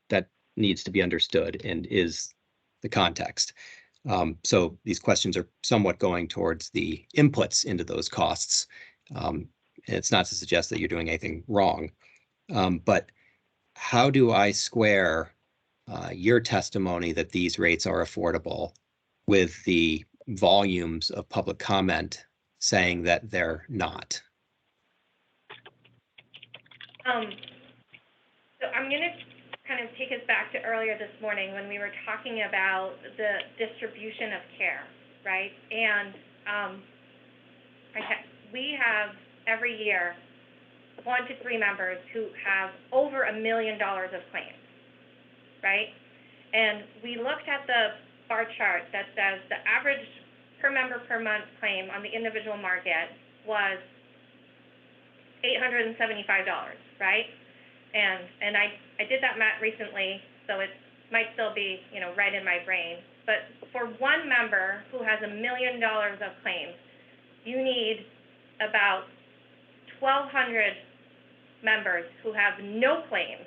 That needs to be understood and is the context. So these questions are somewhat going towards the inputs into those costs. It's not to suggest that you're doing anything wrong, but how do I square your testimony that these rates are affordable with the volumes of public comment saying that they're not? So I'm going to kind of take us back to earlier this morning when we were talking about the distribution of care, right? And we have every year 1 to 3 members who have over $1 million of claims, right? And we looked at the bar chart that says the average per member per month claim on the individual market was $875, right? And I did that math recently, so it might still be, right in my brain. But for one member who has $1 million of claims, you need about 1,200 members who have no claims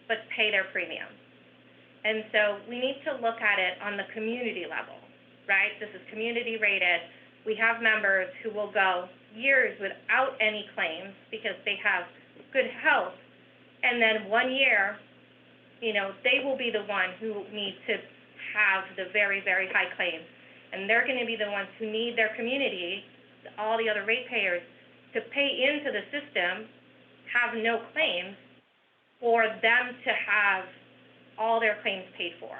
but pay their premium. And so we need to look at it on the community level, right? This is community rated. We have members who will go years without any claims because they have good health. And then 1 year, they will be the one who need to have the very, very high claims. And they're going to be the ones who need their community, all the other ratepayers, to pay into the system, have no claims, for them to have all their claims paid for.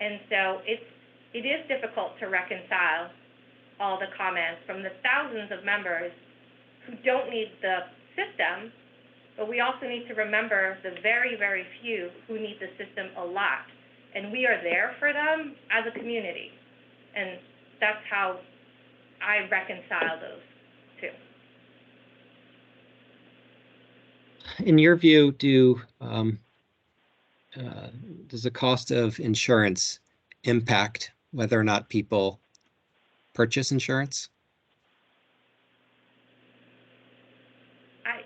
And so it is difficult to reconcile all the comments from the thousands of members who don't need the system, but we also need to remember the very, very few who need the system a lot. And we are there for them as a community. And that's how I reconcile those two. In your view, does the cost of insurance impact whether or not people purchase insurance?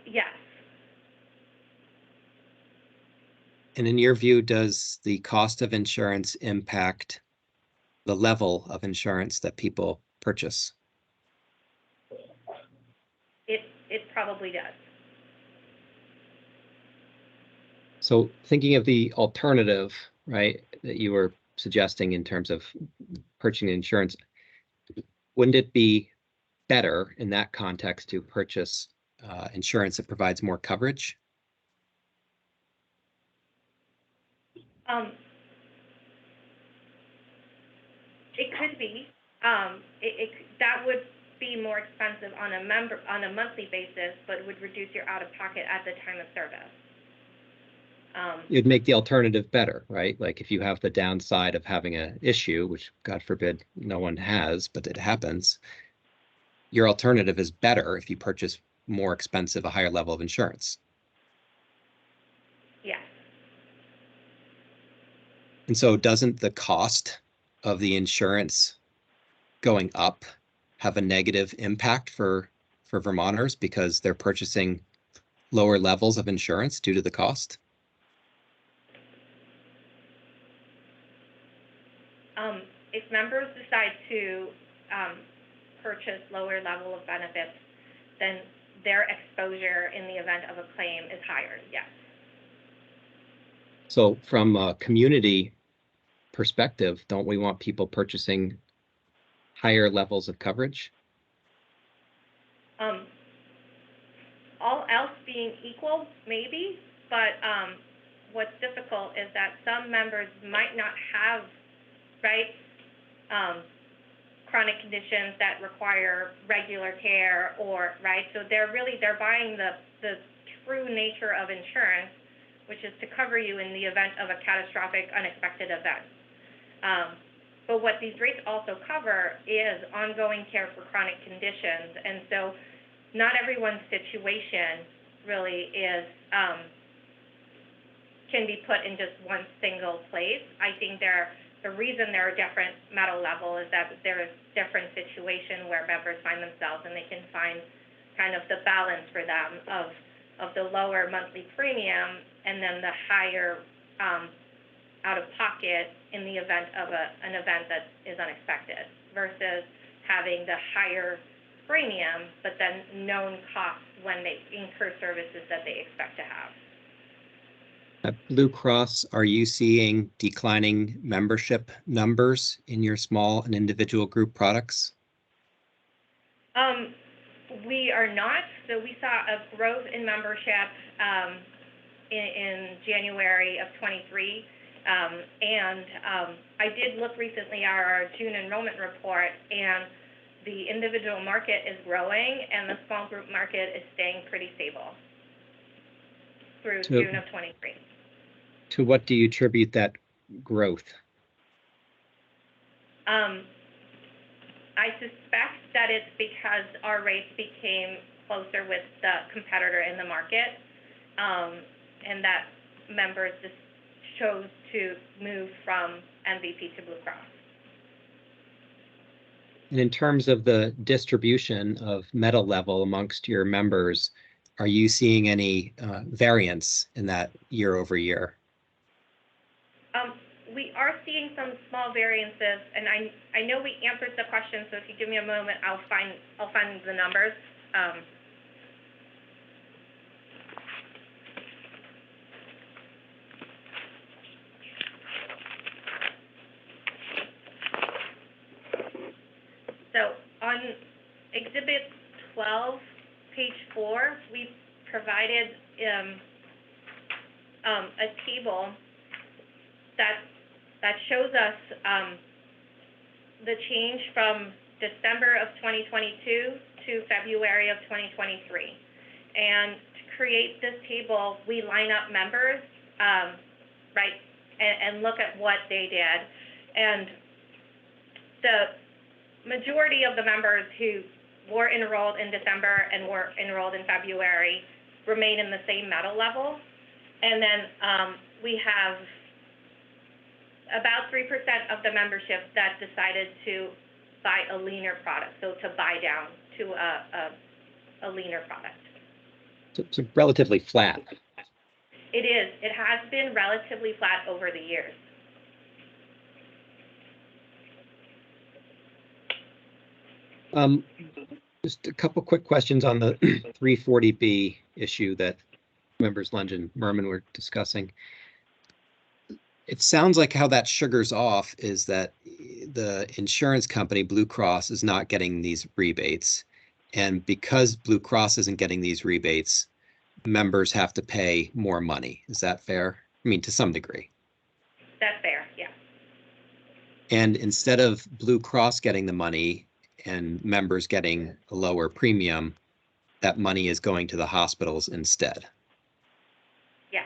Yes. And in your view, does the cost of insurance impact the level of insurance that people purchase? It probably does. So thinking of the alternative, right, that you were suggesting in terms of purchasing insurance, wouldn't it be better in that context to purchase insurance that provides more coverage? It could be. That would be more expensive on a monthly basis, but would reduce your out-of-pocket at the time of service. It'd make the alternative better, right? Like if you have the downside of having an issue, which God forbid no one has, but it happens, your alternative is better if you purchase more expensive, a higher level of insurance. Yes. And so doesn't the cost of the insurance going up have a negative impact for Vermonters because they're purchasing lower levels of insurance due to the cost? if members decide to purchase lower level of benefits, then their exposure in the event of a claim is higher, yes. So from a community perspective, don't we want people purchasing higher levels of coverage? All else being equal, maybe, but what's difficult is that some members might not have, right, chronic conditions that require regular care, or, right, so they're buying the true nature of insurance, which is to cover you in the event of a catastrophic, unexpected event. But what these rates also cover is ongoing care for chronic conditions, and so not everyone's situation really is can be put in just one single place. I think the reason there are different metal level is that there is different situation where members find themselves, and they can find kind of the balance for them of the lower monthly premium and then the higher out of pocket in the event of an event that is unexpected, versus having the higher premium but then known costs when they incur services that they expect to have. At Blue Cross, are you seeing declining membership numbers in your small and individual group products? We are not. So we saw a growth in membership in January of 23. And I did look recently at our June enrollment report, and the individual market is growing and the small group market is staying pretty stable through June of 23. To what do you attribute that growth? I suspect that it's because our rates became closer with the competitor in the market, and that members just chose to move from MVP to Blue Cross. And in terms of the distribution of metal level amongst your members, are you seeing any variance in that year over year? We are seeing some small variances, and I know we answered the question, so if you give me a moment, I'll find the numbers. So on Exhibit 12, page 4, we provided a table that shows us the change from December of 2022 to February of 2023. And to create this table, we line up members, right, and look at what they did. And the majority of the members who were enrolled in December and were enrolled in February remain in the same metal level. And then we have about 3% of the membership that decided to buy a leaner product, so to buy down to a leaner product. So it's relatively flat. It is. It has been relatively flat over the years. Just a couple quick questions on the 340B issue that members Lunge and Merman were discussing. It sounds like how that sugars off is that the insurance company, Blue Cross, is not getting these rebates. And because Blue Cross isn't getting these rebates, members have to pay more money. Is that fair? I mean, to some degree. That's fair, yeah. And instead of Blue Cross getting the money and members getting a lower premium, that money is going to the hospitals instead. Yes.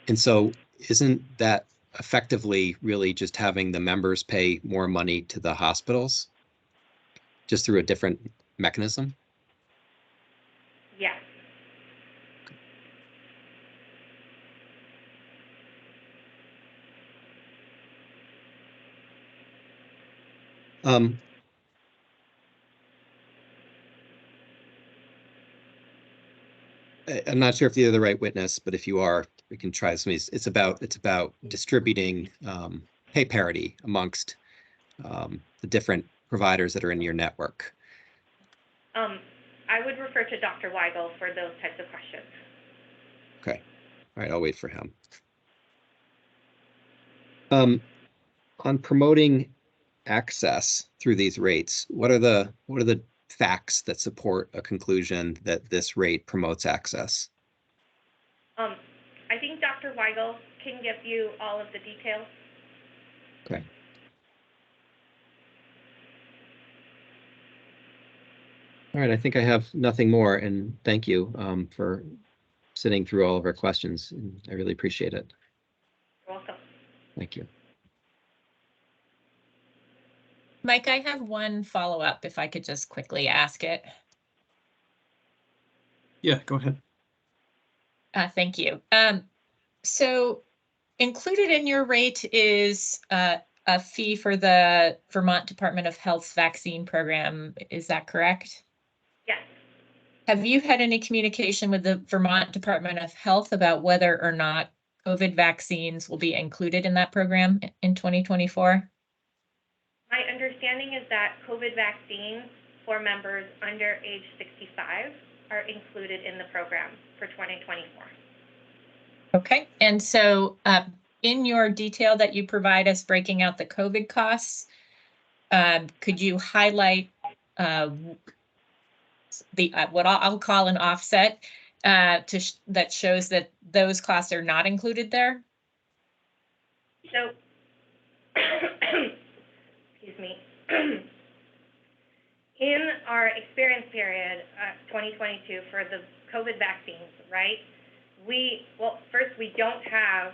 And so isn't that effectively really just having the members pay more money to the hospitals just through a different mechanism? Yes. I'm not sure if you're the right witness, but if you are, we can try some. It's about distributing pay parity amongst the different providers that are in your network? I would refer to Dr. Weigel for those types of questions. Okay. All right, I'll wait for him. On promoting access through these rates, what are the facts that support a conclusion that this rate promotes access? I think Dr. Weigel can give you all of the details. Okay. All right, I think I have nothing more, and thank you for sitting through all of our questions. I really appreciate it. You're welcome. Thank you. Mike, I have one follow-up if I could just quickly ask it. Yeah, go ahead. Thank you. So included in your rate is a fee for the Vermont Department of Health's vaccine program. Is that correct? Yes. Have you had any communication with the Vermont Department of Health about whether or not COVID vaccines will be included in that program in 2024? My understanding is that COVID vaccines for members under age 65 are included in the program for 2024. Okay, and so in your detail that you provide us breaking out the COVID costs, could you highlight the what I'll call an offset that shows that those costs are not included there? So, excuse me. In our experience period, 2022 for the COVID vaccines, right? First, we don't have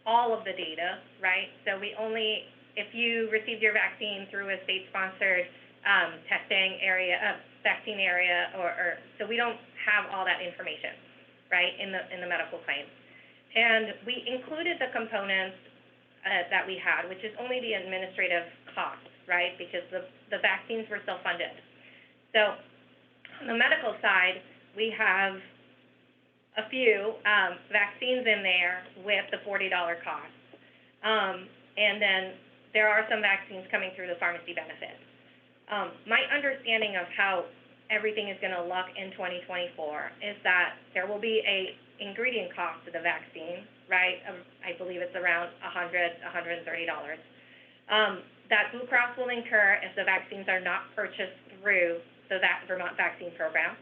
all of the data, right? So we only, if you received your vaccine through a state-sponsored testing area, vaccine area, so we don't have all that information, right, in the medical claims. And we included the components that we had, which is only the administrative costs, right, because the vaccines were still funded. So on the medical side, we have a few vaccines in there with the $40 cost. And then there are some vaccines coming through the pharmacy benefit. My understanding of how everything is going to look in 2024 is that there will be a ingredient cost to the vaccine, right? I believe it's around $100, $130. That Blue Cross will incur if the vaccines are not purchased through the Vermont vaccine program.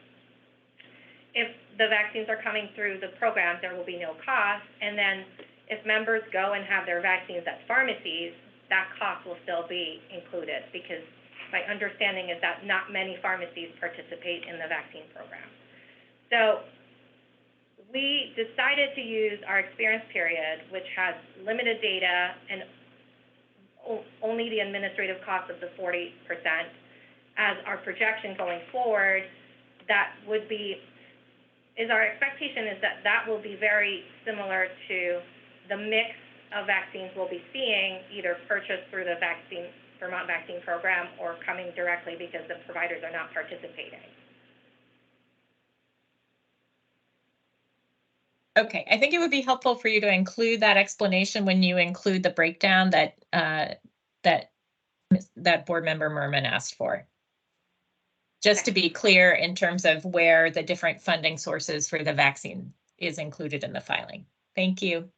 If the vaccines are coming through the program, there will be no cost. And then if members go and have their vaccines at pharmacies, that cost will still be included, because my understanding is that not many pharmacies participate in the vaccine program. So we decided to use our experience period, which has limited data and only the administrative cost of the 40%, as our projection going forward. That would be, our expectation is that that will be very similar to the mix of vaccines we'll be seeing, either purchased through the Vermont vaccine program or coming directly because the providers are not participating. Okay, I think it would be helpful for you to include that explanation when you include the breakdown that that board member Merman asked for. Just to be clear in terms of where the different funding sources for the vaccine is included in the filing. Thank you.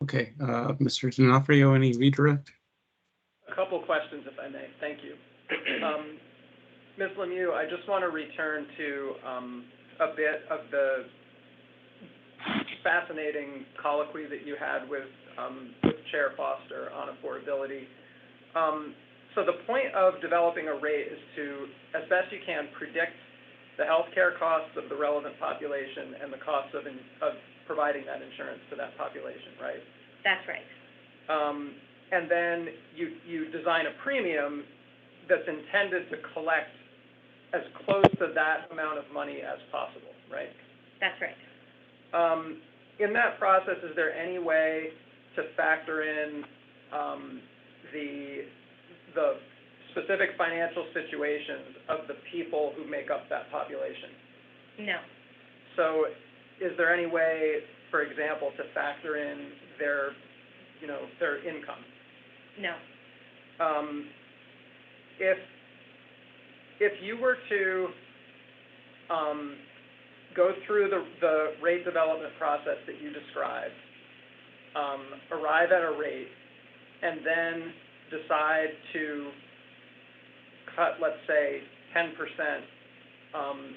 Okay, Mr. D'Onofrio, any redirect? A couple questions, if I may. Thank you. Ms. Lemieux, I just want to return to a bit of the fascinating colloquy that you had with Chair Foster on affordability. So the point of developing a rate is to, as best you can, predict the healthcare costs of the relevant population and the costs of providing that insurance to that population, right? That's right. And then you design a premium that's intended to collect as close to that amount of money as possible, right? That's right. In that process, is there any way to factor in the specific financial situations of the people who make up that population? No, So is there any way, for example, to factor in their, their income? no. If you were to go through the rate development process that you described, arrive at a rate, and then decide to cut, let's say, 10%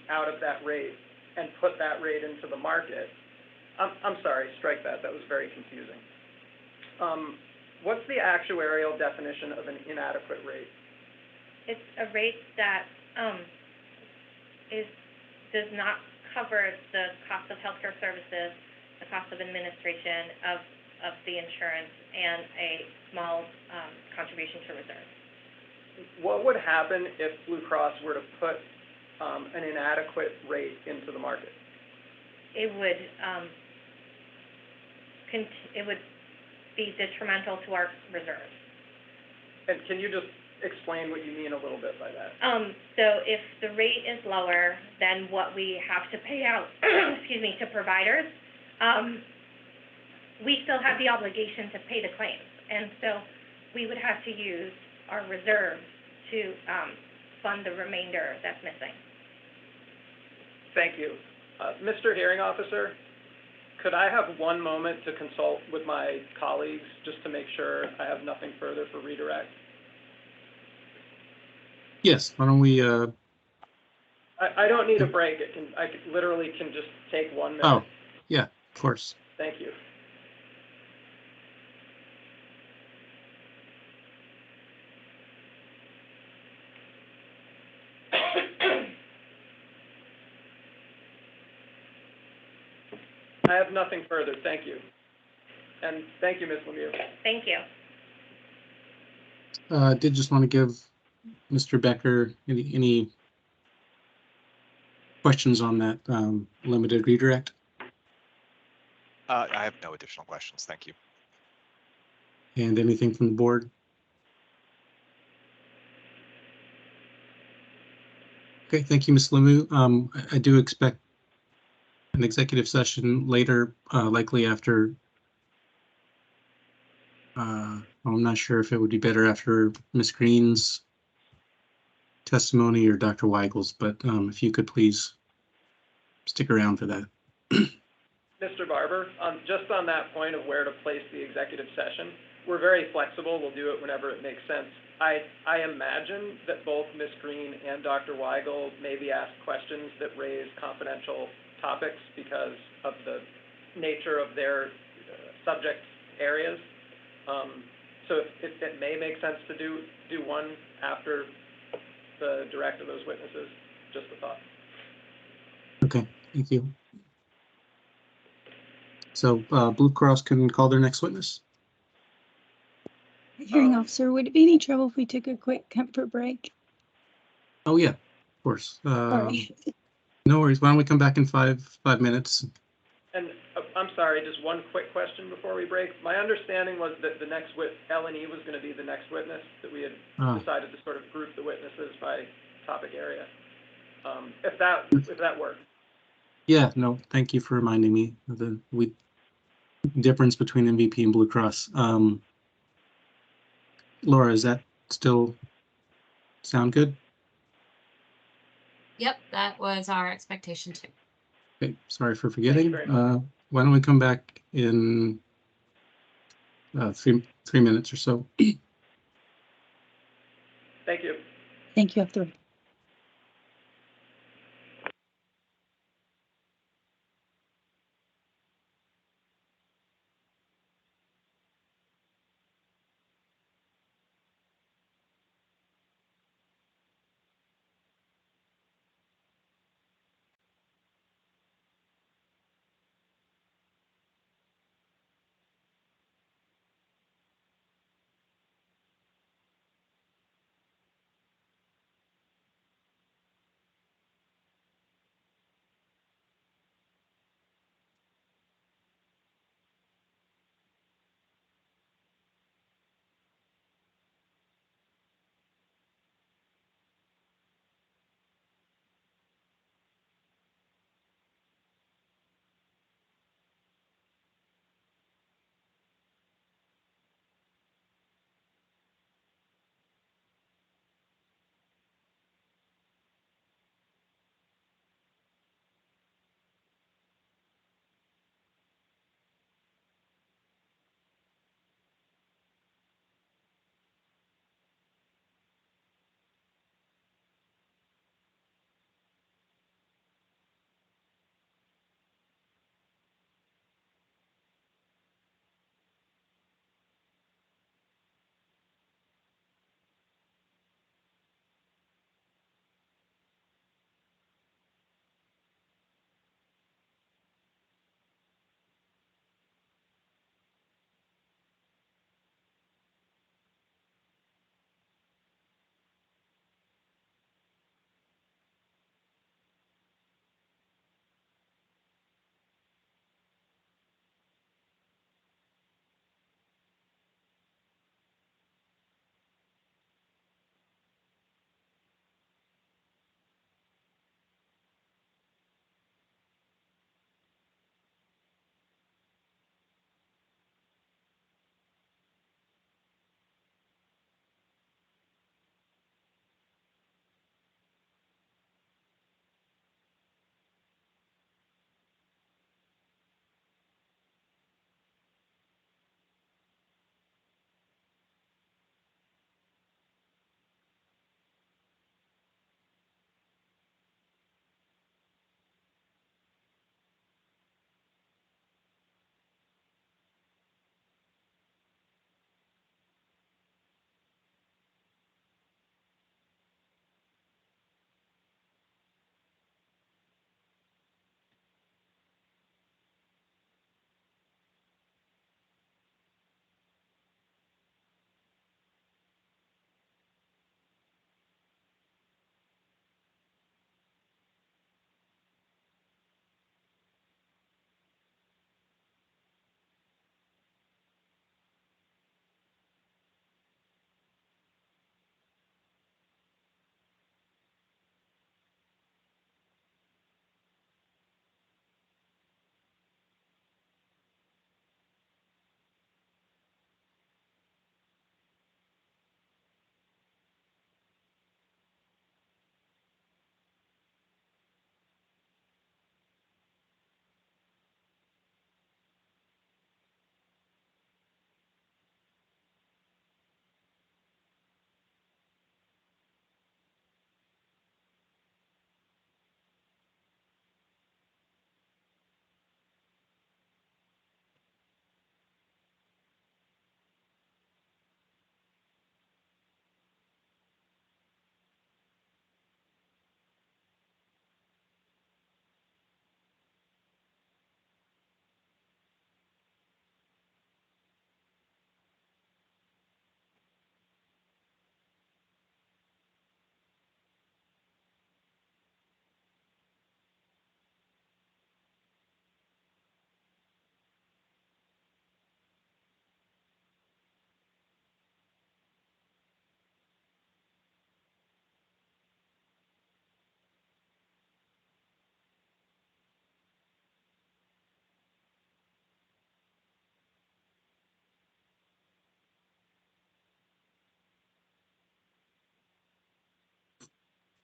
out of that rate and put that rate into the market. I'm sorry, strike that. That was very confusing. What's the actuarial definition of an inadequate rate? It's a rate that does not cover the cost of healthcare services, the cost of administration of the insurance, and a small contribution to reserve. What would happen if Blue Cross were to put an inadequate rate into the market? It would be detrimental to our reserves. And can you just explain what you mean a little bit by that? So if the rate is lower than what we have to pay out, excuse me, to providers, we still have the obligation to pay the claims. And so we would have to use our reserves to fund the remainder that's missing. Thank you. Mr. Hearing Officer, could I have one moment to consult with my colleagues just to make sure I have nothing further for redirect? Yes, why don't we, I don't need a break. I literally can just take 1 minute. oh, yeah, of course. Thank you. I have nothing further. Thank you. And thank you, Ms. Lemieux. Thank you. Did just want to give Mr. Becker any questions on that limited redirect? I have no additional questions. Thank you. And anything from the board? Okay, thank you, Ms. Lemieux. I do expect an executive session later, likely after. I'm not sure if it would be better after Ms. Green's testimony or Dr. Weigel's, but if you could please stick around for that. Mr. Barber, just on that point of where to place the executive session, we're very flexible. We'll do it whenever it makes sense. I imagine that both Ms. Green and Dr. Weigel may be asked questions that raise confidential topics because of the nature of their subject areas. So it may make sense to do one after the direct of those witnesses. Just a thought. Okay, thank you. So Blue Cross can call their next witness. Hearing officer, would it be any trouble if we took a quick comfort break? Oh yeah, of course. Sorry. No worries. Why don't we come back in five minutes? And I'm sorry, just one quick question before we break. My understanding was that the next L&E was going to be the next witness, that we had decided to sort of group the witnesses by topic area. If that worked. Yeah, no, thank you for reminding me of the difference between MVP and Blue Cross. Laura, does that still sound good? Yep, that was our expectation too. Okay, sorry for forgetting. Thank you very much. Why don't we come back in 3 minutes or so? Thank you. Thank you, after.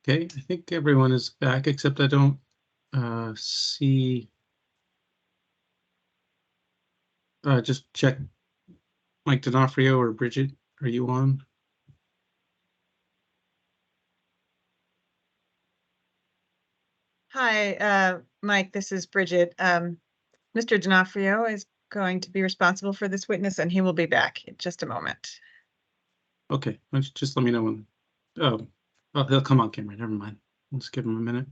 Okay, I think everyone is back, except I don't see. Just check. Mike D'Onofrio or Bridget, are you on? Hi, Mike, this is Bridget. Mr. D'Onofrio is going to be responsible for this witness, and he will be back in just a moment. Okay, just let me know when. Oh, he'll come on camera. Never mind. Let's give him a minute.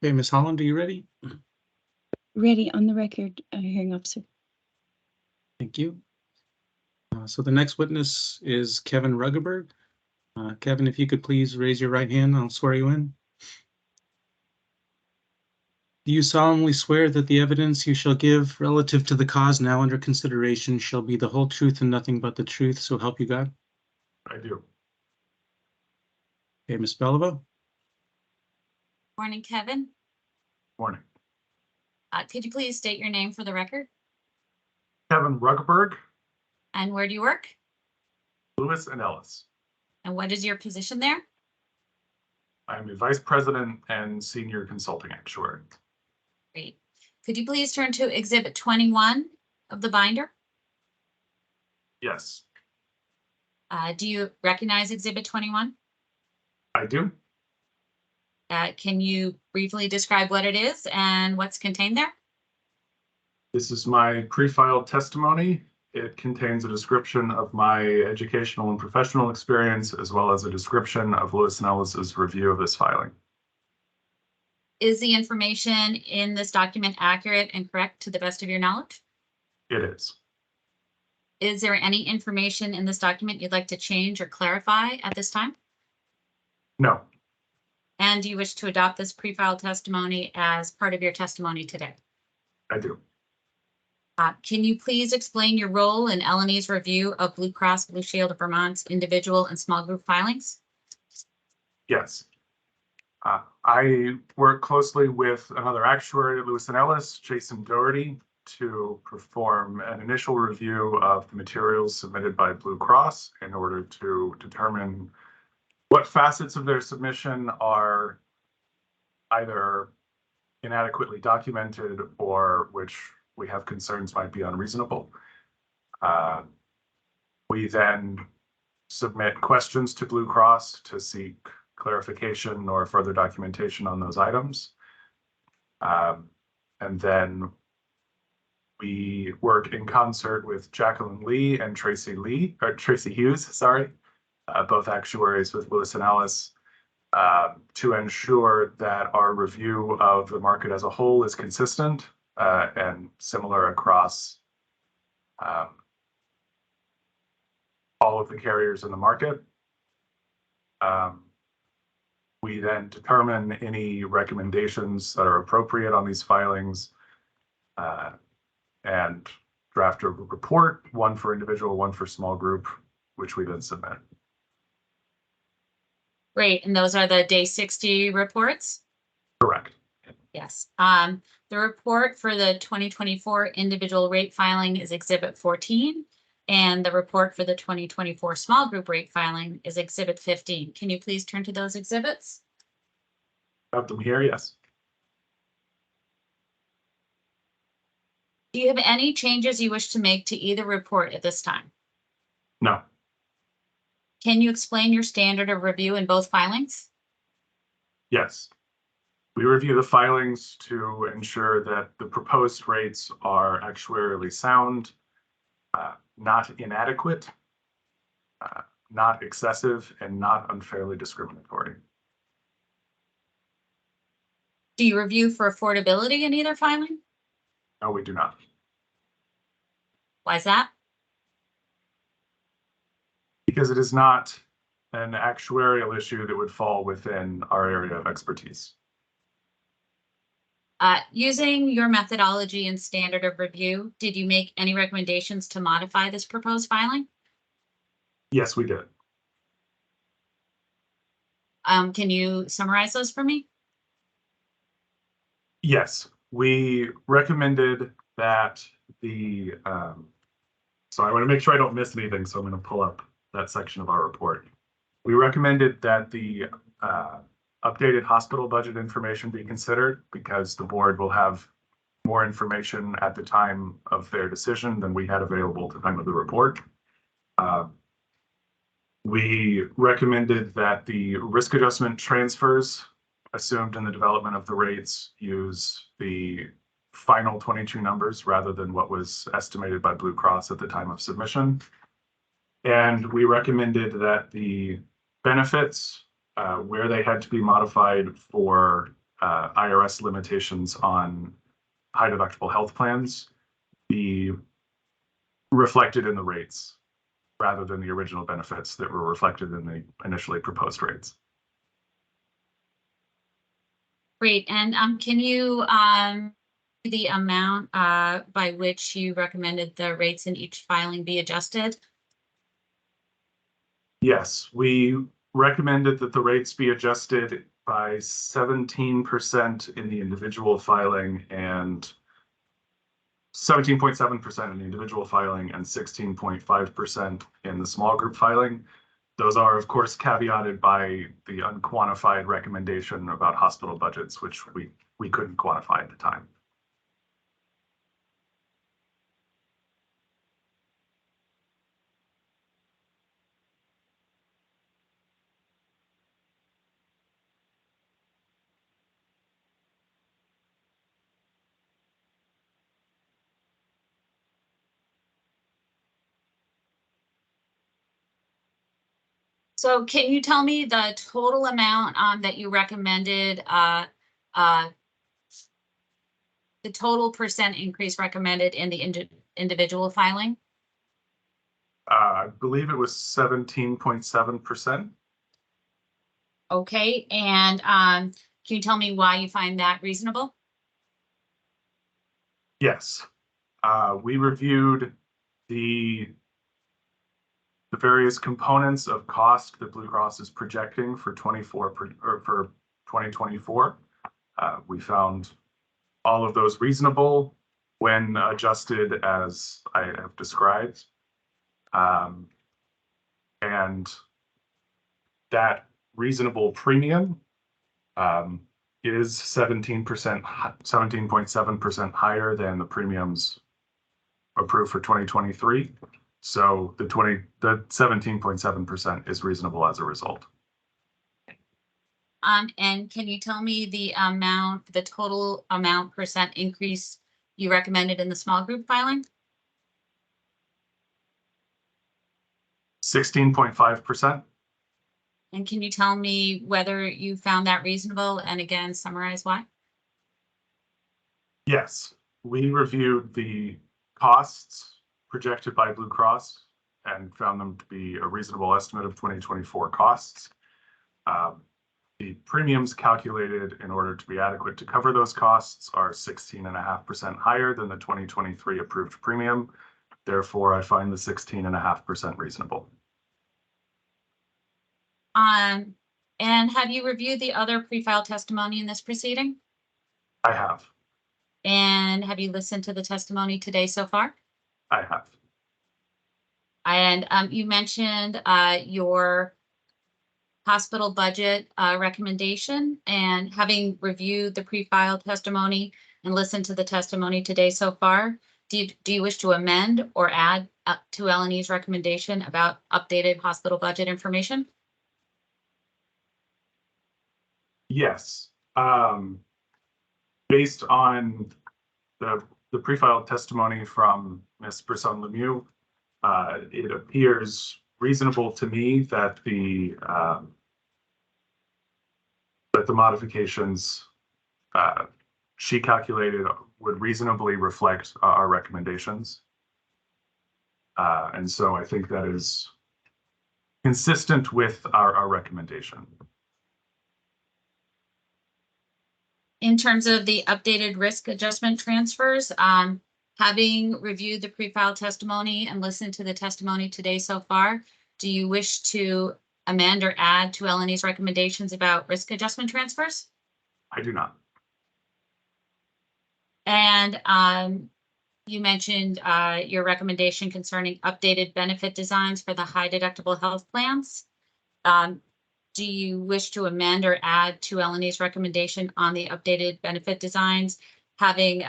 Okay, Ms. Holland, are you ready? Ready on the record, hearing officer. Thank you. So the next witness is Kevin Ruggeberg. Kevin, if you could please raise your right hand, I'll swear you in. Do you solemnly swear that the evidence you shall give relative to the cause now under consideration shall be the whole truth and nothing but the truth, so help you God? I do. Okay, Ms. Beliveau? Morning, Kevin. Morning. Could you please state your name for the record? Kevin Ruggeberg, And where do you work? Lewis and Ellis. And what is your position there? I'm a vice president and senior consulting actuary. Great. Could you please turn to Exhibit 21 of the binder? Yes, Do you recognize Exhibit 21? I do. Can you briefly describe what it is and what's contained there? This is my pre-filed testimony. It contains a description of my educational and professional experience, as well as a description of Lewis and Ellis's review of this filing. Is the information in this document accurate and correct to the best of your knowledge? It is. Is there any information in this document you'd like to change or clarify at this time? No, And do you wish to adopt this pre-filed testimony as part of your testimony today? I do. Can you please explain your role in L&E's review of Blue Cross Blue Shield of Vermont's individual and small group filings? Yes. I work closely with another actuary at Lewis and Ellis, Jason Doherty, to perform an initial review of the materials submitted by Blue Cross in order to determine what facets of their submission are either inadequately documented or which we have concerns might be unreasonable. We then submit questions to Blue Cross to seek clarification or further documentation on those items. And then we work in concert with Jacqueline Lee and Tracy Hughes, sorry, both actuaries with Lewis and Ellis, to ensure that our review of the market as a whole is consistent and similar across all of the carriers in the market. We then determine any recommendations that are appropriate on these filings and draft a report, one for individual, one for small group, which we then submit. Great, and those are the day 60 reports? Correct. Yes. The report for the 2024 individual rate filing is Exhibit 14, and the report for the 2024 small group rate filing is Exhibit 15. Can you please turn to those exhibits? Have them here, yes. Do you have any changes you wish to make to either report at this time? No. Can you explain your standard of review in both filings? Yes. We review the filings to ensure that the proposed rates are actuarially sound, not inadequate, not excessive, and not unfairly discriminatory. Do you review for affordability in either filing? No, we do not. Why is that? Because it is not an actuarial issue that would fall within our area of expertise. Using your methodology and standard of review, did you make any recommendations to modify this proposed filing? Yes, we did. Can you summarize those for me? Yes, we recommended that the, so I want to make sure I don't miss anything, so I'm going to pull up that section of our report. We recommended that the updated hospital budget information be considered because the board will have more information at the time of their decision than we had available at the time of the report. We recommended that the risk adjustment transfers assumed in the development of the rates use the final 22 numbers rather than what was estimated by Blue Cross at the time of submission. And we recommended that the benefits, where they had to be modified for IRS limitations on high deductible health plans, be reflected in the rates rather than the original benefits that were reflected in the initially proposed rates. Great. And can you the amount by which you recommended the rates in each filing be adjusted? Yes, we recommended that the rates be adjusted by 17% in the individual filing and 17.7% in the individual filing and 16.5% in the small group filing. Those are, of course, caveated by the unquantified recommendation about hospital budgets, which we couldn't quantify at the time. So can you tell me the total amount that you recommended, the total percent increase recommended in the individual filing? I believe it was 17.7%. Okay, and can you tell me why you find that reasonable? Yes, we reviewed the various components of cost that Blue Cross is projecting for 2024. We found all of those reasonable when adjusted as I have described. And that reasonable premium is 17.7% higher than the premiums approved for 2023. So the 17.7% is reasonable as a result. And can you tell me the amount, the total amount percent increase you recommended in the small group filing? 16.5%. And can you tell me whether you found that reasonable and again, summarize why? Yes, we reviewed the costs projected by Blue Cross and found them to be a reasonable estimate of 2024 costs. The premiums calculated in order to be adequate to cover those costs are 16.5% higher than the 2023 approved premium. Therefore, I find the 16.5% reasonable. And have you reviewed the other pre-filed testimony in this proceeding? I have. And have you listened to the testimony today so far? I have. And you mentioned your hospital budget recommendation, and having reviewed the pre-filed testimony and listened to the testimony today so far, do you wish to amend or add to L&E's recommendation about updated hospital budget information? Yes. Based on the pre-filed testimony from Ms. Brisson-Lemieux, it appears reasonable to me that the modifications she calculated would reasonably reflect our recommendations. And so I think that is consistent with our recommendation. in terms of the updated risk adjustment transfers, having reviewed the pre-filed testimony and listened to the testimony today so far, do you wish to amend or add to Eleni's recommendations about risk adjustment transfers? I do not. And you mentioned your recommendation concerning updated benefit designs for the high deductible health plans. Do you wish to amend or add to Eleni's recommendation on the updated benefit designs, having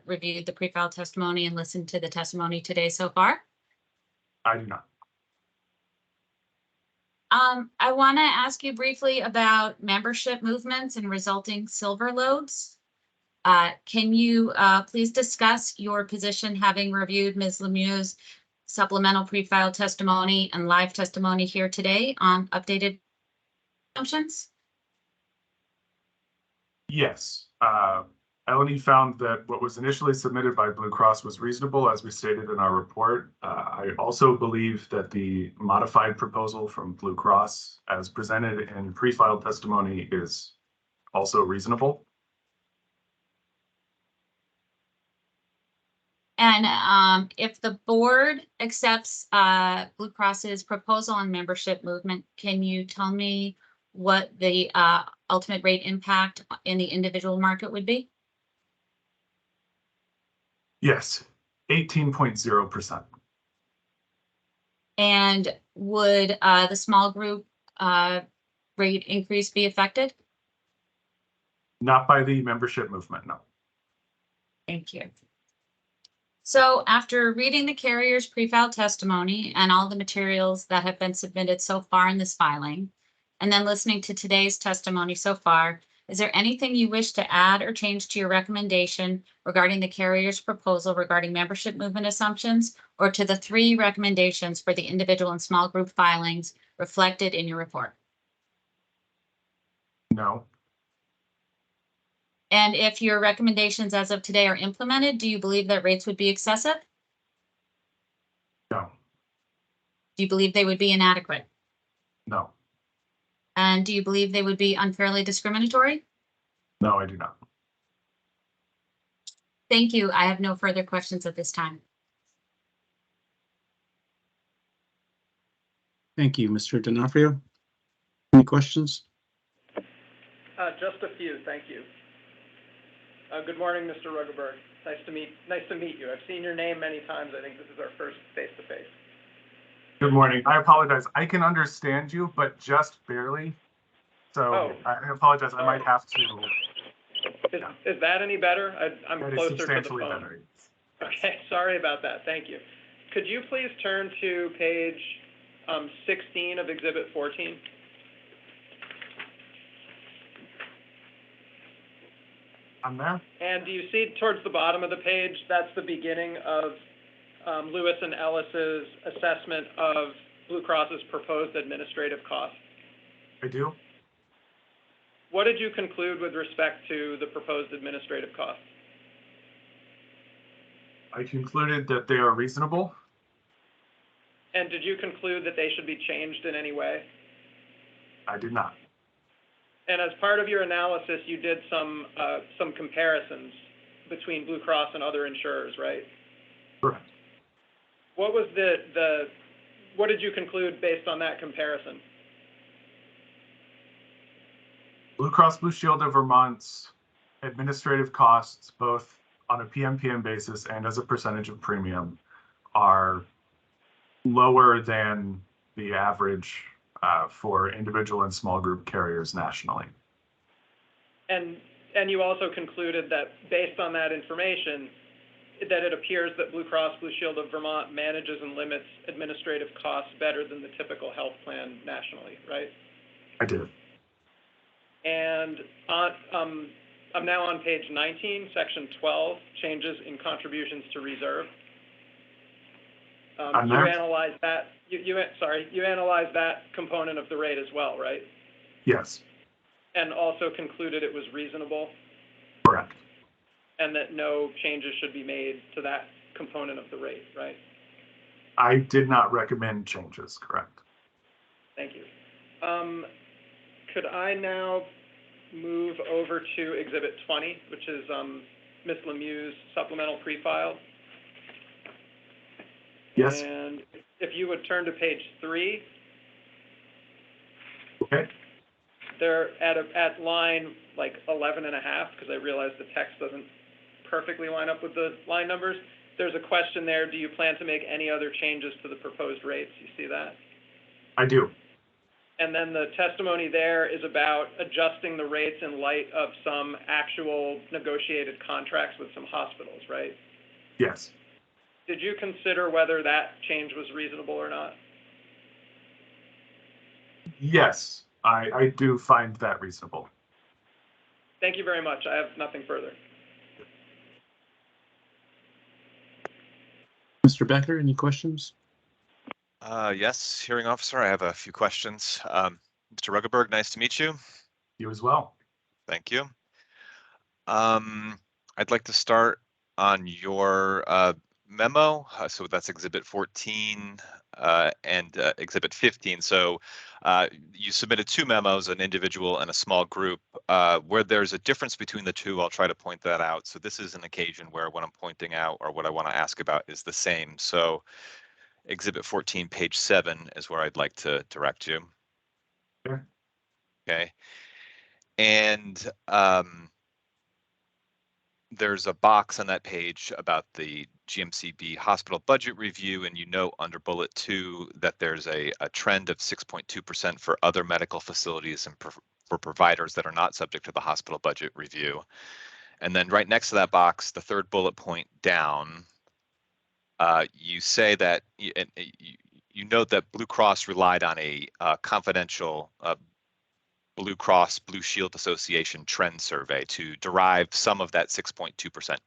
reviewed the pre-filed testimony and listened to the testimony today so far? I do not. I want to ask you briefly about membership movements and resulting silver loads. Can you please discuss your position, having reviewed Ms. Lemieux's supplemental pre-filed testimony and live testimony here today on updated assumptions? Yes. Eleni found that what was initially submitted by Blue Cross was reasonable, as we stated in our report. I also believe that the modified proposal from Blue Cross, as presented in pre-filed testimony, is also reasonable. And if the board accepts Blue Cross's proposal on membership movement, can you tell me what the ultimate rate impact in the individual market would be? Yes, 18.0%. And would the small group rate increase be affected? Not by the membership movement, no. Thank you. So after reading the carrier's pre-filed testimony and all the materials that have been submitted so far in this filing, and then listening to today's testimony so far, is there anything you wish to add or change to your recommendation regarding the carrier's proposal regarding membership movement assumptions, or to the 3 recommendations for the individual and small group filings reflected in your report? No. And if your recommendations as of today are implemented, do you believe that rates would be excessive? No. Do you believe they would be inadequate? No. And do you believe they would be unfairly discriminatory? No, I do not. Thank you. I have no further questions at this time. Thank you, Mr. D'Onofrio. Any questions? Just a few, thank you. Good morning, Mr. Rugerberg. Nice to meet you. I've seen your name many times. I think this is our first face-to-face. Good morning. I apologize. I can understand you, but just barely. So I apologize. I might have to. Is that any better? I'm That is closer to the substantially phone. better. Okay, sorry about that. Thank you. Could you please turn to page 16 of Exhibit 14? I'm there. And do you see towards the bottom of the page, that's the beginning of Lewis and Ellis's assessment of Blue Cross's proposed administrative costs? I do. What did you conclude with respect to the proposed administrative costs? I concluded that they are reasonable. And did you conclude that they should be changed in any way? I did not. And as part of your analysis, you did some comparisons between Blue Cross and other insurers, right? Correct. What was what did you conclude based on that comparison? Blue Cross Blue Shield of Vermont's administrative costs, both on a PMPM basis and as a percentage of premium, are lower than the average for individual and small group carriers nationally. And you also concluded that based on that information, that it appears that Blue Cross Blue Shield of Vermont manages and limits administrative costs better than the typical health plan nationally, right? I did. And I'm now on page 19, section 12, changes in contributions to reserve. You analyzed that. You analyzed that component of the rate as well, right? Yes. And also concluded it was reasonable. Correct. And that no changes should be made to that component of the rate, right? I did not recommend changes, correct. Thank you. Could I now move over to Exhibit 20, which is Ms. Lemieux's supplemental pre-file. Yes. And if you would turn to page 3. Okay. They're at line like 11 and a half, because I realize the text doesn't perfectly line up with the line numbers. There's a question there. Do you plan to make any other changes to the proposed rates? You see that? I do. And then the testimony there is about adjusting the rates in light of some actual negotiated contracts with some hospitals, right? Yes. Did you consider whether that change was reasonable or not? Yes, I do find that reasonable. Thank you very much. I have nothing further. Mr. Becker, any questions? Yes, hearing officer, I have a few questions. Mr. Ruggenberg, nice to meet you. You as well. Thank you. I'd like to start on your memo. So that's Exhibit 14 and Exhibit 15. So you submitted 2 memos, an individual and a small group. Where there's a difference between the two, I'll try to point that out. So this is an occasion where what I'm pointing out or what I want to ask about is the same. So Exhibit 14, page 7 is where I'd like to direct you. Sure. Okay. And there's a box on that page about the GMCB hospital budget review, and you note under bullet 2 that there's a trend of 6.2% for other medical facilities and for providers that are not subject to the hospital budget review. And then right next to that box, the third bullet point down, you say that you note that Blue Cross relied on a confidential Blue Cross Blue Shield Association trend survey to derive some of that 6.2%